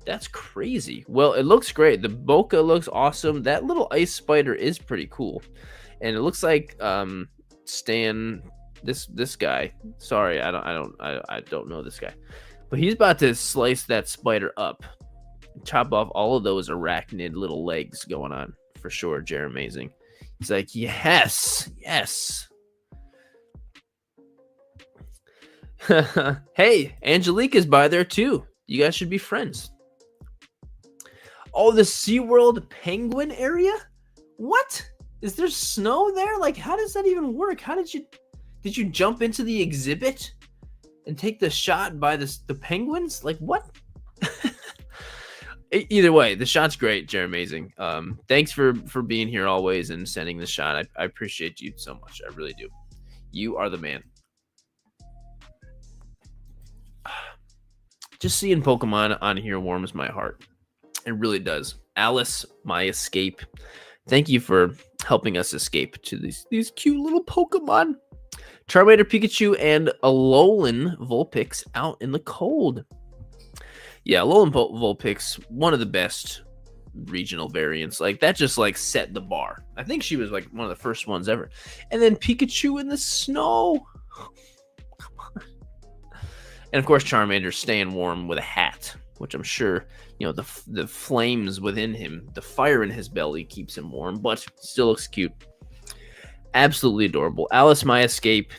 That's crazy. Well, it looks great. The bokeh looks awesome. That little ice spider is pretty cool. And it looks like Stan, this guy. Sorry, I don't know this guy. But he's about to slice that spider up. Chop off all of those arachnid little legs going on for sure. Jeremazing. He's like, yes. Hey, Angelica's by there too. You guys should be friends. Oh, the SeaWorld penguin area? What? Is there snow there? Like, how does that even work? How did you jump into the exhibit and take the shot by the penguins? Like, what? Either way, the shot's great, Jeremazing. Thanks for being here always and sending the shot. I appreciate you so much. I really do. You are the man. Just seeing Pokemon on here warms my heart. It really does. Alice, my escape. Thank you for helping us escape to these cute little Pokemon. Charmander, Pikachu, and Alolan Vulpix out in the cold. Yeah, Alolan Vulpix, one of the best regional variants. Like, that just, like, set the bar. I think she was, like, one of the first ones ever. And then Pikachu in the snow. Come on. And, of course, Charmander staying warm with a hat, which I'm sure, you know, the flames within him, the fire in his belly keeps him warm, but still looks cute. Absolutely adorable. Alice, my escape.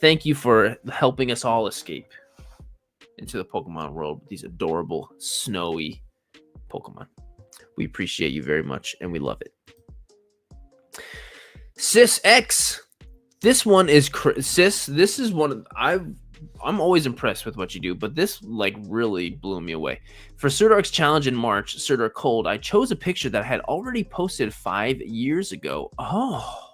Thank you for helping us all escape into the Pokemon world with these adorable, snowy Pokemon. We appreciate you very much, and we love it. Sis X. This one is... Sis, this is one of... I'm always impressed with what you do, but this, like, really blew me away. For Sir Dork's challenge in March, Sir Dork Cold, I chose a picture that I had already posted 5 years ago. Oh.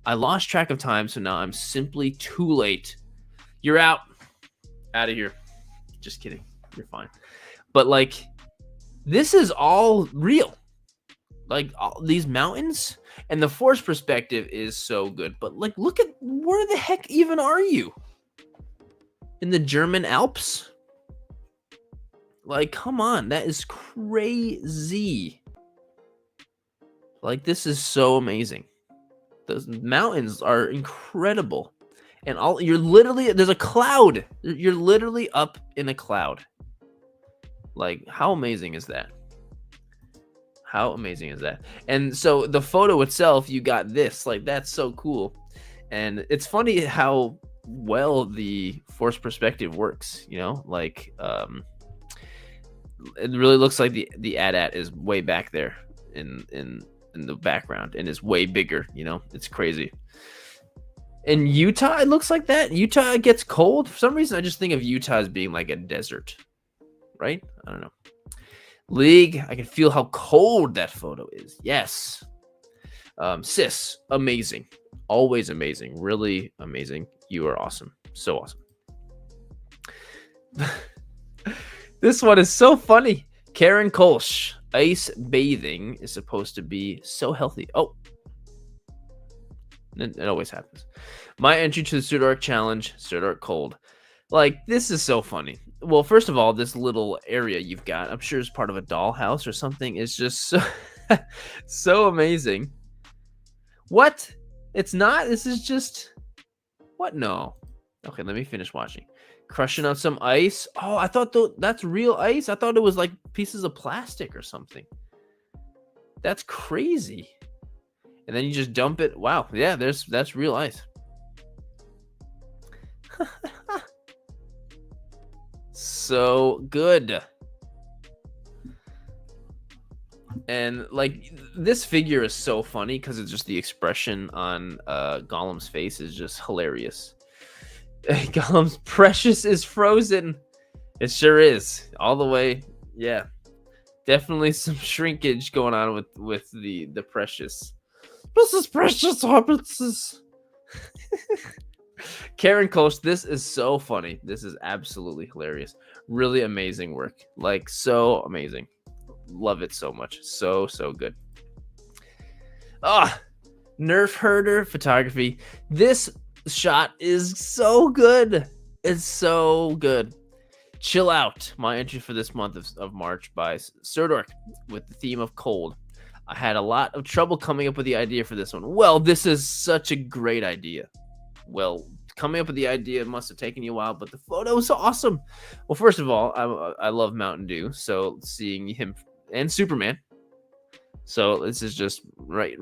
I lost track of time, so now I'm simply too late. You're out. Out of here. Just kidding. You're fine. But like, this is all real. Like all these mountains and the force perspective is so good. But like, look at where the heck even are you? In the German Alps? Like, come on, that is crazy. Like, this is so amazing. Those mountains are incredible. And you're literally, there's a cloud. You're literally up in a cloud. Like, how amazing is that? How amazing is that? And so the photo itself, you got this. Like, that's so cool. And it's funny how well the force perspective works, you know? Like, it really looks like the AT-AT is way back there in the background and is way bigger, you know? It's crazy. In Utah, it looks like that. Utah gets cold. For some reason, I just think of Utah as being like a desert, right? I don't know. League, I can feel how cold that photo is. Yes. Sis, amazing. Always amazing. Really amazing. You are awesome. So awesome. This one is so funny. Karen Kolsch. Ice bathing is supposed to be so healthy. Oh. It always happens. My entry to the Pseudo-Arc challenge, Pseudo-Arc cold. Like, this is so funny. Well, first of all, this little area you've got, I'm sure is part of a dollhouse or something, is just so, so amazing. What? It's not? This is just... What? No. Okay, let me finish watching. Crushing out some ice. Oh, I thought that's real ice. I thought it was like pieces of plastic or something. That's crazy. And then you just dump it. Wow. Yeah, that's real ice. So good. And like, this figure is so funny because it's just the expression on Gollum's face is just hilarious. Gollum's precious is frozen. It sure is. All the way. Yeah. Definitely some shrinkage going on with the precious. This is precious hobbits. Karen Kolsch, this is so funny. This is absolutely hilarious. Really amazing work. Like, so amazing. Love it so much. So good. Nerf herder photography. This shot is so good. It's so good. Chill Out. My entry for this month of March by Surdork with the theme of cold. I had a lot of trouble coming up with the idea for this one. Well, this is such a great idea. Well, coming up with the idea must have taken you a while, but the photo was awesome. Well, first of all, I love Mountain Dew, so seeing him and Superman. So this is just right.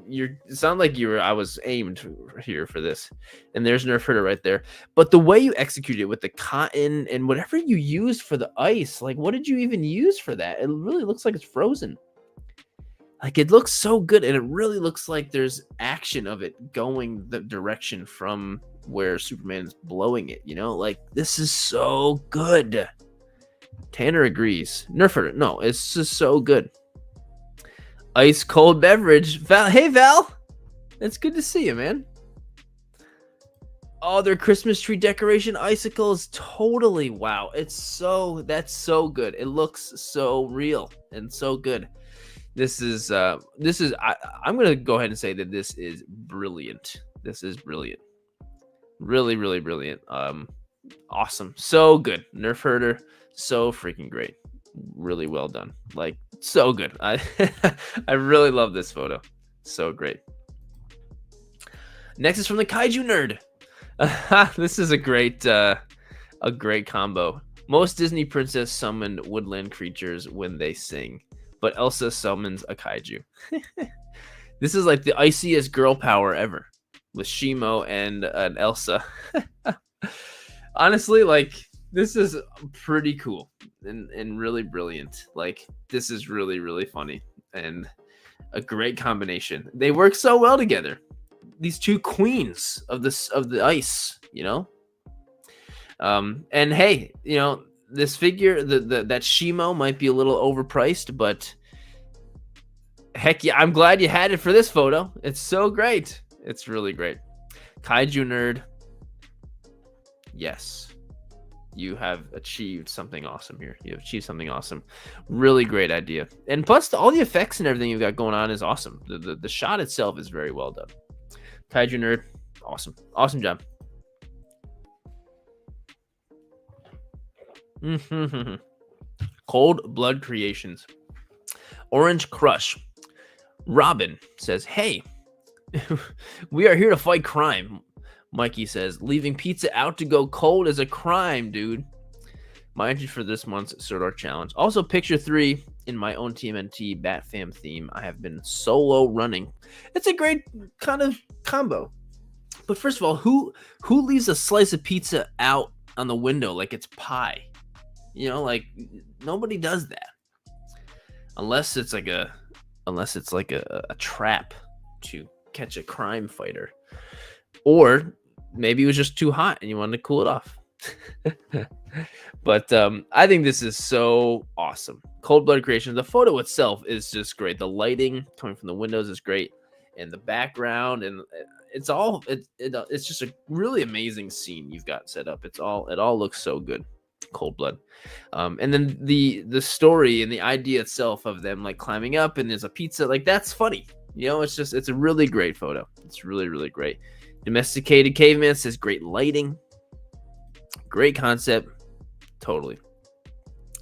It sound like I was aimed here for this. And there's Nerf herder right there. But the way you executed it with the cotton and whatever you used for the ice, like, what did you even use for that? It really looks like it's frozen. Like, it looks so good, and it really looks like there's action of it going the direction from where Superman's blowing it, you know? Like, this is so good. Tanner agrees. Nerf herder. No, it's just so good. Ice cold beverage. Val. Hey, Val. It's good to see you, man. Oh, their Christmas tree decoration icicles. Totally. Wow. That's so good. It looks so real and so good. I'm going to go ahead and say that this is brilliant. This is brilliant. Really, really brilliant. Awesome. So good. Nerf herder. So freaking great. Really well done. Like, so good. I really love this photo. So great. Next is from the Kaiju Nerd. This is a great combo. Most Disney princess summoned woodland creatures when they sing, but Elsa summons a kaiju. This is like the iciest girl power ever with Shimo and Elsa. Honestly, like, this is pretty cool and really brilliant. Like, this is really, really funny and a great combination. They work so well together. These two queens of the ice, you know? And hey, you know, this figure, that Shimo might be a little overpriced, but heck yeah, I'm glad you had it for this photo. It's so great. It's really great. Kaiju Nerd. Yes. you have achieved something awesome here. You have achieved something awesome. Really great idea. And plus, all the effects and everything you've got going on is awesome. The shot itself is very well done. Kaiju Nerd, awesome. Awesome job. Cold Blood Creations. Orange Crush. Robin says, hey, we are here to fight crime. Mikey says, leaving pizza out to go cold is a crime, dude. My entry for this month's Serdar Challenge. Also, picture 3 in my own TMNT Bat Fam theme. I have been solo running. It's a great kind of combo. But first of all, who leaves a slice of pizza out on the window like it's pie? You know, like nobody does that. Unless it's like a trap to catch a crime fighter. Or maybe it was just too hot and you wanted to cool it off. But I think this is so awesome. Cold Blood Creation. The photo itself is just great. The lighting coming from the windows is great, and the background, and it's just a really amazing scene you've got set up. It all looks so good. Cold Blood. And then the story and the idea itself of them like climbing up and there's a pizza, like that's funny. You know, it's a really great photo. It's really, really great. Domesticated Caveman says great lighting. Great concept. Totally.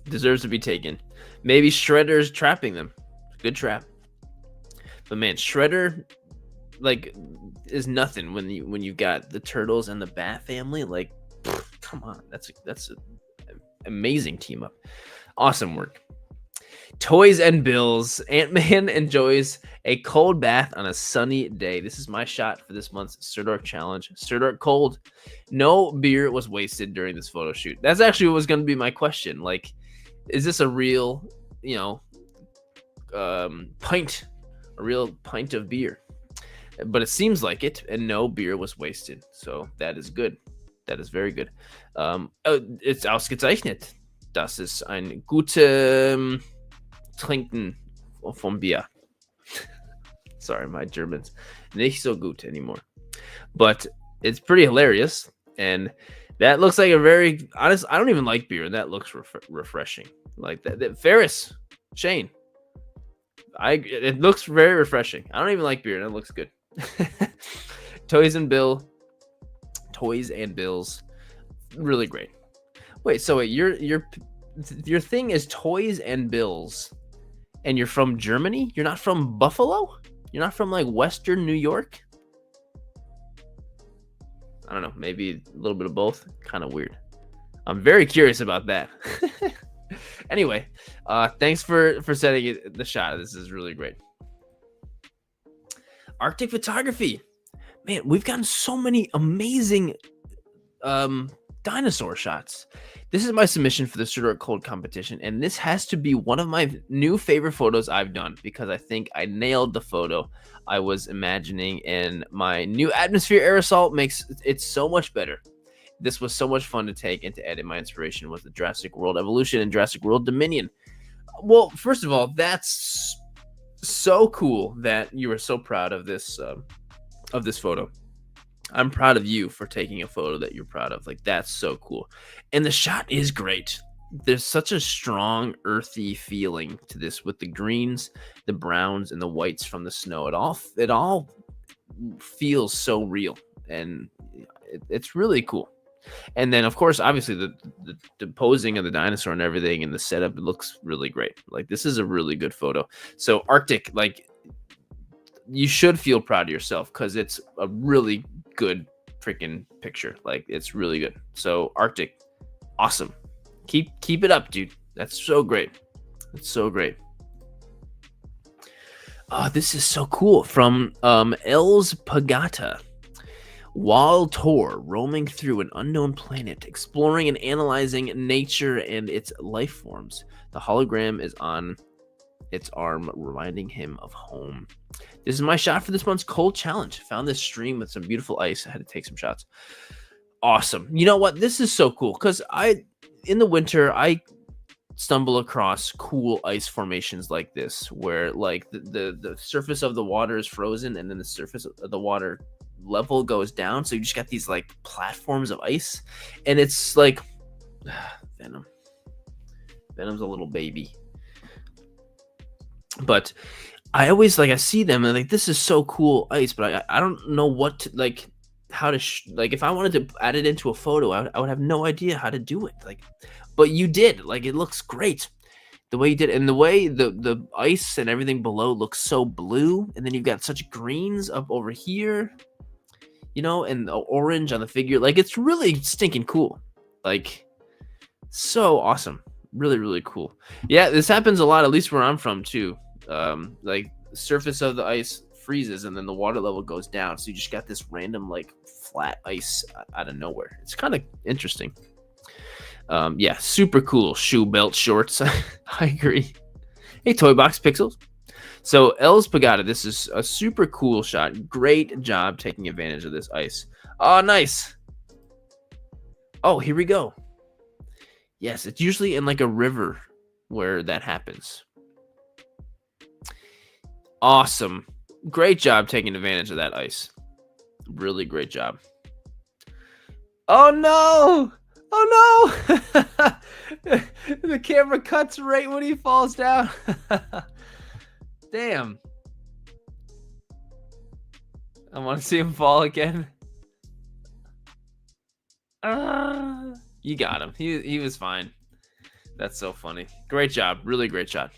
Deserves to be taken. Maybe Shredder's trapping them. Good trap. But man, Shredder like is nothing when you've got the turtles and the Bat family. Like, come on. That's an amazing team up. Awesome work. Toys and Bills. Ant-Man enjoys a cold bath on a sunny day. This is my shot for this month's Serdar Challenge. Serdar Cold. No beer was wasted during this photo shoot. That's actually what was going to be my question. Like, is this a real, pint? A real pint of beer? But it seems like it, and no beer was wasted. So that is good. That is very good. It's ausgezeichnet. Das ist ein gute Trinken vom Bier. Sorry, my German's nicht so gut anymore. But it's pretty hilarious. And that looks like a very honest. I don't even like beer, and that looks refreshing. Like that. Ferris, Shane. It looks very refreshing. I don't even like beer, and it looks good. Toys and Bills, really great. Wait, so your thing is Toys and Bills, and you're from Germany? You're not from Buffalo? You're not from like Western New York? I don't know, maybe a little bit of both. Kind of weird. I'm very curious about that. Anyway, thanks for setting the shot. This is really great. Arctic Photography. Man, we've gotten so many amazing dinosaur shots. This is my submission for the Serdar Cold competition, and this has to be one of my new favorite photos I've done because I think I nailed the photo I was imagining, and my new atmosphere aerosol makes it so much better. This was so much fun to take and to edit. My inspiration was the Jurassic World Evolution and Jurassic World Dominion. Well, first of all, that's so cool that you are so proud of this photo. I'm proud of you for taking a photo that you're proud of. Like, that's so cool. And the shot is great. There's such a strong, earthy feeling to this with the greens, the browns, and the whites from the snow. It all feels so real, and it's really cool. And then, of course, obviously, the posing of the dinosaur and everything and the setup, it looks really great. Like, this is a really good photo. So, Arctic, like, you should feel proud of yourself because it's a really good freaking picture. Like, it's really good. So Arctic, awesome. Keep it up, dude. That's so great. It's so great. This is so cool. From Els Pagata. While tour, roaming through an unknown planet, exploring and analyzing nature and its life forms. The hologram is on its arm, reminding him of home. This is my shot for this month's Cold Challenge. Found this stream with some beautiful ice. I had to take some shots. Awesome. You know what? This is so cool because in the winter, I stumble across cool ice formations like this, where like the surface of the water is frozen and then the surface of the water level goes down. So you just got these like platforms of ice, and it's like Venom. Venom's a little baby. But I always like I see them and like this is so cool ice, but I don't know what to, like how to like if I wanted to add it into a photo, I would have no idea how to do it. Like, but you did. Like it looks great. The way you did, and the way the ice and everything below looks so blue, and then you've got such greens up over here, and the orange on the figure. Like it's really stinking cool. Like so awesome. Really, really cool. Yeah, this happens a lot, at least where I'm from too. Like surface of the ice freezes and then the water level goes down. So you just got this random like flat ice out of nowhere. It's kind of interesting. Yeah, super cool shoe belt shorts. I agree. Hey, Toy Box Pixels. So Els Pagata, this is a super cool shot. Great job taking advantage of this ice. Oh, nice. Oh, here we go. Yes, it's usually in like a river where that happens. Awesome. Great job taking advantage of that ice. Really great job. Oh no! Oh no! The camera cuts right when he falls down. Damn. I want to see him fall again. You got him. He was fine. That's so funny. Great job. Really great shot.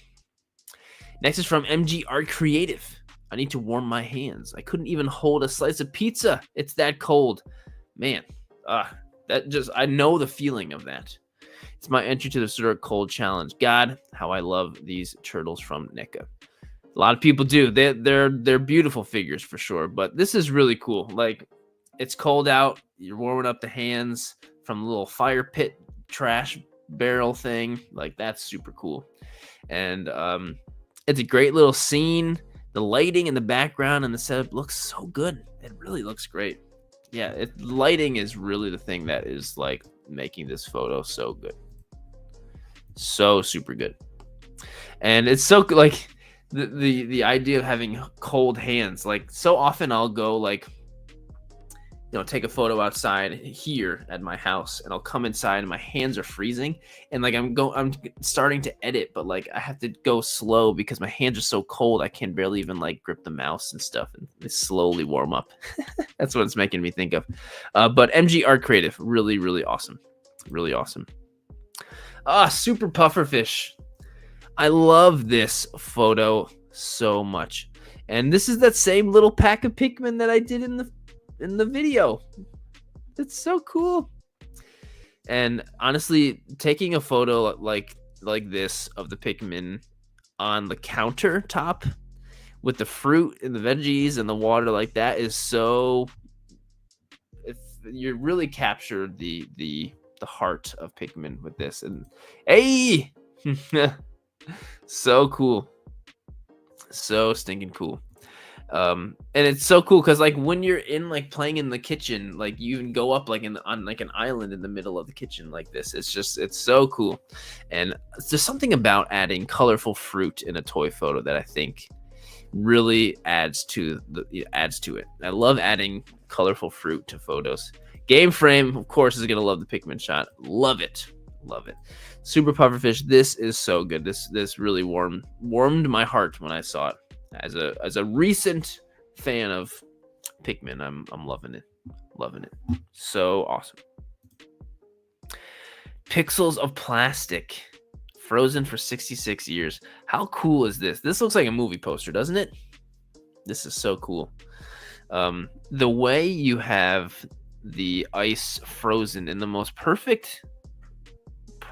Next is from MG Art Creative. I need to warm my hands. I couldn't even hold a slice of pizza. It's that cold. Man, I know the feeling of that. It's my entry to the Stir Cold Challenge. God, how I love these turtles from NECA. A lot of people do. They're beautiful figures for sure, but this is really cool. Like, it's cold out. You're warming up the hands from a little fire pit trash barrel thing. Like, that's super cool. And it's a great little scene. The lighting in the background and the setup looks so good. It really looks great. Yeah, lighting is really the thing that is like making this photo so good. So super good. And it's so like the idea of having cold hands. Like so often I'll go like take a photo outside here at my house and I'll come inside and my hands are freezing and like I'm starting to edit, but like I have to go slow because my hands are so cold I can barely even like grip the mouse and stuff and they slowly warm up. That's what it's making me think of. But MG Art Creative, really, really awesome. Really awesome. Super Pufferfish. I love this photo so much. And this is that same little pack of Pikmin that I did in the video. It's so cool. And honestly, taking a photo like this of the Pikmin on the countertop with the fruit and the veggies and the water like that is so. If you really captured the heart of Pikmin with this, and hey, so cool, so stinking cool. And it's so cool because like when you're in like playing in the kitchen, like you can go up like on like an island in the middle of the kitchen like this. It's so cool. And there's something about adding colorful fruit in a toy photo that I think really adds to it. I love adding colorful fruit to photos. Game Frame, of course, is gonna love the Pikmin shot. Love it. Super Pufferfish, this is so good. This really warmed my heart when I saw it. As a recent fan of Pikmin, I'm loving it. So awesome. Pixels of Plastic, frozen for 66 years. How cool is this? This looks like a movie poster, doesn't it? This is so cool. The way you have the ice frozen in the most perfect.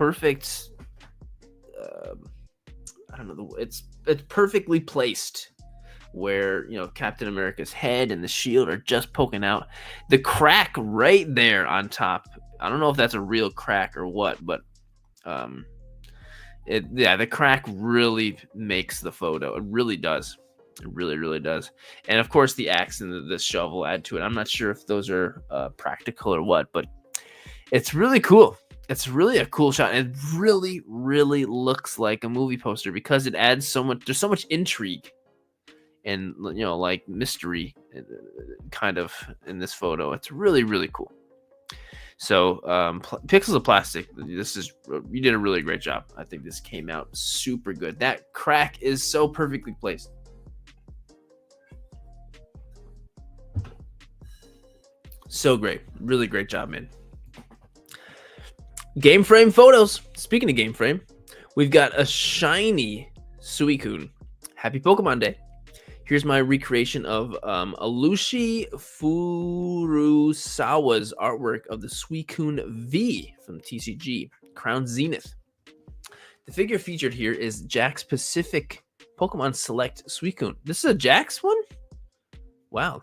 I don't know. It's perfectly placed where Captain America's head and the shield are just poking out. The crack right there on top. I don't know if that's a real crack or what, but the crack really makes the photo. It really does. It really, really does. And of course, the axe and the shovel add to it. I'm not sure if those are practical or what, but it's really cool. It's really a cool shot. It really, really looks like a movie poster because it adds so much. There's so much intrigue and like mystery kind of in this photo. It's really, really cool. So Pixels of Plastic, you did a really great job. I think this came out super good. That crack is so perfectly placed. So great. Really great job, man. Game frame photos. Speaking of game frame, we've got a shiny Suicune. Happy Pokemon Day. Here's my recreation of Alushi Furusawa's artwork of the Suicune V from TCG, Crown Zenith. The figure featured here is Jax Pacific Pokemon Select Suicune. This is a Jax one? Wow.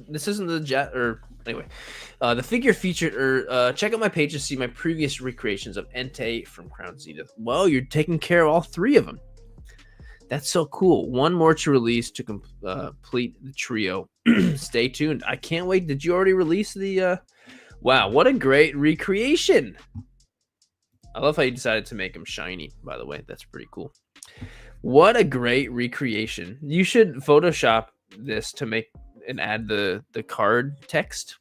This isn't the Jax, or anyway. The figure featured, check out my page to see my previous recreations of Entei from Crown Zenith. Well, you're taking care of all three of them. That's so cool. One more to release to complete the trio. Stay tuned. I can't wait. Did you already release the... Wow, what a great recreation. I love how you decided to make them shiny, by the way. That's pretty cool. What a great recreation. You should Photoshop this to make and add the card text.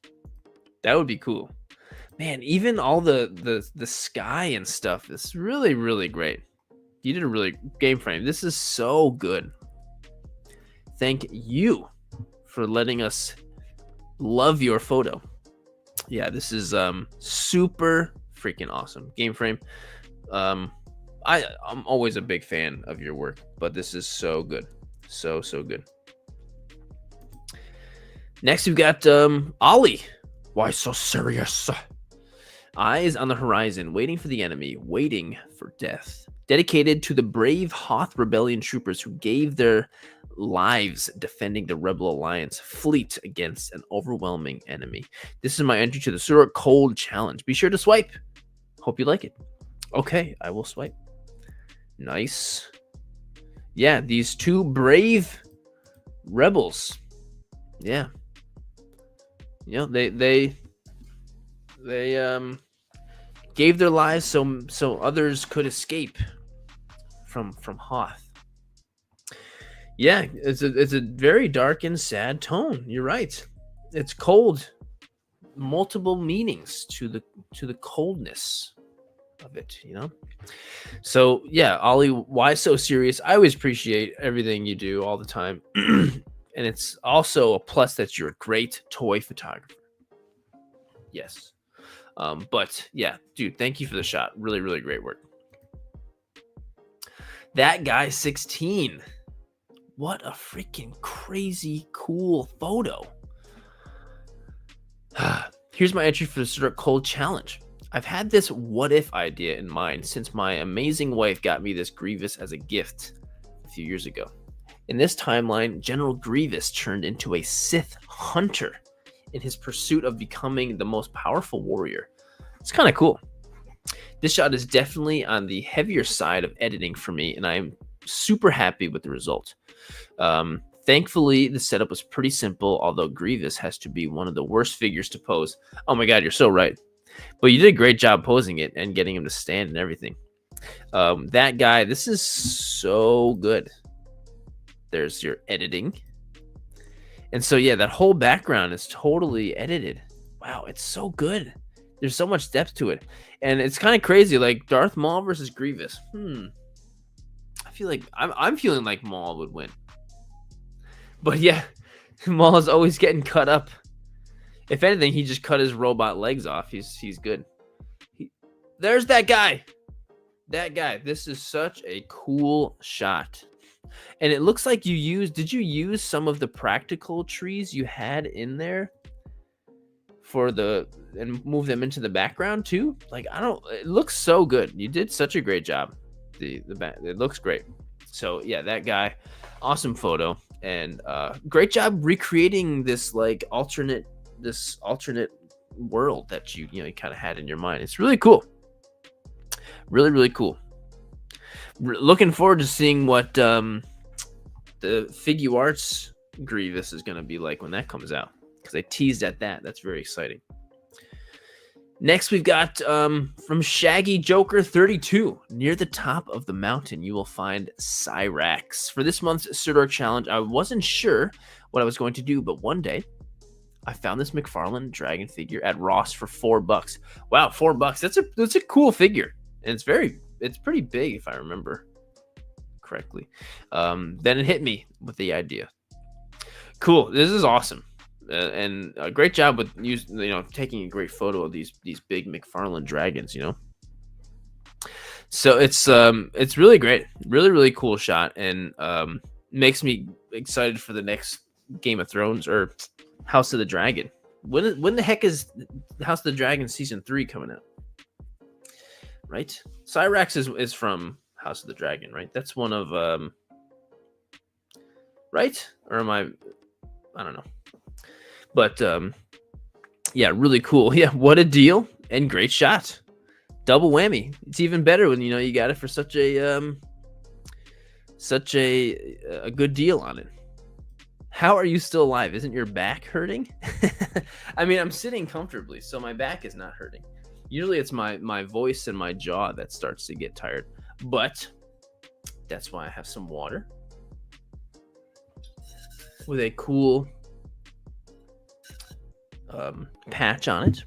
That would be cool. Man, even all the sky and stuff is really, really great. You did a really game frame. This is so good. Thank you for letting us love your photo. Yeah, this is super freaking awesome. Game frame. I'm always a big fan of your work, but this is so good. So good. Next we've got Ollie. Why so serious? Eyes on the horizon, waiting for the enemy, waiting for death. Dedicated to the brave Hoth Rebellion troopers who gave their lives defending the Rebel Alliance fleet against an overwhelming enemy. This is my entry to the Suruk Cold Challenge. Be sure to swipe. Hope you like it. Okay, I will swipe. Nice. Yeah, these two brave rebels. Yeah. You know, they gave their lives so others could escape from Hoth. Yeah, it's a very dark and sad tone. You're right. It's cold. Multiple meanings to the coldness of it, you know? So yeah, Ollie, why so serious? I always appreciate everything you do all the time. And it's also a plus that you're a great toy photographer. Yes. But yeah, dude, thank you for the shot. Really, really great work. That guy 16. What a freaking crazy cool photo. Here's my entry for the Suruk Cold Challenge. I've had this what if idea in mind since my amazing wife got me this Grievous as a gift a few years ago. In this timeline, General Grievous turned into a Sith hunter in his pursuit of becoming the most powerful warrior. It's kind of cool. This shot is definitely on the heavier side of editing for me, and I'm super happy with the result. Thankfully, the setup was pretty simple, although Grievous has to be one of the worst figures to pose. Oh my god, you're so right. But you did a great job posing it and getting him to stand and everything. That guy, this is so good. There's your editing. And so, yeah, that whole background is totally edited. Wow, it's so good. There's so much depth to it. And it's kind of crazy, like Darth Maul versus Grievous. I feel like I'm feeling like Maul would win. But yeah, Maul is always getting cut up. If anything, he just cut his robot legs off. He's good. There's that guy. That guy. This is such a cool shot. And it looks like did you use some of the practical trees you had in there and move them into the background too? Like, it looks so good. You did such a great job. It looks great. So yeah, that guy, awesome photo. And great job recreating this alternate world that you kind of had in your mind. It's really cool. Really, really cool. Looking forward to seeing what the Figuarts Grievous is going to be like when that comes out, because I teased at that. That's very exciting. Next, we've got from Shaggy Joker 32. Near the top of the mountain, you will find Cyrax. For this month's Sudor Challenge, I wasn't sure what I was going to do, but one day I found this McFarlane dragon figure at Ross for $4. Wow, $4. That's a cool figure, and it's pretty big if I remember correctly. Then it hit me with the idea. Cool, this is awesome, and great job with taking a great photo of these big McFarlane dragons. So it's really great, really cool shot, and makes me excited for the next Game of Thrones or House of the Dragon. When the heck is House of the Dragon season 3 coming out? Right, Cyrax is from House of the Dragon, right? That's one of right, or am I don't know, but yeah, really cool. Yeah, what a deal, and great shot. Double whammy. It's even better when you got it for such a good deal on it. How are you still alive? Isn't your back hurting? I mean, I'm sitting comfortably, so my back is not hurting. Usually it's my voice and my jaw that starts to get tired, but that's why I have some water with a cool patch on it.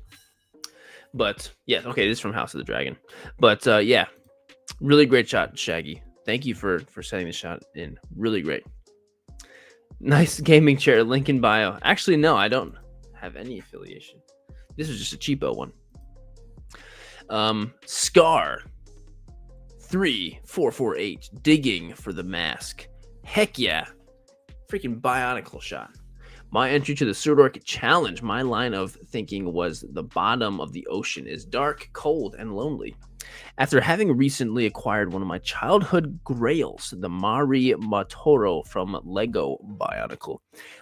But yeah, okay, this is from House of the Dragon. But yeah, really great shot, Shaggy. Thank you for setting the shot in. Really great. Nice gaming chair, link in bio. Actually, no, I don't have any affiliation. This is just a cheapo one. Scar 3448 digging for the mask. Heck yeah. Freaking bionicle shot. My entry to the Surdork challenge, my line of thinking was the bottom of the ocean is dark, cold, and lonely. After having recently acquired one of my childhood grails, the Mari Matoro from Lego Bionicle.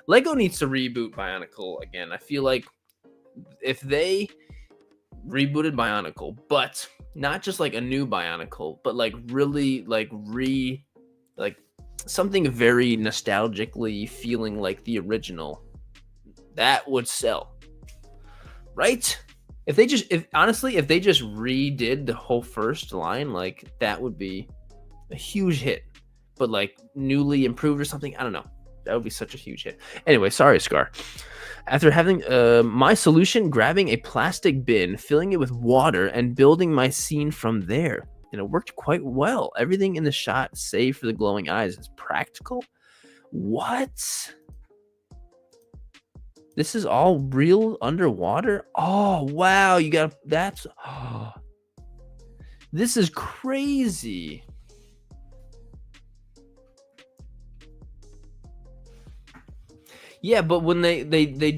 Lego needs to reboot Bionicle again. I feel like if they rebooted Bionicle, but not just like a new Bionicle, but like really like something very nostalgically feeling like the original, that would sell, right? If they just redid the whole first line, like that would be a huge hit. But like newly improved or something, I don't know. That would be such a huge hit. Anyway, sorry, Scar. After having my solution, grabbing a plastic bin, filling it with water, and building my scene from there. And it worked quite well. Everything in the shot, save for the glowing eyes, is practical. What? This is all real underwater? Oh, wow. You got that's. Oh, this is crazy. Yeah, but when they did they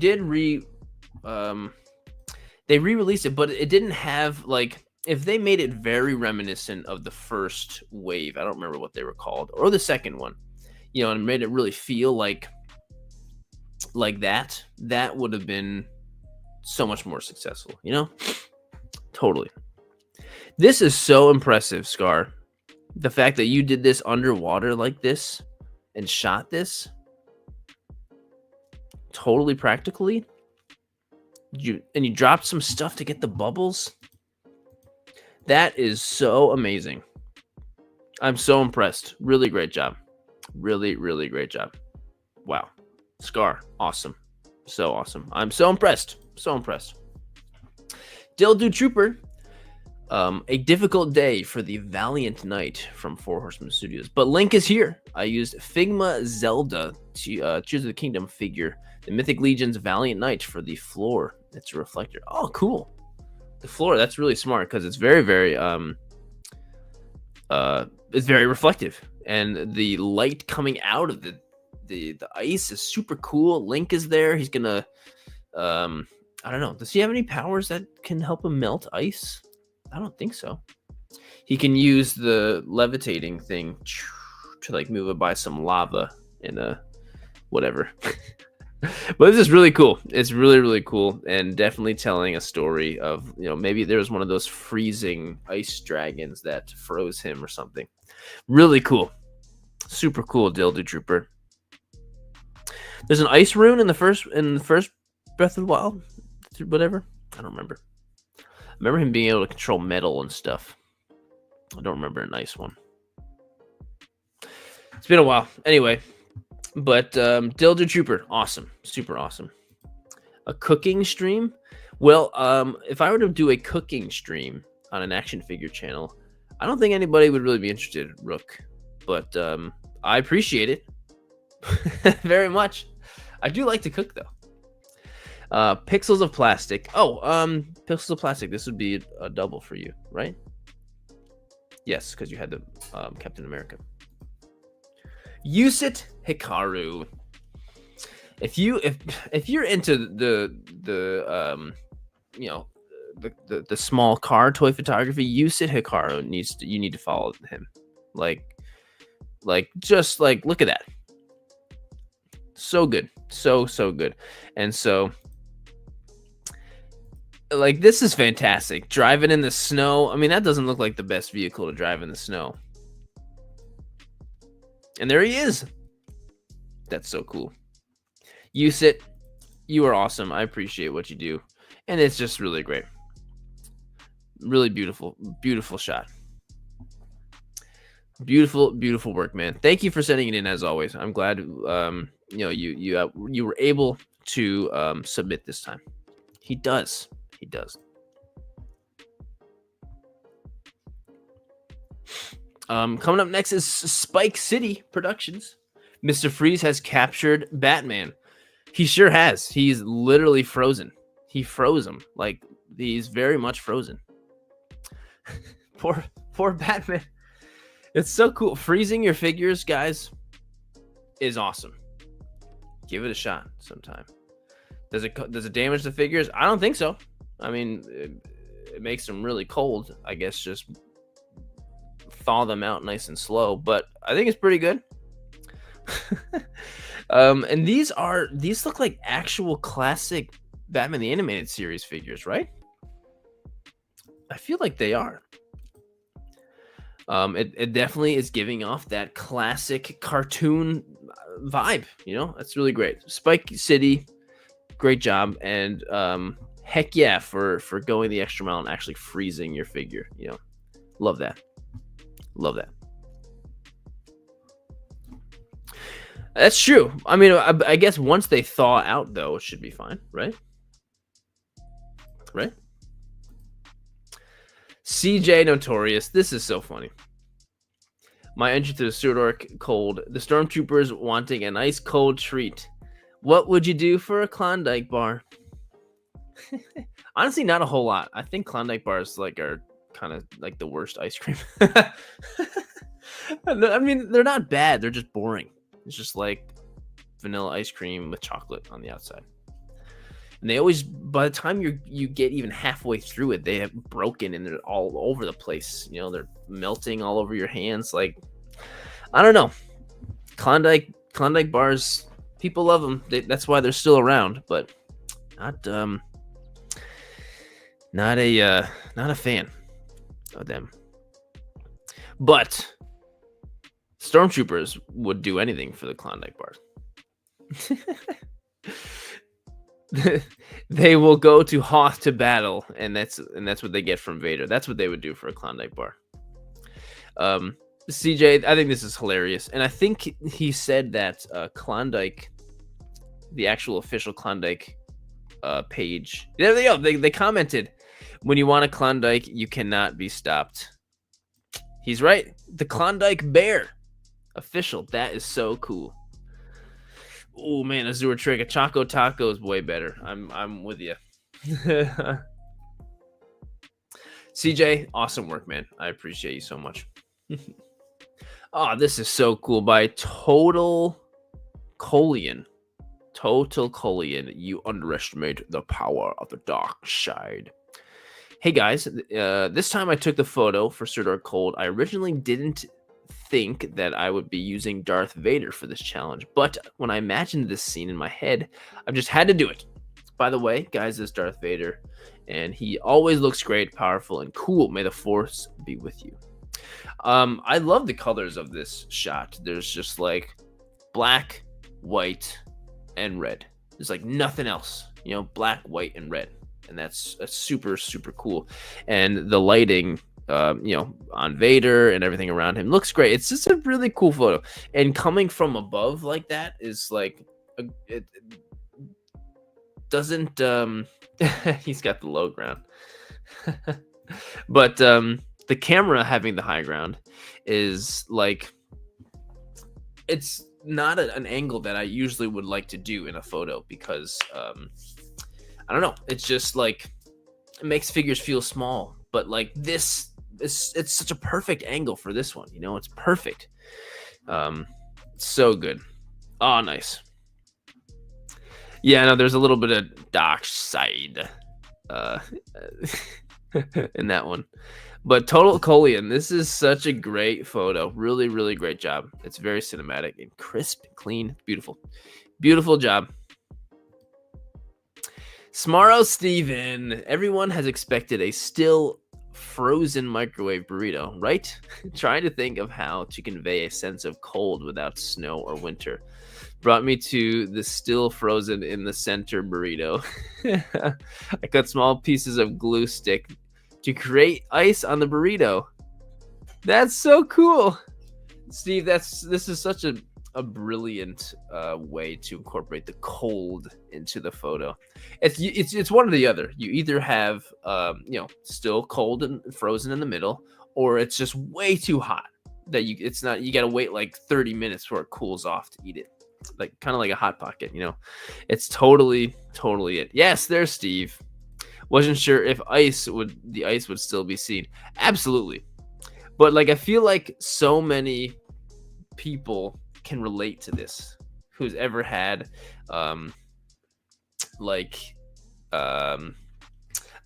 re-released it, but it didn't have like, if they made it very reminiscent of the first wave, I don't remember what they were called, or the second one, and made it really feel like that would have been so much more successful, Totally. This is so impressive, Scar. The fact that you did this underwater like this and shot this totally practically. You dropped some stuff to get the bubbles. That is so amazing. I'm so impressed. Really great job. Really, really great job. Wow. Scar, awesome. So awesome. I'm so impressed. So impressed. Dildo Trooper. A difficult day for the Valiant Knight from Four Horsemen Studios. But Link is here. I used Figma Zelda to Tears of the Kingdom figure. The Mythic Legion's Valiant Knight for the floor. It's a reflector. Oh, cool. The floor, that's really smart because it's very, very it's very reflective. And the light coming out of the ice is super cool. Link is there. He's gonna I don't know. Does he have any powers that can help him melt ice? I don't think so. He can use the levitating thing to like move it by some lava in a whatever. But this is really cool. It's really, really cool, and definitely telling a story of, maybe there was one of those freezing ice dragons that froze him or something. Really cool. Super cool, Dildo Trooper. There's an ice rune in the first Breath of the Wild, whatever. I don't remember. I remember him being able to control metal and stuff. I don't remember a nice one. It's been a while. Anyway. But Dildo Trooper, awesome. Super awesome. A cooking stream? Well, if I were to do a cooking stream on an action figure channel, I don't think anybody would really be interested, Rook. But I appreciate it very much. I do like to cook though. Pixels of plastic. Oh, pixels of plastic. This would be a double for you, right? Yes, because you had the Captain America. Yusit Hikaru. If you're into you know the small car toy photography, Yusit Hikaru you need to follow him. Just look at that. So good. So good. And so this is fantastic. Driving in the snow. I mean, that doesn't look like the best vehicle to drive in the snow. And there he is. That's so cool. Yusit, you are awesome. I appreciate what you do. And it's just really great. Really beautiful shot. Beautiful work, man. Thank you for sending it in as always. I'm glad you were able to submit this time. He does. Coming up next is Spike City Productions. Mr. Freeze has captured Batman. He sure has. He's literally frozen. He froze him. He's very much frozen. Poor Batman. It's so cool. Freezing your figures, guys, is awesome. Give it a shot sometime. Does it damage the figures? I don't think so. I mean, it makes them really cold. I guess just thaw them out nice and slow. But I think it's pretty good. And these look like actual classic Batman the Animated Series figures, right? I feel like they are. It definitely is giving off that classic cartoon vibe. That's really great. Spike City, great job, and heck yeah for going the extra mile and actually freezing your figure. Love that. That's true. I mean, I guess once they thaw out, though, it should be fine, right? Right? CJ Notorious. This is so funny. My entry to the sewer dork cold. The stormtroopers wanting an ice cold treat. What would you do for a Klondike bar? Honestly, not a whole lot. I think Klondike bars are kind of like the worst ice cream. I mean, they're not bad. They're just boring. It's just like vanilla ice cream with chocolate on the outside. And they always, by the time you get even halfway through it, they have broken and they're all over the place. They're melting all over your hands. I don't know. Klondike bars, people love them. That's why they're still around, but not a fan of them. But stormtroopers would do anything for the Klondike bars. They will go to Hoth to battle, and that's what they get from Vader. That's what they would do for a Klondike bar. CJ, I think this is hilarious, and I think he said that Klondike, the actual official Klondike page. There they go. They commented, when you want a Klondike, you cannot be stopped. He's right. The Klondike Bear official. That is so cool. Oh man, Azure Trick. A Choco Taco is way better. I'm with you. CJ, awesome work, man. I appreciate you so much. Oh, this is so cool. By Total Colian. You underestimate the power of the dark side. Hey guys, this time I took the photo for Sir Dark Cold. I originally didn't think that I would be using Darth Vader for this challenge, but when I imagined this scene in my head, I've just had to do it. By the way, guys, this is Darth Vader, and he always looks great, powerful, and cool. May the Force be with you. I love the colors of this shot. There's just black, white, and red. There's nothing else, black, white, and red. And that's super, super cool. And the lighting, on Vader and everything around him looks great. It's just a really cool photo. And coming from above like that is doesn't he's got the low ground. But the camera having the high ground is like, it's not an angle that I usually would like to do in a photo because I don't know, it's just like it makes figures feel small, but like this is, it's such a perfect angle for this one, you know, it's perfect. So good. Oh, nice. Yeah, no, there's a little bit of dark side uh in that one. But Total Colian, this is such a great photo. Really, really great job. It's very cinematic and crisp, clean, beautiful. Beautiful job. Smarro Steven. Everyone has expected a still frozen microwave burrito, right? Trying to think of how to convey a sense of cold without snow or winter brought me to the still frozen in the center burrito. I cut small pieces of glue stick to create ice on the burrito. That's so cool, Steve. This is such a brilliant way to incorporate the cold into the photo. It's one or the other. You either have still cold and frozen in the middle, or it's just way too hot that it's not. You got to wait like 30 minutes before it cools off to eat it, like kind of like a hot pocket. You know, it's totally it. Yes, there's Steve. Wasn't sure if the ice would still be seen. Absolutely. But like I feel like so many people can relate to this who's ever had I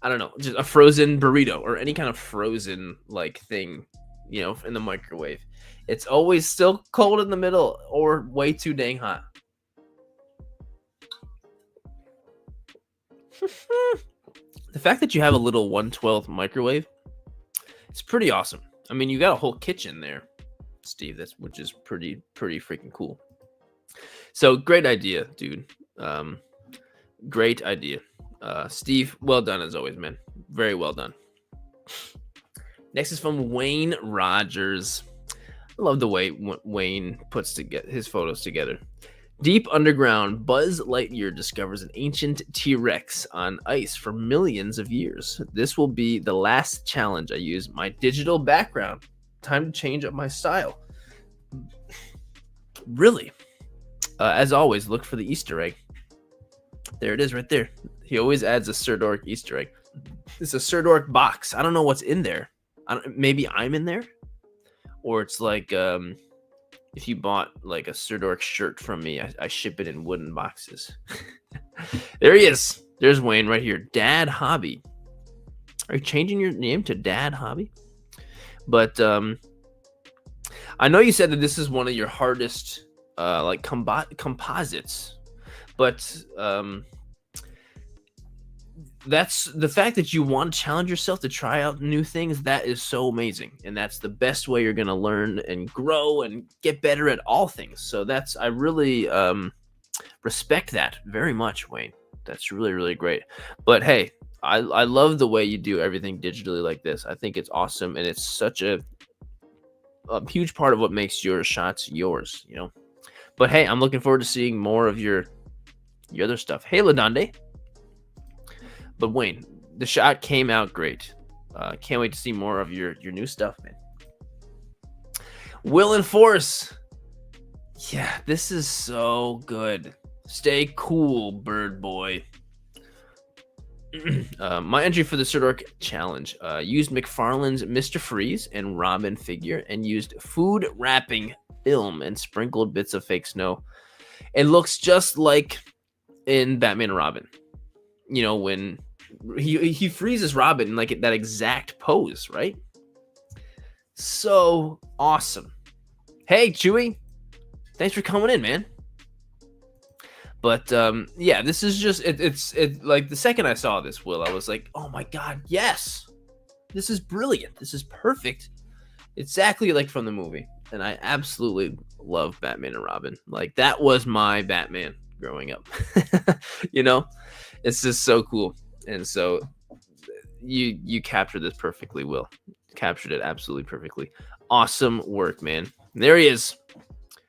don't know, just a frozen burrito or any kind of frozen like thing, you know, in the microwave. It's always still cold in the middle or way too dang hot. The fact that you have a little 1/12 microwave, it's pretty awesome. I mean, you got a whole kitchen there, Steve, which is pretty freaking cool. So great idea, dude. Great idea. Steve, well done as always, man. Very well done. Next is from Wayne Rogers. I love the way Wayne puts his photos together. Deep underground, Buzz Lightyear discovers an ancient T-Rex on ice for millions of years. This will be the last challenge I use my digital background. Time to change up my style. Really? As always, look for the Easter egg. There it is right there. He always adds a Sir Dork Easter egg. It's a Sir Dork box. I don't know what's in there. Maybe I'm in there? Or it's like if you bought like a Sir Dork shirt from me, I ship it in wooden boxes. There he is. There's Wayne right here. Dad Hobby. Are you changing your name to Dad Hobby? But I know you said that this is one of your hardest like composites, but that's the fact that you want to challenge yourself to try out new things. That is so amazing, and that's the best way you're going to learn and grow and get better at all things. So I really respect that very much, Wayne. That's really great. But hey, I love the way you do everything digitally like this. I think it's awesome, and it's such a huge part of what makes your shots yours, you know. But hey, I'm looking forward to seeing more of your other stuff. Hey, Ladonde. But Wayne, the shot came out great. Can't wait to see more of your new stuff, man. Will and Force. Yeah, this is so good. Stay cool, bird boy. My entry for the Sir Dork challenge used McFarlane's Mr. Freeze and Robin figure and used food wrapping film and sprinkled bits of fake snow. It looks just like in Batman and Robin. You know, when he freezes Robin in like that exact pose, right? So awesome. Hey, Chewie. Thanks for coming in, man. But yeah, this is just it's like the second I saw this, Will, I was like, oh my god, yes, this is brilliant. This is perfect, exactly like from the movie. And I absolutely love Batman and Robin. Like that was my Batman growing up. You know, it's just so cool. And so you captured this perfectly, Will. Captured it absolutely perfectly. Awesome work, man. There he is.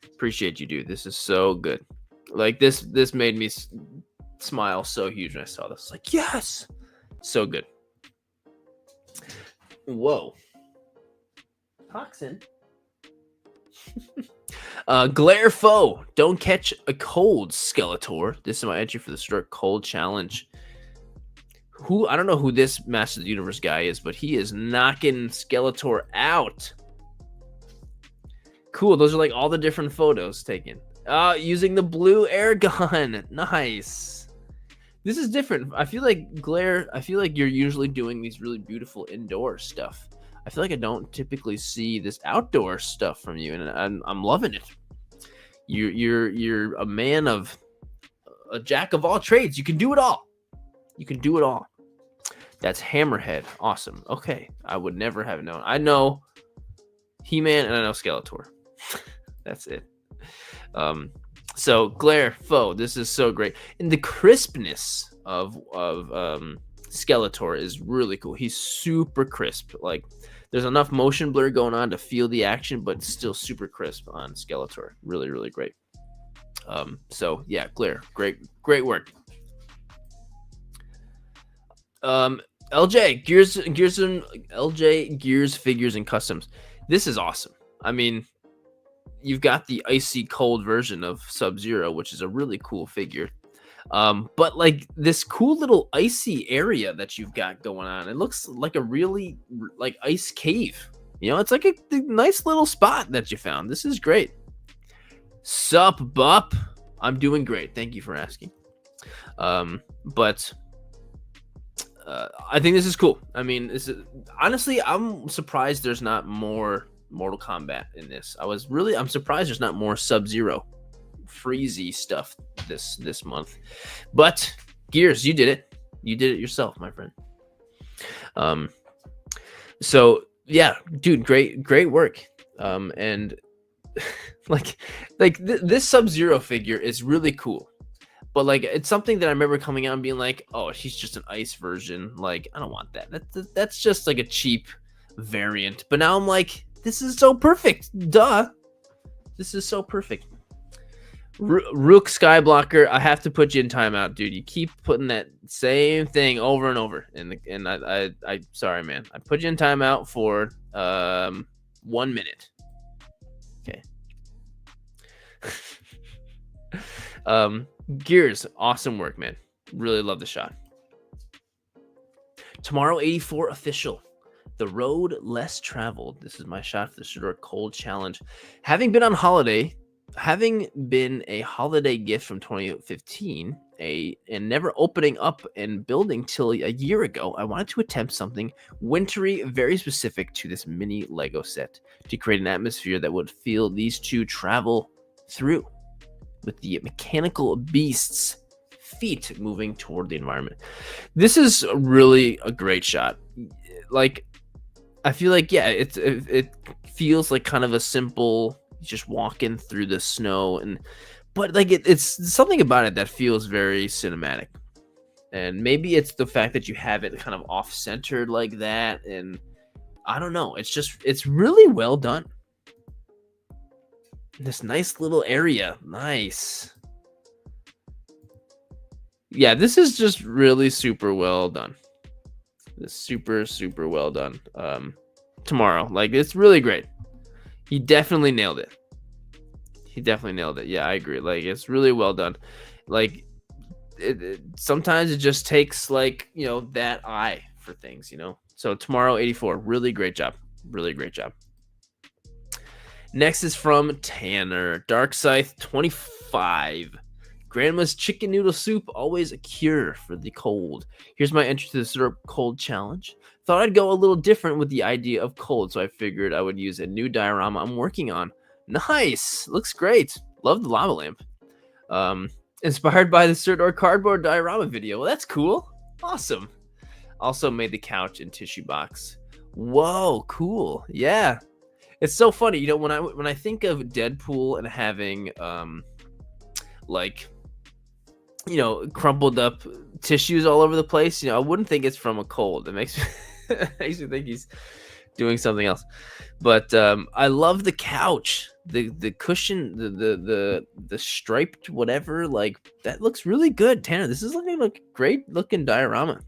Appreciate you, dude. This is so good. Like this made me smile so huge when I saw this. Like, yes, so good. Whoa. Toxin. Glare foe. Don't catch a cold, Skeletor. This is my entry for the Start Cold Challenge. I don't know who this Master of the Universe guy is, but he is knocking Skeletor out. Cool. Those are like all the different photos taken. Using the blue air gun. Nice. This is different. I feel like you're usually doing these really beautiful indoor stuff. I feel like I don't typically see this outdoor stuff from you, and I'm loving it. You're a man of a jack of all trades. You can do it all. You can do it all. That's Hammerhead. Awesome. Okay, I would never have known. I know He-Man and I know Skeletor. That's it. So glare foe. This is so great, and the crispness of Skeletor is really cool. He's super crisp. Like, there's enough motion blur going on to feel the action, but still super crisp on Skeletor. Really, really great. So yeah, glare. Great work. LJ Gears Figures and Customs. This is awesome. I mean, you've got the icy cold version of Sub-Zero, which is a really cool figure. But like this cool little icy area that you've got going on, it looks like a really like ice cave. You know, it's like a nice little spot that you found. This is great. Sup, Bup? I'm doing great. Thank you for asking. But I think this is cool. I mean, honestly, I'm surprised there's not more Mortal Kombat in this. I'm surprised there's not more Sub-Zero Freezy stuff this month. But Gears, you did it. You did it yourself, my friend. So yeah, dude, great work. And this Sub-Zero figure is really cool. But like, it's something that I remember coming out and being like, oh, she's just an ice version. Like, I don't want that. That's just like a cheap variant. But now I'm like, this is so perfect. Duh. This is so perfect. Rook Skyblocker, I have to put you in timeout, dude. You keep putting that same thing over and over. And I sorry, man. I put you in timeout for 1 minute. Okay. Gears, awesome work, man. Really love the shot. Tomorrow 84 official. The road less traveled. This is my shot for the Start Cold Challenge. Having been a holiday gift from 2015, and never opening up and building till a year ago, I wanted to attempt something wintry, very specific to this mini Lego set to create an atmosphere that would feel these two travel through, with the mechanical beast's feet moving toward the environment. This is really a great shot. Like, I feel like, yeah, it feels like kind of a simple, just walking through the snow, but like it's something about it that feels very cinematic. And maybe it's the fact that you have it kind of off-centered like that, and I don't know. It's really well done. This nice little area. Nice. Yeah, this is just really super well done. This super well done. Tomorrow, like, it's really great. He definitely nailed it. Yeah, I agree. Like, it's really well done. Like, sometimes it just takes, like, you know, that eye for things, you know. So tomorrow 84, really great job. Next is from Tanner. Dark Scythe 25. Grandma's chicken noodle soup, always a cure for the cold. Here's my entry to the Syrup Cold Challenge. Thought I'd go a little different with the idea of cold, so I figured I would use a new diorama I'm working on. Nice! Looks great. Love the lava lamp. Inspired by the Surdor cardboard diorama video. Well, that's cool. Awesome. Also made the couch and tissue box. Whoa, cool. Yeah. It's so funny, you know, when I think of Deadpool and having like, you know, crumpled up tissues all over the place, you know, I wouldn't think it's from a cold. It makes me, makes me think he's doing something else. But I love the couch, the cushion, the striped whatever. Like that looks really good, Tanner. This is looking like great looking diorama.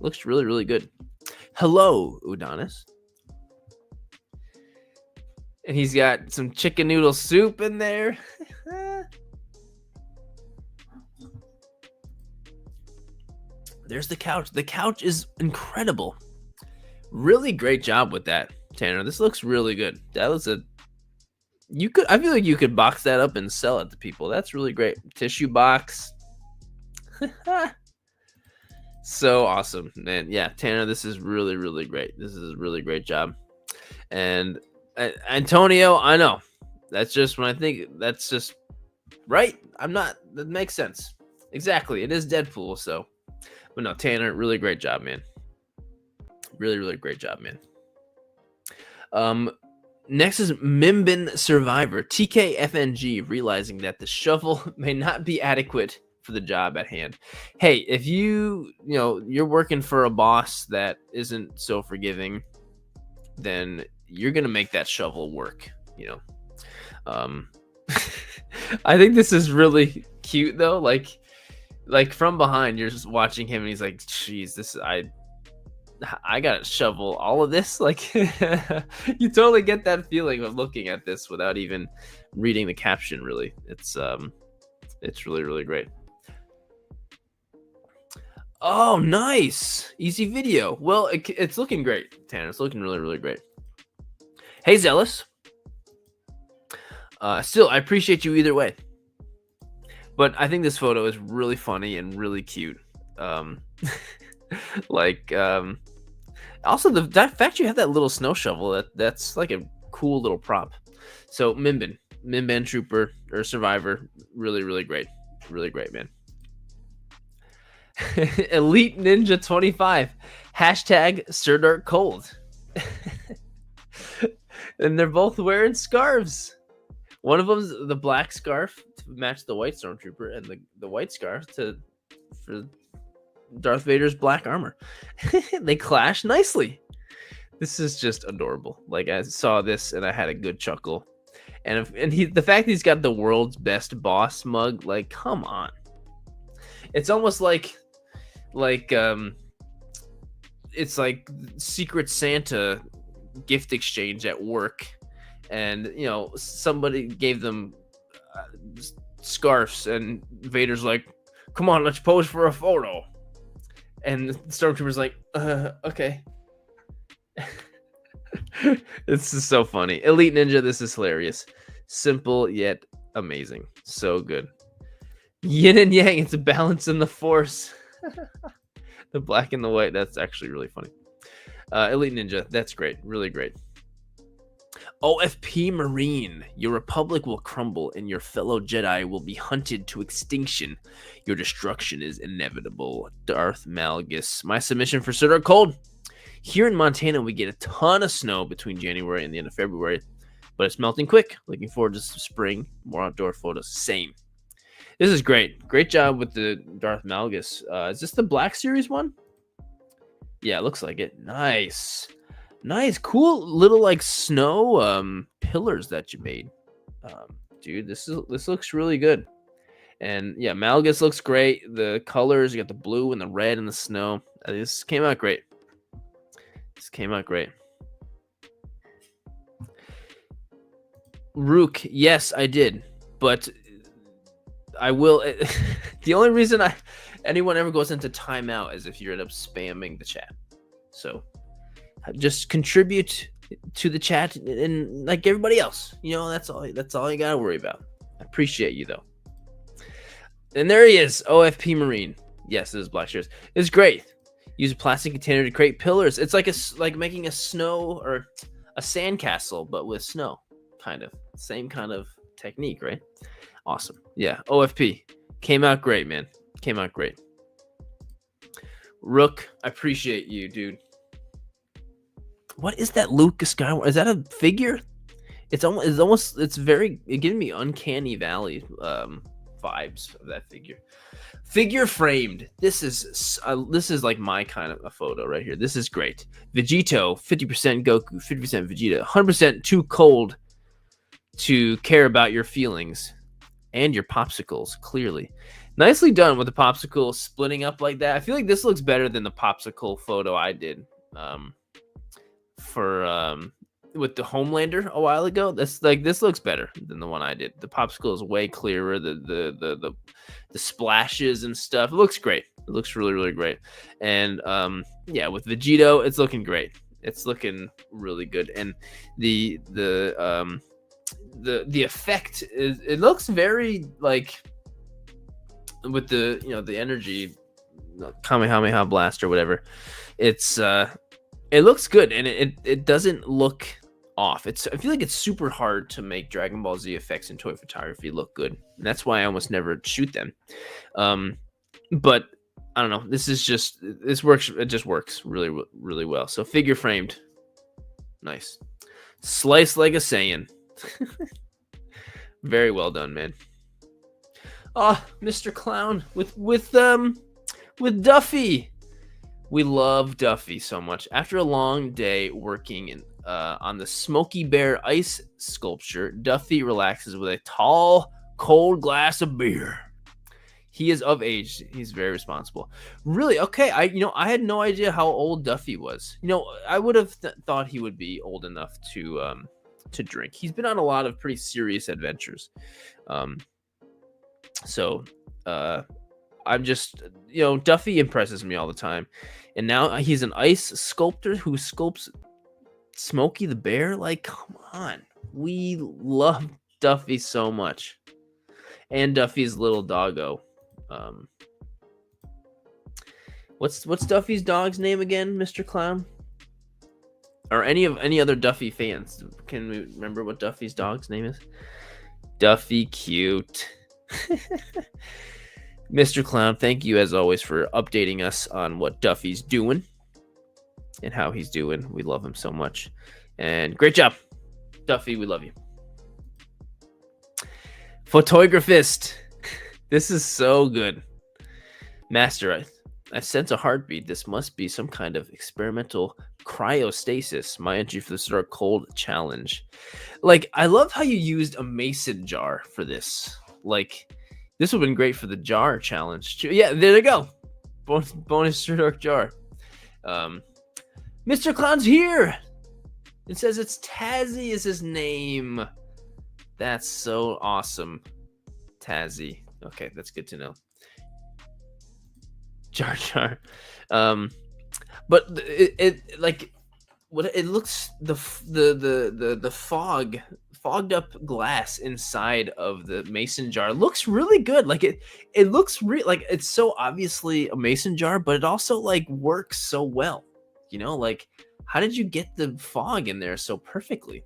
Looks really really good. Hello, Udonis. And he's got some chicken noodle soup in there. There's the couch. The couch is incredible. Really great job with that, Tanner. This looks really good. That was I feel like you could box that up and sell it to people. That's really great. Tissue box. So awesome, man. Yeah, Tanner, this is really, really great. This is a really great job. And Antonio, I know. That's just when I think that's just right. That makes sense. Exactly. It is Deadpool, so. But no, Tanner, really great job, man. Really, really great job, man. Next is Mimbin Survivor. TKFNG, realizing that the shovel may not be adequate for the job at hand. Hey, if you're working for a boss that isn't so forgiving, then you're gonna make that shovel work, I think this is really cute though. Like from behind, you're just watching him and he's like, geez, I gotta shovel all of this. Like you totally get that feeling of looking at this without even reading the caption. Really, it's really really great. Oh, nice, easy video. Well, it's looking great, Tanner. It's looking really really great. Hey, Zealous. Still, I appreciate you either way. But I think this photo is really funny and really cute. Also that fact you have that little snow shovel, that's like a cool little prop. So Mimbin Trooper or Survivor, really really great, really great, man. Elite Ninja 25 Sir Dark Cold. And they're both wearing scarves. One of them's the black scarf to match the white stormtrooper, and the white scarf for Darth Vader's black armor. They clash nicely. This is just adorable. Like, I saw this and I had a good chuckle. And the fact that he's got the world's best boss mug, like, come on. It's almost like it's like Secret Santa gift exchange at work. And, somebody gave them scarves, and Vader's like, come on, let's pose for a photo. And the Stormtrooper's like, okay. It's just so funny. Elite Ninja, this is hilarious. Simple, yet amazing. So good. Yin and Yang, it's a balance in the Force. The black and the white, that's actually really funny. Elite Ninja, that's great. Really great. OFP Marine, your republic will crumble and your fellow Jedi will be hunted to extinction. Your destruction is inevitable. Darth Malgus. My submission for Sir Dark Cold. Here in Montana, we get a ton of snow between January and the end of February, but it's melting quick. Looking forward to spring. More outdoor photos. Same. This is great. Great job with the Darth Malgus. Is this the Black Series one? Yeah, it looks like it. Nice. Nice, cool little like snow pillars that you made, dude. This looks really good, and yeah, Malgus looks great. The colors, you got the blue and the red and the snow. This came out great. Rook, yes, I did, but I will. The only reason anyone ever goes into timeout is if you end up spamming the chat. So. Just contribute to the chat and like everybody else. That's all you gotta worry about. I appreciate you though. And there he is, OFP Marine. Yes, this is Black Shirts. It's great. Use a plastic container to create pillars. It's like making a snow or a sandcastle, but with snow. Kind of. Same kind of technique, right? Awesome. Yeah, OFP. Came out great, man. Came out great. Rook, I appreciate you, dude. What is that Luke Skywalker? Is that a figure? It's giving me Uncanny Valley vibes of that figure. Figure framed. This is like my kind of a photo right here. This is great. Vegito, 50% Goku, 50% Vegeta, 100% too cold to care about your feelings and your popsicles, clearly. Nicely done with the popsicle splitting up like that. I feel like this looks better than the popsicle photo I did for with the Homelander a while ago. This looks better than the one I did. The popsicle is way clearer. The splashes and stuff. It looks great. It looks really, really great. And yeah, with Vegito, it's looking great. It's looking really good. And the effect is, it looks very like with the, you know, the energy Kamehameha blast or whatever. It's it looks good, and it doesn't look off. I feel like it's super hard to make Dragon Ball Z effects in toy photography look good. And that's why I almost never shoot them. But I don't know. This works. It just works really, really well. So figure framed, nice. Slice like a Saiyan. Very well done, man. Oh, Mr. Clown with Duffy. We love Duffy so much. After a long day working on the Smoky Bear ice sculpture, Duffy relaxes with a tall, cold glass of beer. He is of age. He's very responsible. Really? Okay. I had no idea how old Duffy was. I would have thought he would be old enough to drink. He's been on a lot of pretty serious adventures. So I'm just, Duffy impresses me all the time. And now he's an ice sculptor who sculpts Smokey the Bear. Like, come on. We love Duffy so much. And Duffy's little doggo. What's Duffy's dog's name again, Mr. Clown? Or any other Duffy fans? Can we remember what Duffy's dog's name is? Duffy cute. Mr. Clown, thank you as always for updating us on what Duffy's doing and how he's doing. We love him so much. And great job, Duffy. We love you. Photographist. This is so good. Master, I sense a heartbeat. This must be some kind of experimental cryostasis. My entry for the Start Cold challenge. Like, I love how you used a mason jar for this. Like, this would have been great for the jar challenge. Yeah, there you go. Bonus Dark jar. Mr. Clown's here. It says it's Tazzy is his name. That's so awesome. Tazzy. Okay, that's good to know. Jar Jar. But it like what it looks, the fogged up glass inside of the mason jar looks really good. Like it looks like it's so obviously a mason jar, but it also like works so well. Like, how did you get the fog in there so perfectly?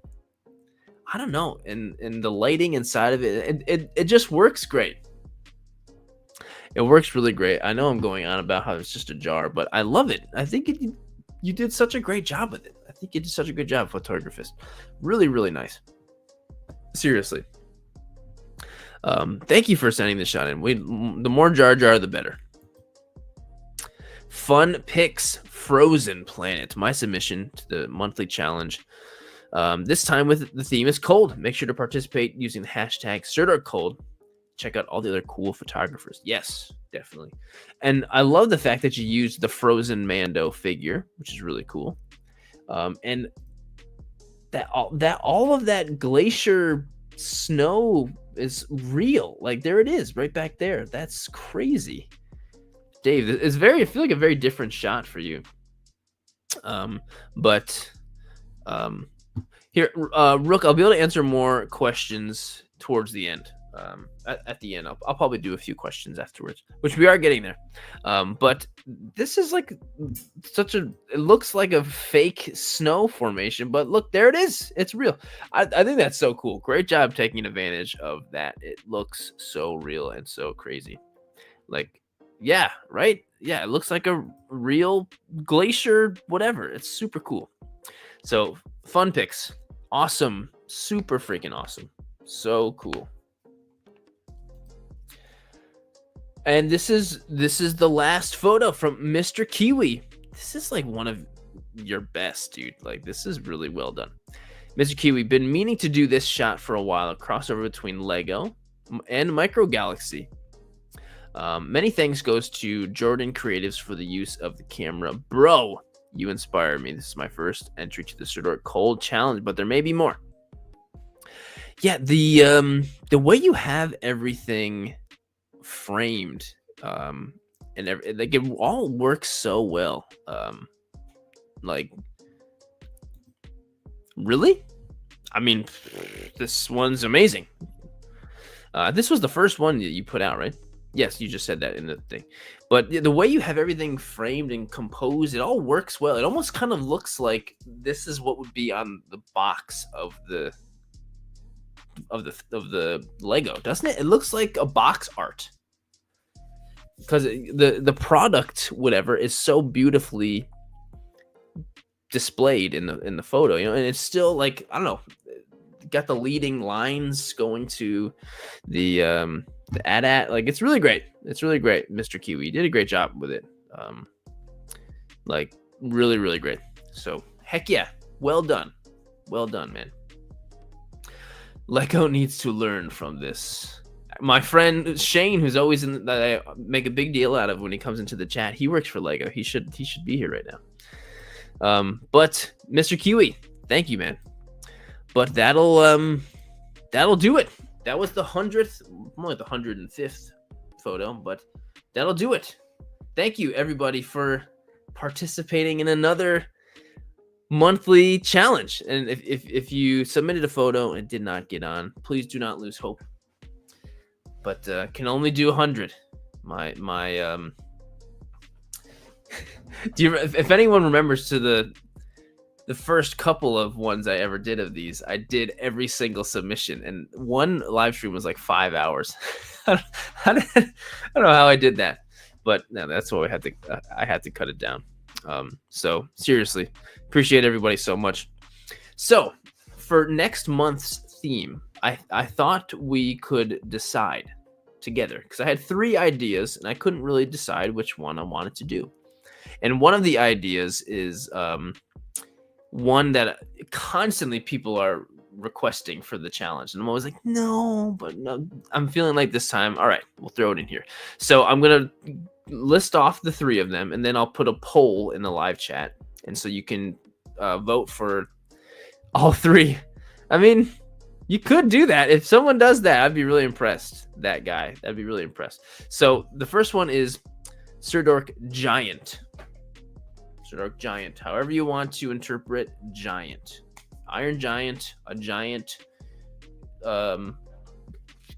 I don't know. And the lighting inside of it just works great. It works really great. I know I'm going on about how it's just a jar, but I love it. I think you did such a great job with it. I think you did such a good job, photographist. Really, really nice. Seriously. Thank you for sending this shot in. The more Jar Jar, the better. Fun Picks Frozen Planet. My submission to the monthly challenge. This time with the theme is cold. Make sure to participate using the hashtag #SirDarkCold. Check out all the other cool photographers. Yes, definitely. And I love the fact that you used the frozen Mando figure, which is really cool. And that all of that glacier snow is real. Like, there it is, right back there. That's crazy. Dave, I feel like a very different shot for you. But here, Rook, I'll be able to answer more questions towards the end. At the end, I'll probably do a few questions afterwards, which we are getting there. But this is like it looks like a fake snow formation, but look, there it is. It's real. I think that's so cool. Great job taking advantage of that. It looks so real and so crazy. Like, yeah, right? Yeah, it looks like a real glacier, whatever. It's super cool. So, Fun Picks. Awesome. Super freaking awesome. So cool. And this is the last photo from Mr. Kiwi. This is like one of your best, dude. Like, this is really well done. Mr. Kiwi, been meaning to do this shot for a while, a crossover between Lego and Micro Galaxy. Many thanks goes to Jordan Creatives for the use of the camera. Bro, you inspire me. This is my first entry to the Surdork Cold Challenge, but there may be more. Yeah, the way you have everything framed, and like it all works so well. Like, really? I mean, this one's amazing. This was the first one that you put out, right? Yes, you just said that in the thing. But the way you have everything framed and composed, it all works well. It almost kind of looks like this is what would be on the box of the Lego, doesn't it? It looks like a box art because the product, whatever, is so beautifully displayed in the photo, and it's still like, I don't know, got the leading lines going to the AT-AT. Like, it's really great. It's really great. Mr. Kiwi, you did a great job with it. Like, really, really great. So, heck yeah. Well done. Well done, man. Lego needs to learn from this. My friend Shane, who's always that I make a big deal out of when he comes into the chat, he works for Lego. He should be here right now. But Mr. Kiwi, thank you, man. But that'll do it. That was the 100th, more like the 105th photo, but that'll do it. Thank you, everybody, for participating in another monthly challenge. And if you submitted a photo and did not get on, please do not lose hope. But can only do 100. My do you, if anyone remembers to the first couple of ones I ever did of these, I did every single submission, and one live stream was like 5 hours. I don't know how I did that, but no, that's why I had to cut it down. So seriously, appreciate everybody so much. So for next month's theme, I thought we could decide together, because I had 3 ideas and I couldn't really decide which one I wanted to do. And one of the ideas is one that constantly people are requesting for the challenge, and I'm always like, no, but no, I'm feeling like this time, all right, we'll throw it in here. So I'm gonna list off the 3 of them, and then I'll put a poll in the live chat, and so you can vote for all 3. I mean, you could do that. If someone does that, I'd be really impressed. That guy, I'd be really impressed. So the first one is Surdork Giant. Surdork Giant, however you want to interpret giant. Iron Giant, a giant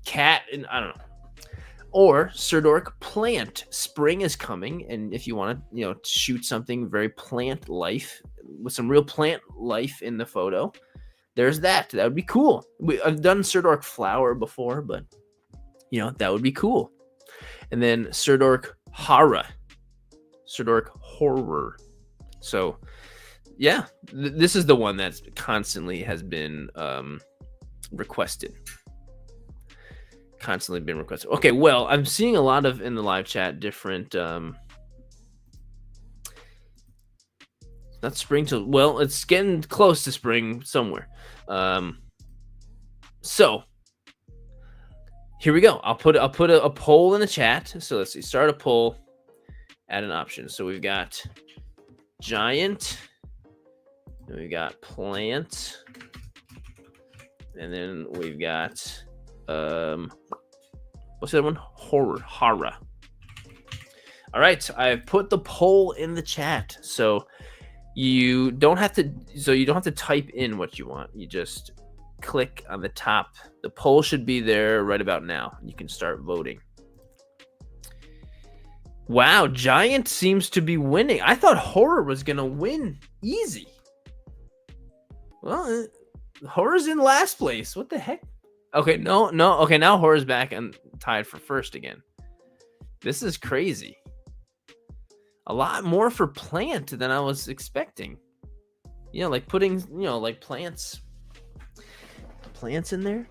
cat, and I don't know. Or Surdork Plant. Spring is coming, and if you want to, shoot something very plant life with some real plant life in the photo, there's that. That would be cool. I've done Surdork Flower before, but that would be cool. And then Surdork Horror. Surdork Horror. So, yeah, this is the one that's constantly has been requested. Constantly been requested. Okay, well, I'm seeing a lot of in the live chat different. Not spring till, well, it's getting close to spring somewhere. So here we go. I'll put a poll in the chat. So let's see. Start a poll. Add an option. So we've got giant, and we've got plant, and then we've got what's the other one? Horror. All right, I've put the poll in the chat, so you don't have to type in what you want. You just click on the top. The poll should be there right about now. You can start voting. Wow, Giant seems to be winning. I thought Horror was gonna win easy. Well, Horror's in last place. What the heck? Okay, no. Okay, now Horror's back and tied for first again. This is crazy. A lot more for Plant than I was expecting. Like putting, like plants in there.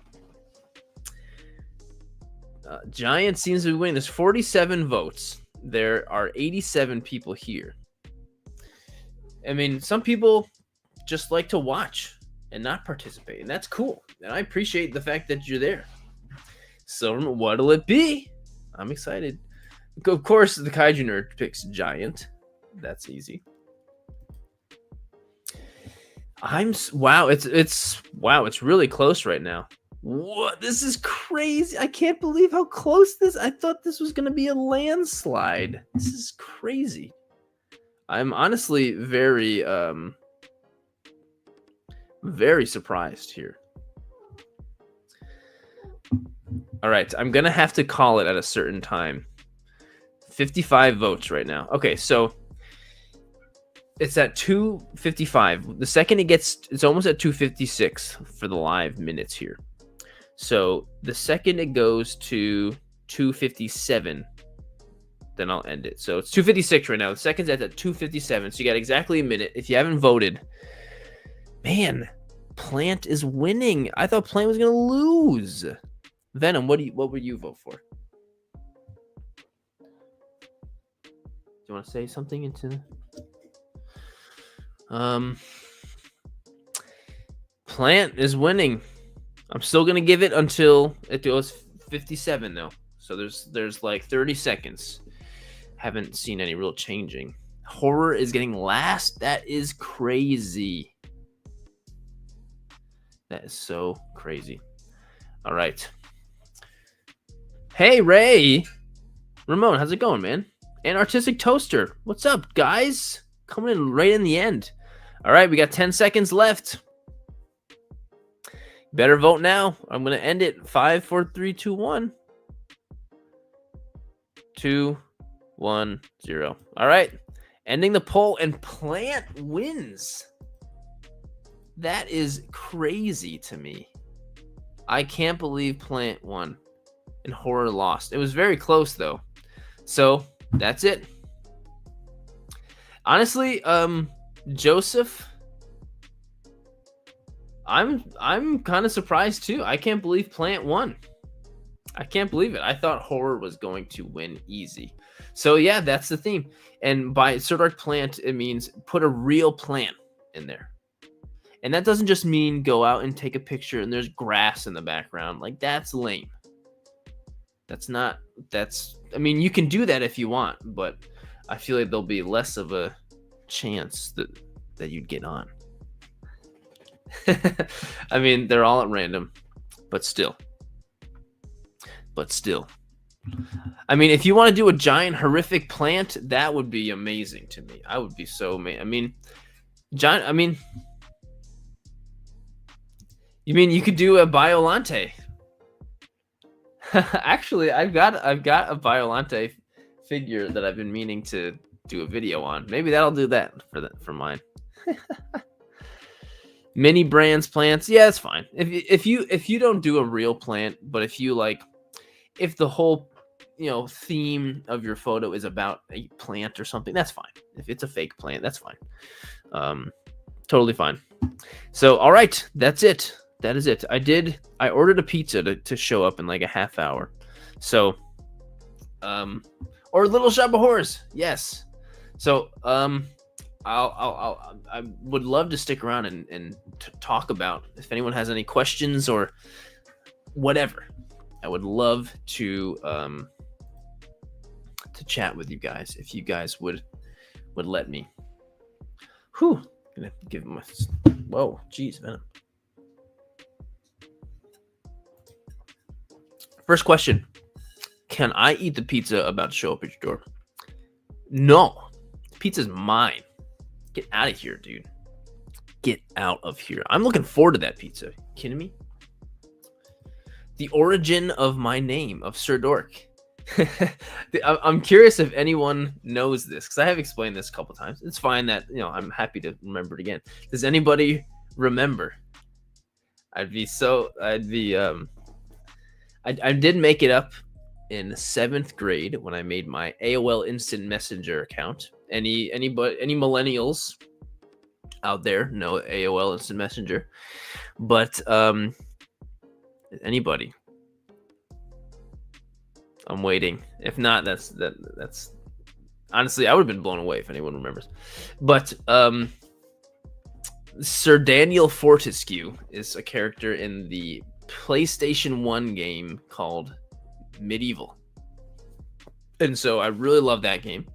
Giant seems to be winning. There's 47 votes. There are 87 people here. I mean, some people just like to watch and not participate, and that's cool. And I appreciate the fact that you're there. So what'll it be? I'm excited. Of course, the Kaiju Nerd picks Giant. That's easy. Wow, it's really close right now. What? This is crazy. I can't believe how close this. I thought this was going to be a landslide. This is crazy. I'm honestly very surprised here. All right, I'm going to have to call it at a certain time. 55 votes right now. Okay, so it's at 2:55. The second it's almost at 2:56 for the live minutes here. So the second it goes to 2:57, then I'll end it. So it's 2:56 right now. The second's at 2:57. So you got exactly a minute. If you haven't voted, man, Plant is winning. I thought Plant was gonna lose. Venom, what would you vote for? Do you want to say something into? Plant is winning. I'm still gonna give it until it goes 57 though. So there's like 30 seconds. Haven't seen any real changing. Horror is getting last. That is crazy. That is so crazy. All right. Hey Ray, Ramon, how's it going, man? And Artistic Toaster, what's up, guys? Coming in right in the end. All right, we got 10 seconds left. Better vote now. I'm going to end it. 5, 4, 3, 2, 1. 2, 1, 0. All right. Ending the poll, and Plant wins. That is crazy to me. I can't believe Plant won and Horror lost. It was very close, though. So, that's it. Honestly, Joseph, I'm kind of surprised too. I can't believe Plant won. I can't believe it. I thought Horror was going to win easy. So yeah, that's the theme. And by So Dark Plant, it means put a real plant in there. And that doesn't just mean go out and take a picture and there's grass in the background. Like, that's lame. I mean, you can do that if you want, but I feel like there'll be less of a chance that you'd get on. I mean, they're all at random, but still. I mean, if you want to do a giant horrific plant, that would be amazing to me. I would be so amazed. I mean, you mean you could do a Biolante? Actually, I've got a Biolante figure that I've been meaning to do a video on. Maybe that'll do that for mine. Mini brands plants, yeah, it's fine. If you don't do a real plant, but if the whole theme of your photo is about a plant or something, that's fine. If it's a fake plant, that's fine. Totally fine. So all right, that's it. That is it. I ordered a pizza to show up in like a half hour. So or Little Shop of Horrors, yes. So I would love to stick around and talk about if anyone has any questions or whatever. I would love to chat with you guys if you guys would let me. Whew. Gonna give him a whoa, geez, Venom. First question: can I eat the pizza about to show up at your door? No, the pizza's mine. Get out of here, dude. Get out of here. I'm looking forward to that pizza. Kidding me? The origin of my name, of Sir Dork. I'm curious if anyone knows this, because I have explained this a couple times. It's fine that, I'm happy to remember it again. Does anybody remember? I did make it up in 7th grade when I made my AOL Instant Messenger account. Any millennials out there know AOL Instant Messenger, but anybody. I'm waiting. If not, that's honestly, I would have been blown away if anyone remembers. But Sir Daniel Fortescue is a character in the PlayStation 1 game called Medieval. And so I really love that game.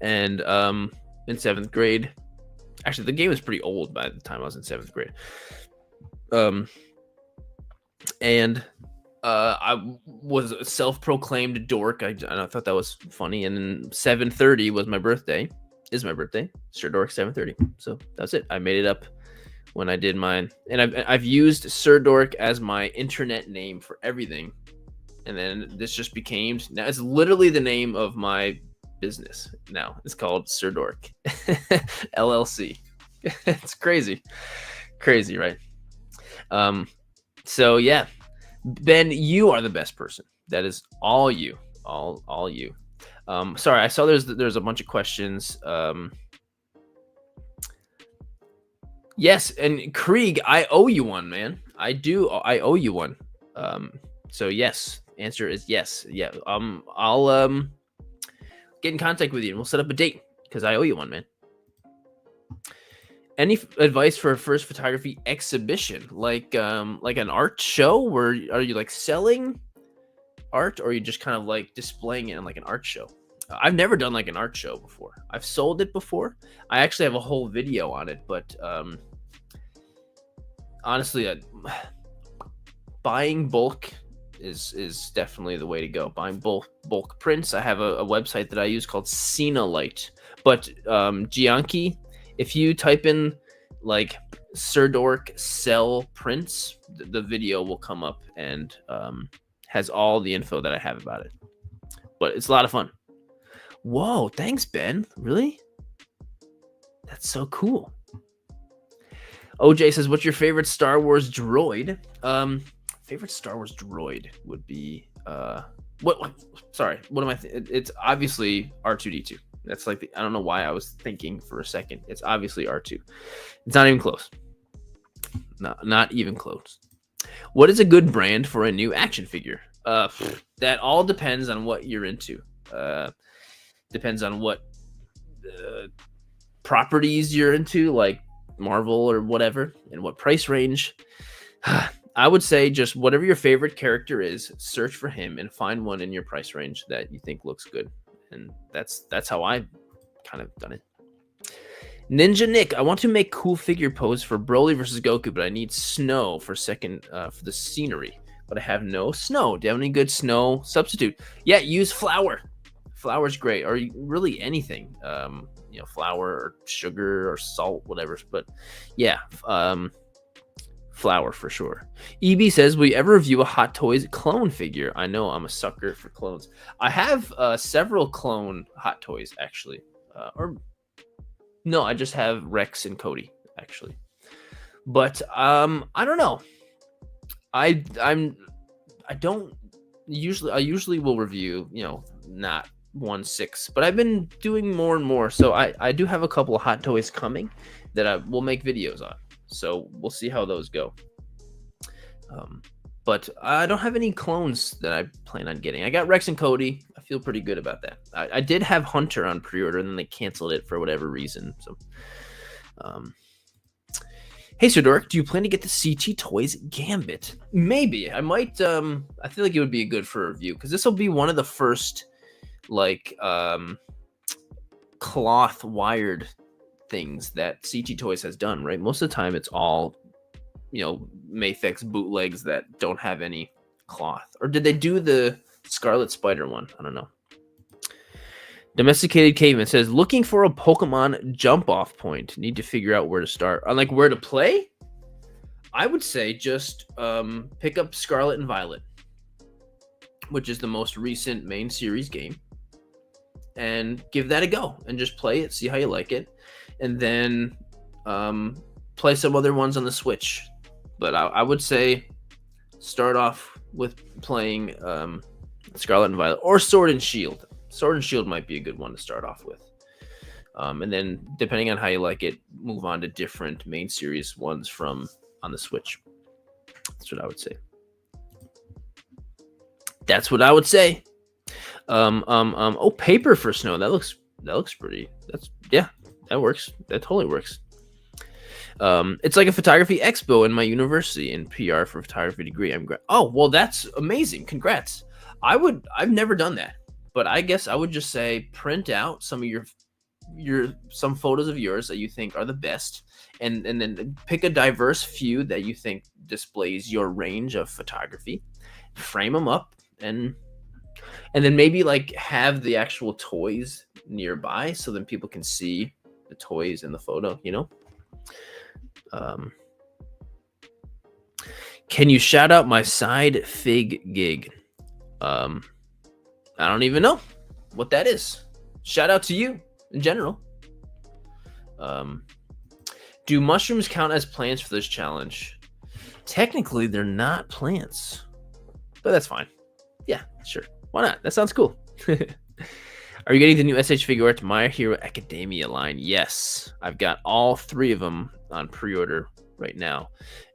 And in 7th grade, actually the game was pretty old by the time I was in 7th grade. And I was a self-proclaimed dork. I thought that was funny. And then 7:30 was my birthday. Is my birthday. Sir Dork 7:30. So that's it. I made it up when I did mine. And I've used Sir Dork as my internet name for everything. And then this just became, now it's literally the name of my business now. It's called Sir Dork LLC. It's crazy. Crazy, right? So yeah. Ben, you are the best person. That is all you. All you. Sorry, I saw there's a bunch of questions. Yes, and Krieg, I owe you one, man. I owe you one. So yes, answer is yes. Yeah. I'll get in contact with you and we'll set up a date because I owe you one, man. Any advice for a first photography exhibition, like an art show? Where are you like selling art, or are you just kind of like displaying it in like an art show? I've never done like an art show before. I've sold it before. I actually have a whole video on it, but honestly, buying bulk is definitely the way to go. Buying bulk prints. I have a website that I use called Cenalite, but Gianchi. If you type in like Sir Dork sell prints, the video will come up and has all the info that I have about it. But it's a lot of fun. Whoa, thanks, Ben. Really? That's so cool. OJ says, what's your favorite Star Wars droid? Favorite Star Wars droid would be what am I it's obviously R2D2. That's like I don't know why I was thinking for a second. It's obviously R2. It's not even close. Not even close. What is a good brand for a new action figure? That all depends on what you're into. Depends on what properties you're into, like Marvel or whatever, and what price range. I would say just whatever your favorite character is, search for him and find one in your price range that you think looks good. And that's how I kind of done it. Ninja Nick, I want to make cool figure pose for Broly versus Goku, but I need snow for for the scenery. But I have no snow. Do you have any good snow substitute? Yeah, use flour. Flour's great, or really anything. Flour or sugar or salt, whatever. But yeah, flour for sure. EB says, will you ever review a Hot Toys clone figure? I know I'm a sucker for clones. I have several clone Hot Toys actually. No, I just have Rex and Cody actually. But I don't know. I usually will review, not 1/6, but I've been doing more and more. So I do have a couple of Hot Toys coming that I will make videos on. So we'll see how those go. But I don't have any clones that I plan on getting. I got Rex and Cody. I feel pretty good about that. I did have Hunter on pre-order, and then they canceled it for whatever reason. So, hey, Sir Dork, do you plan to get the CT Toys Gambit? Maybe. I might. I feel like it would be good for a review because this will be one of the first, like, cloth wired things that CT Toys has done, right? Most of the time it's all, Mafex bootlegs that don't have any cloth. Or did they do the Scarlet Spider one? I don't know. Domesticated Caveman says, looking for a Pokemon jump off point. Need to figure out where to start. Like where to play? I would say just pick up Scarlet and Violet, which is the most recent main series game, and give that a go and just play it, see how you like it. And then play some other ones on the Switch. But I would say start off with playing Scarlet and Violet or Sword and Shield. Sword and Shield might be a good one to start off with. And then, depending on how you like it, move on to different main series ones from on the Switch. That's what I would say. That's what I would say. Oh, paper for snow. That looks pretty. Yeah, that works. That totally works. It's like a photography expo in my university in PR for photography degree. Oh, well, that's amazing. Congrats. I've never done that, but I guess I would just say print out some of some photos of yours that you think are the best, and then pick a diverse few that you think displays your range of photography, frame them up, and then maybe like have the actual toys nearby so then people can see the toys in the photo, um, can you shout out my side fig gig? I don't even know what that is. Shout out to you in general. Do mushrooms count as plants for this challenge? Technically, they're not plants, but that's fine. Yeah, sure. Why not? That sounds cool. Are you getting the new SH Figure Arts My Hero Academia line? Yes. I've got all 3 of them on pre-order right now.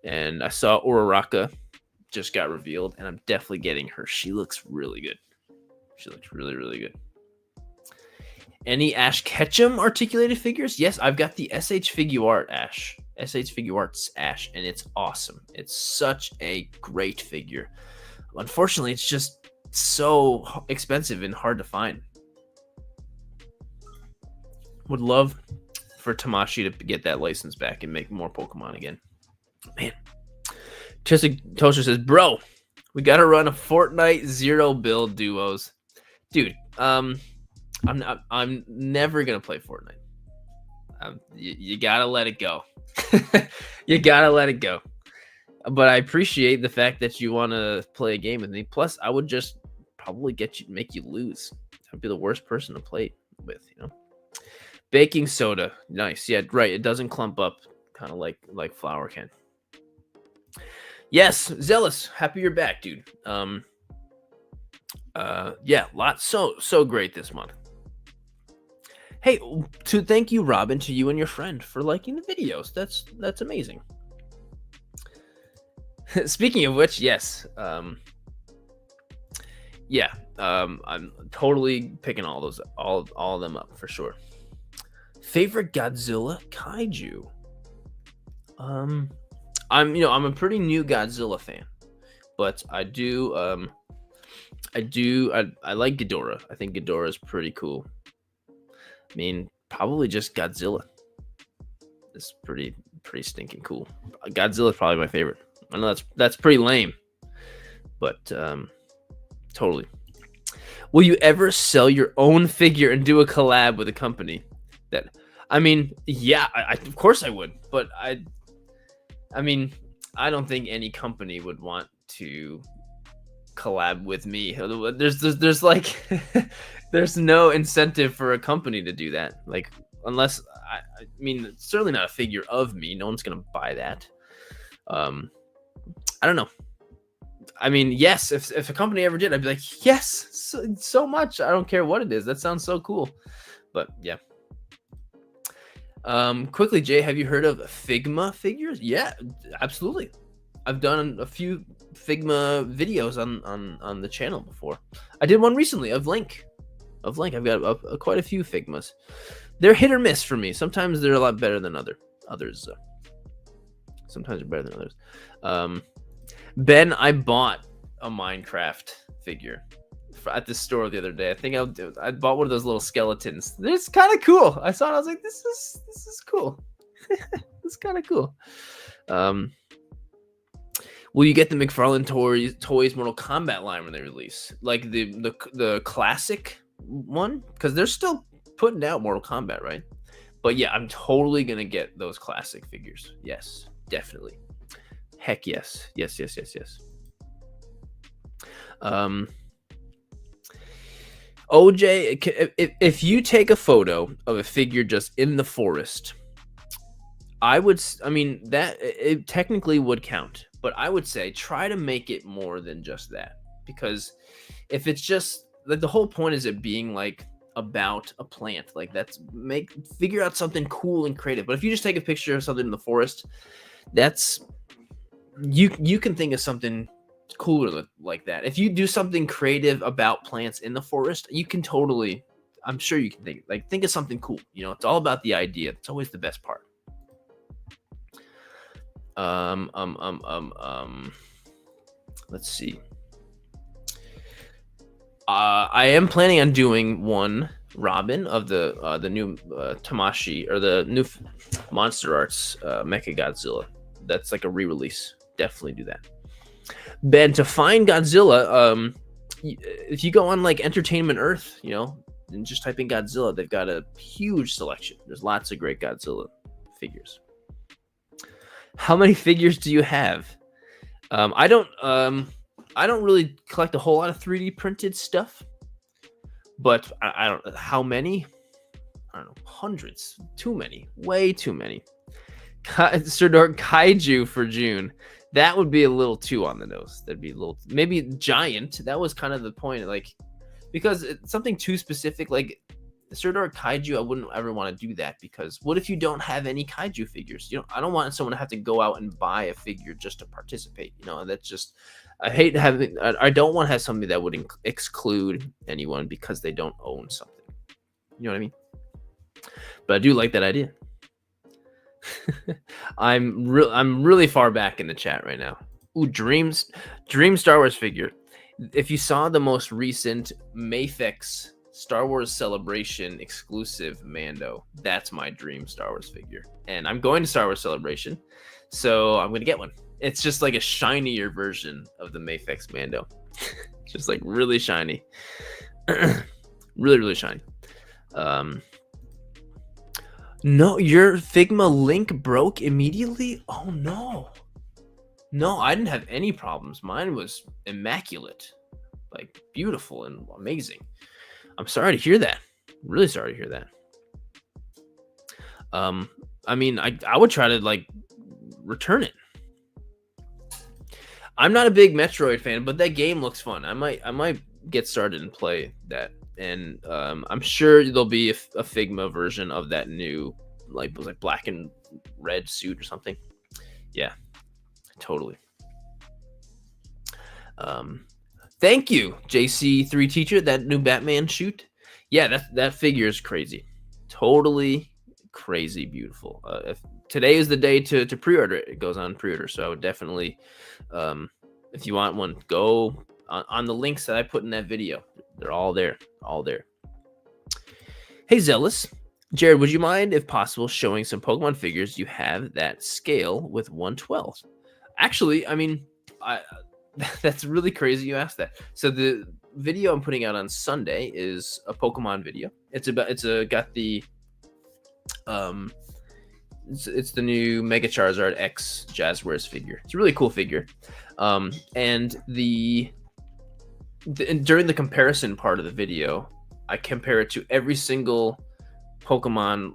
And I saw Uraraka just got revealed, and I'm definitely getting her. She looks really good. She looks really, really good. Any Ash Ketchum articulated figures? Yes, I've got the SH Figure Art Ash. SH Figure Arts Ash, and it's awesome. It's such a great figure. Unfortunately, it's just so expensive and hard to find. Would love for Tamashi to get that license back and make more Pokemon again. Man. Toaster says, bro, we gotta run a Fortnite zero build duos. Dude, I'm never gonna play Fortnite. You gotta let it go. You gotta let it go. But I appreciate the fact that you want to play a game with me. Plus, I would just probably make you lose. I'd be the worst person to play with, Baking soda, nice. Yeah, right. It doesn't clump up, kind of like flour can. Yes, Zealous, happy you're back, dude. Yeah, lots so great this month. Hey, to thank you, Robin, to you and your friend for liking the videos. That's amazing. Speaking of which, yes. Yeah, I'm totally picking all of them up for sure. Favorite Godzilla kaiju? I'm a pretty new Godzilla fan, but I like Ghidorah. I think Ghidorah is pretty cool. I mean, probably just Godzilla. It's pretty stinking cool. Godzilla is probably my favorite. I know that's pretty lame, but totally. Will you ever sell your own figure and do a collab with a company? Yeah, of course I would, but I don't think any company would want to collab with me. There's like there's no incentive for a company to do that. Like, unless it's certainly not a figure of me. No one's gonna buy that. I don't know. Yes, if a company ever did, I'd be like, yes, so much. I don't care what it is. That sounds so cool. But yeah. Quickly, Jay, have you heard of Figma figures? Yeah, absolutely. I've done a few Figma videos on the channel before. I did one recently of Link. I've got quite a few Figmas. They're hit or miss for me. Sometimes they're a lot better than others. Sometimes they're better than others. Ben, I bought a Minecraft figure at the store the other day. I think I bought one of those little skeletons. It's kind of cool. I saw it. I was like, this is cool. It's kind of cool. Will you get the McFarlane Toys Mortal Kombat line when they release? Like the classic one? Because they're still putting out Mortal Kombat, right? But yeah, I'm totally going to get those classic figures. Yes, definitely. Heck yes. Yes. OJ, if you take a photo of a figure just in the forest, that it technically would count, but I would say try to make it more than just that, because if it's just like, the whole point is it being like about a plant, like figure out something cool and creative. But if you just take a picture of something in the forest, that's you can think of something cooler like that. If you do something creative about plants in the forest, you can totally, I'm sure you can think of something cool. You know, it's all about the idea. It's always the best part. Let's see. I am planning on doing one Robin of the new Tamashi, or the new Monster Arts Mecha Godzilla. That's like a re-release. Definitely do that. Ben, to find Godzilla, if you go on like Entertainment Earth, you know, and just type in Godzilla, they've got a huge selection. There's lots of great Godzilla figures. How many figures do you have? I don't really collect a whole lot of 3D printed stuff, but I don't know how many. I don't know, hundreds. Too many. Way too many. Sir Dork, Kaiju for June. That would be a little too on the nose. That'd be a little, maybe giant. That was kind of the point, like, because it's something too specific, like Sir Dork Kaiju. I wouldn't ever want to do that, because what if you don't have any Kaiju figures? You know, I don't want someone to have to go out and buy a figure just to participate. You know, that's just, I hate having. I don't want to have something that would exclude anyone because they don't own something. You know what I mean? But I do like that idea. I'm really far back in the chat right now. Ooh, Dream Star Wars figure. If you saw the most recent Mafex Star Wars Celebration exclusive Mando, that's my dream Star Wars figure. And I'm going to Star Wars Celebration, so I'm going to get one. It's just like a shinier version of the Mafex Mando. Just like really shiny. Really shiny. No, your Figma link broke immediately? Oh no. No, I didn't have any problems. Mine was immaculate. Like beautiful and amazing. I'm sorry to hear that. Really sorry to hear that. I mean, I would try to like return it. I'm not a big Metroid fan, but that game looks fun. I might get started and play that. And I'm sure there'll be a Figma version of that new, like, was like black and red suit or something. Yeah, totally. Thank you, JC3 teacher. That new Batman shoot. Yeah, that figure is crazy. Totally crazy beautiful. If today is the day to pre-order it. It goes on pre-order, so I would definitely, if you want one, go on the links that I put in that video. They're all there, Hey, Zealous. Jared, would you mind, if possible, showing some Pokemon figures you have that scale with 1/12? Actually, I mean, that's really crazy you asked that. So the video I'm putting out on Sunday is a Pokemon video. It's got the it's the new Mega Charizard X Jazzwares figure. It's a really cool figure. And during the comparison part of the video, I compare it to every single Pokemon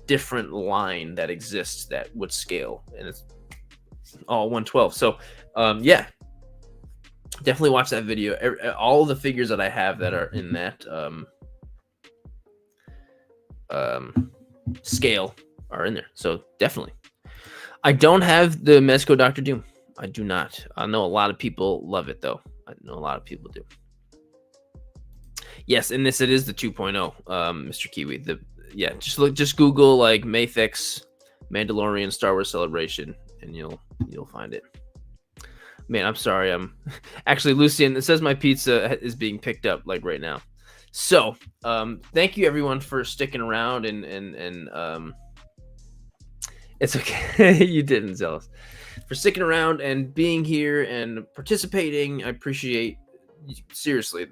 different line that exists that would scale, and it's all 1/12. So yeah, definitely watch that video. All the figures that I have that are in that scale are in there, so definitely. I don't have the Mezco Dr. Doom. I do not. I know a lot of people love it, though. I know a lot of people do. Yes, and it is the 2.0, Mr. Kiwi. Just Google like Mafex Mandalorian Star Wars Celebration, and you'll find it. Man, I'm sorry. I'm actually, Lucian, it says my pizza is being picked up like right now. So, thank you everyone for sticking around, and it's okay. You didn't, Zealous, for sticking around and being here and participating. I appreciate, seriously,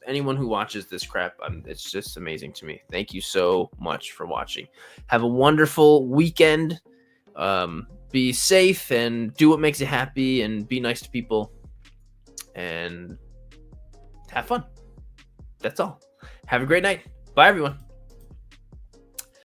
anyone who watches this crap. It's just amazing to me. Thank you so much for watching. Have a wonderful weekend. Be safe and do what makes you happy, and be nice to people, and have fun. That's all. Have a great night. Bye, everyone.